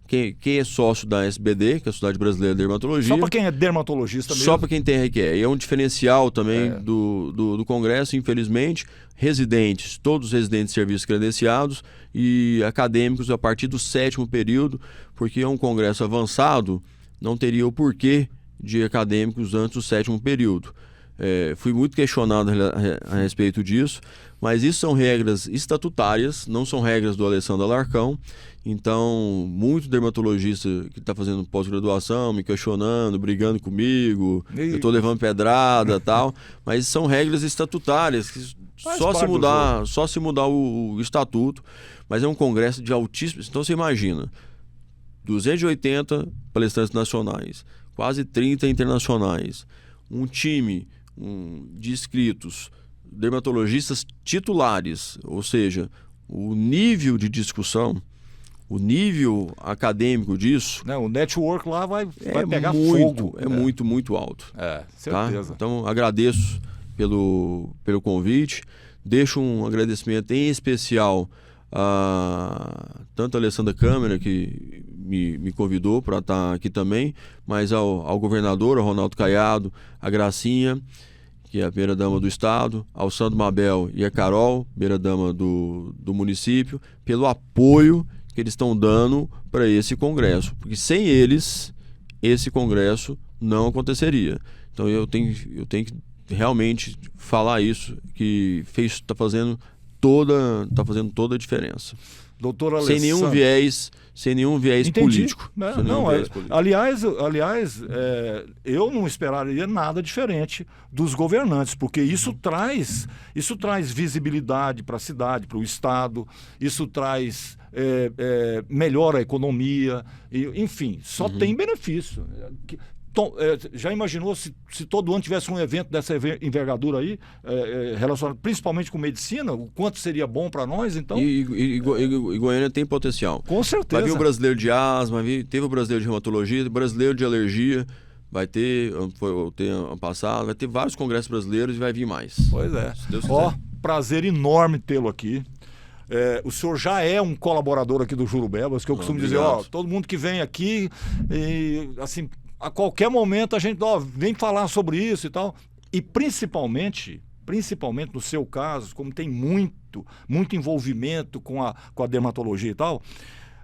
quem é sócio da SBD, que é a Sociedade Brasileira de Dermatologia. Só para quem é dermatologista mesmo? Só para quem tem RQE. E é um diferencial também do congresso, infelizmente. Residentes, todos os residentes de serviços credenciados e acadêmicos a partir do 7º período, porque é um congresso avançado, não teria o porquê de acadêmicos antes do 7º período. Fui muito questionado a respeito disso, mas isso são regras estatutárias, não são regras do Alessandro Alarcão. Então, muito dermatologista que está fazendo pós-graduação, me questionando, brigando comigo, eu estou levando pedrada e tal, mas são regras estatutárias, que só se mudar o estatuto, mas é um congresso de altíssimo... Então você imagina, 280 palestrantes nacionais, quase 30 internacionais, um time de inscritos, dermatologistas titulares, ou seja, o nível de discussão, o nível acadêmico disso... O network lá vai pegar muito, fogo. Muito, muito alto. Certeza. Tá? Então, agradeço pelo convite. Deixo um agradecimento em especial a tanto a Alessandra Câmara, que me convidou para estar aqui também, mas ao governador, ao Ronaldo Caiado, a Gracinha, que é a primeira-dama do Estado, ao Sandro Mabel e a Carol, primeira-dama do município, pelo apoio que eles estão dando para esse congresso. Porque sem eles, esse congresso não aconteceria. Então eu tenho que realmente falar isso, que está fazendo toda a diferença. Doutora Alessandra. Sem nenhum viés político. Aliás, eu não esperaria nada diferente dos governantes, porque isso traz visibilidade para a cidade, para o Estado, isso traz melhora a economia, enfim, só tem benefício. Já imaginou se todo ano tivesse um evento dessa envergadura aí, relacionado principalmente com medicina, o quanto seria bom para nós, então? E Goiânia tem potencial. Com certeza. Vai vir o brasileiro de asma, teve o brasileiro de reumatologia, o brasileiro de alergia, vai ter ano passado, vai ter vários congressos brasileiros e vai vir mais. Pois é. Prazer enorme tê-lo aqui. O senhor já é um colaborador aqui do Jurubebas, que eu costumo dizer, todo mundo que vem aqui, assim, a qualquer momento a gente vem falar sobre isso e tal. E principalmente no seu caso, como tem muito envolvimento com a dermatologia e tal,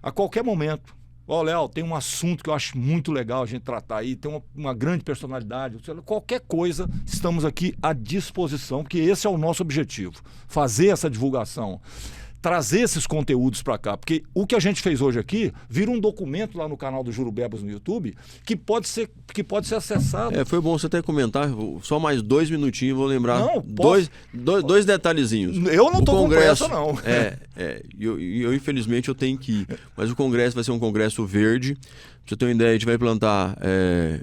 a qualquer momento, Léo, tem um assunto que eu acho muito legal a gente tratar aí, tem uma grande personalidade, qualquer coisa, estamos aqui à disposição, porque esse é o nosso objetivo, fazer essa divulgação, trazer esses conteúdos para cá, porque o que a gente fez hoje aqui vira um documento lá no canal do Jurubebas no YouTube que pode ser acessado. Foi bom você até comentar, só mais 2 minutinhos, vou lembrar dois detalhezinhos. Eu não estou com pressa, não. Eu infelizmente eu tenho que ir, mas o congresso vai ser um congresso verde, você ter uma ideia, a gente vai plantar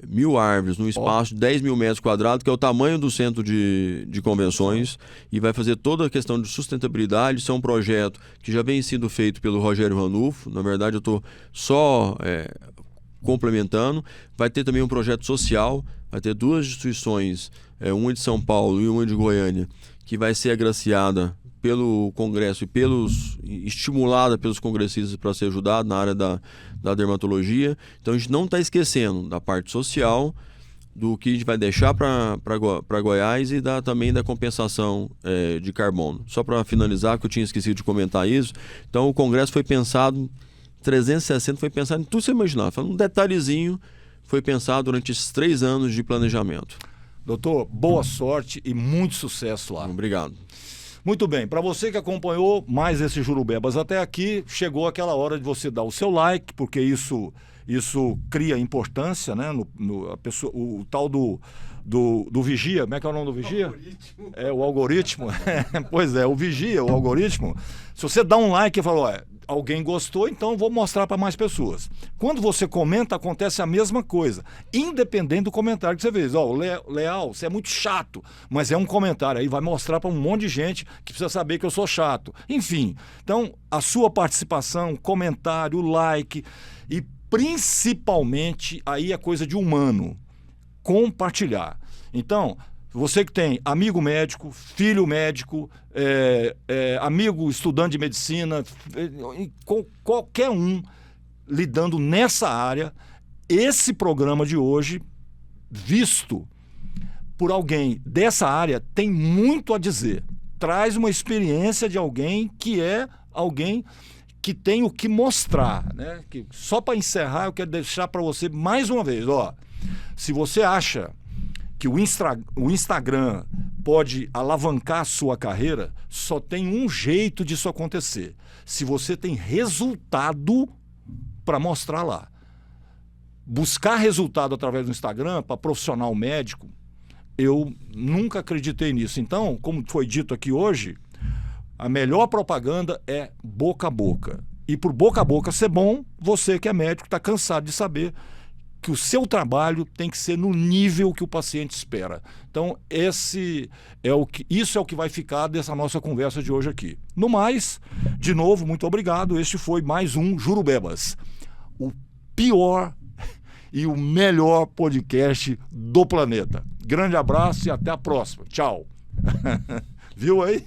1.000 árvores num espaço de 10 mil metros quadrados, que é o tamanho do centro de convenções, e vai fazer toda a questão de sustentabilidade. Isso é um projeto que já vem sendo feito pelo Rogério Ranulfo. Na verdade, eu estou só complementando. Vai ter também um projeto social, vai ter 2 instituições, uma de São Paulo e uma de Goiânia, que vai ser agraciada pelo Congresso e estimulada pelos congressistas para ser ajudado na área da dermatologia. Então a gente não está esquecendo da parte social, do que a gente vai deixar para Goiás e também da compensação de carbono. Só para finalizar, que eu tinha esquecido de comentar isso, então o Congresso foi pensado, 360 foi pensado em tudo que você imaginar, falando um detalhezinho, foi pensado durante esses 3 anos de planejamento. Doutor, boa sorte e muito sucesso lá. Obrigado. Muito bem, para você que acompanhou mais esse Jurubebas até aqui, chegou aquela hora de você dar o seu like, porque isso cria importância, né? O tal do vigia, como é que é o nome do vigia? Algoritmo. O algoritmo. Pois é, o vigia, o algoritmo. Se você dá um like e fala, alguém gostou, então vou mostrar para mais pessoas. Quando você comenta, acontece a mesma coisa, independente do comentário que você fez. Leal, você é muito chato, mas é um comentário, aí vai mostrar para um monte de gente que precisa saber que eu sou chato. Enfim, então a sua participação, comentário, like e principalmente aí é coisa de humano, compartilhar. Então, você que tem amigo médico, filho médico, amigo estudante de medicina, qualquer um lidando nessa área, esse programa de hoje, visto por alguém dessa área, tem muito a dizer. Traz uma experiência de alguém que é alguém que tem o que mostrar, né? Só para encerrar, eu quero deixar para você mais uma vez, se você acha que o Instagram pode alavancar a sua carreira, só tem um jeito disso acontecer. Se você tem resultado para mostrar lá. Buscar resultado através do Instagram para profissional médico, eu nunca acreditei nisso. Então, como foi dito aqui hoje, a melhor propaganda é boca a boca. E por boca a boca ser bom, você que é médico está cansado de saber que o seu trabalho tem que ser no nível que o paciente espera. Então, isso é o que vai ficar dessa nossa conversa de hoje aqui. No mais, de novo, muito obrigado. Este foi mais um Jurubebas, o pior e o melhor podcast do planeta. Grande abraço e até a próxima. Tchau. Viu aí?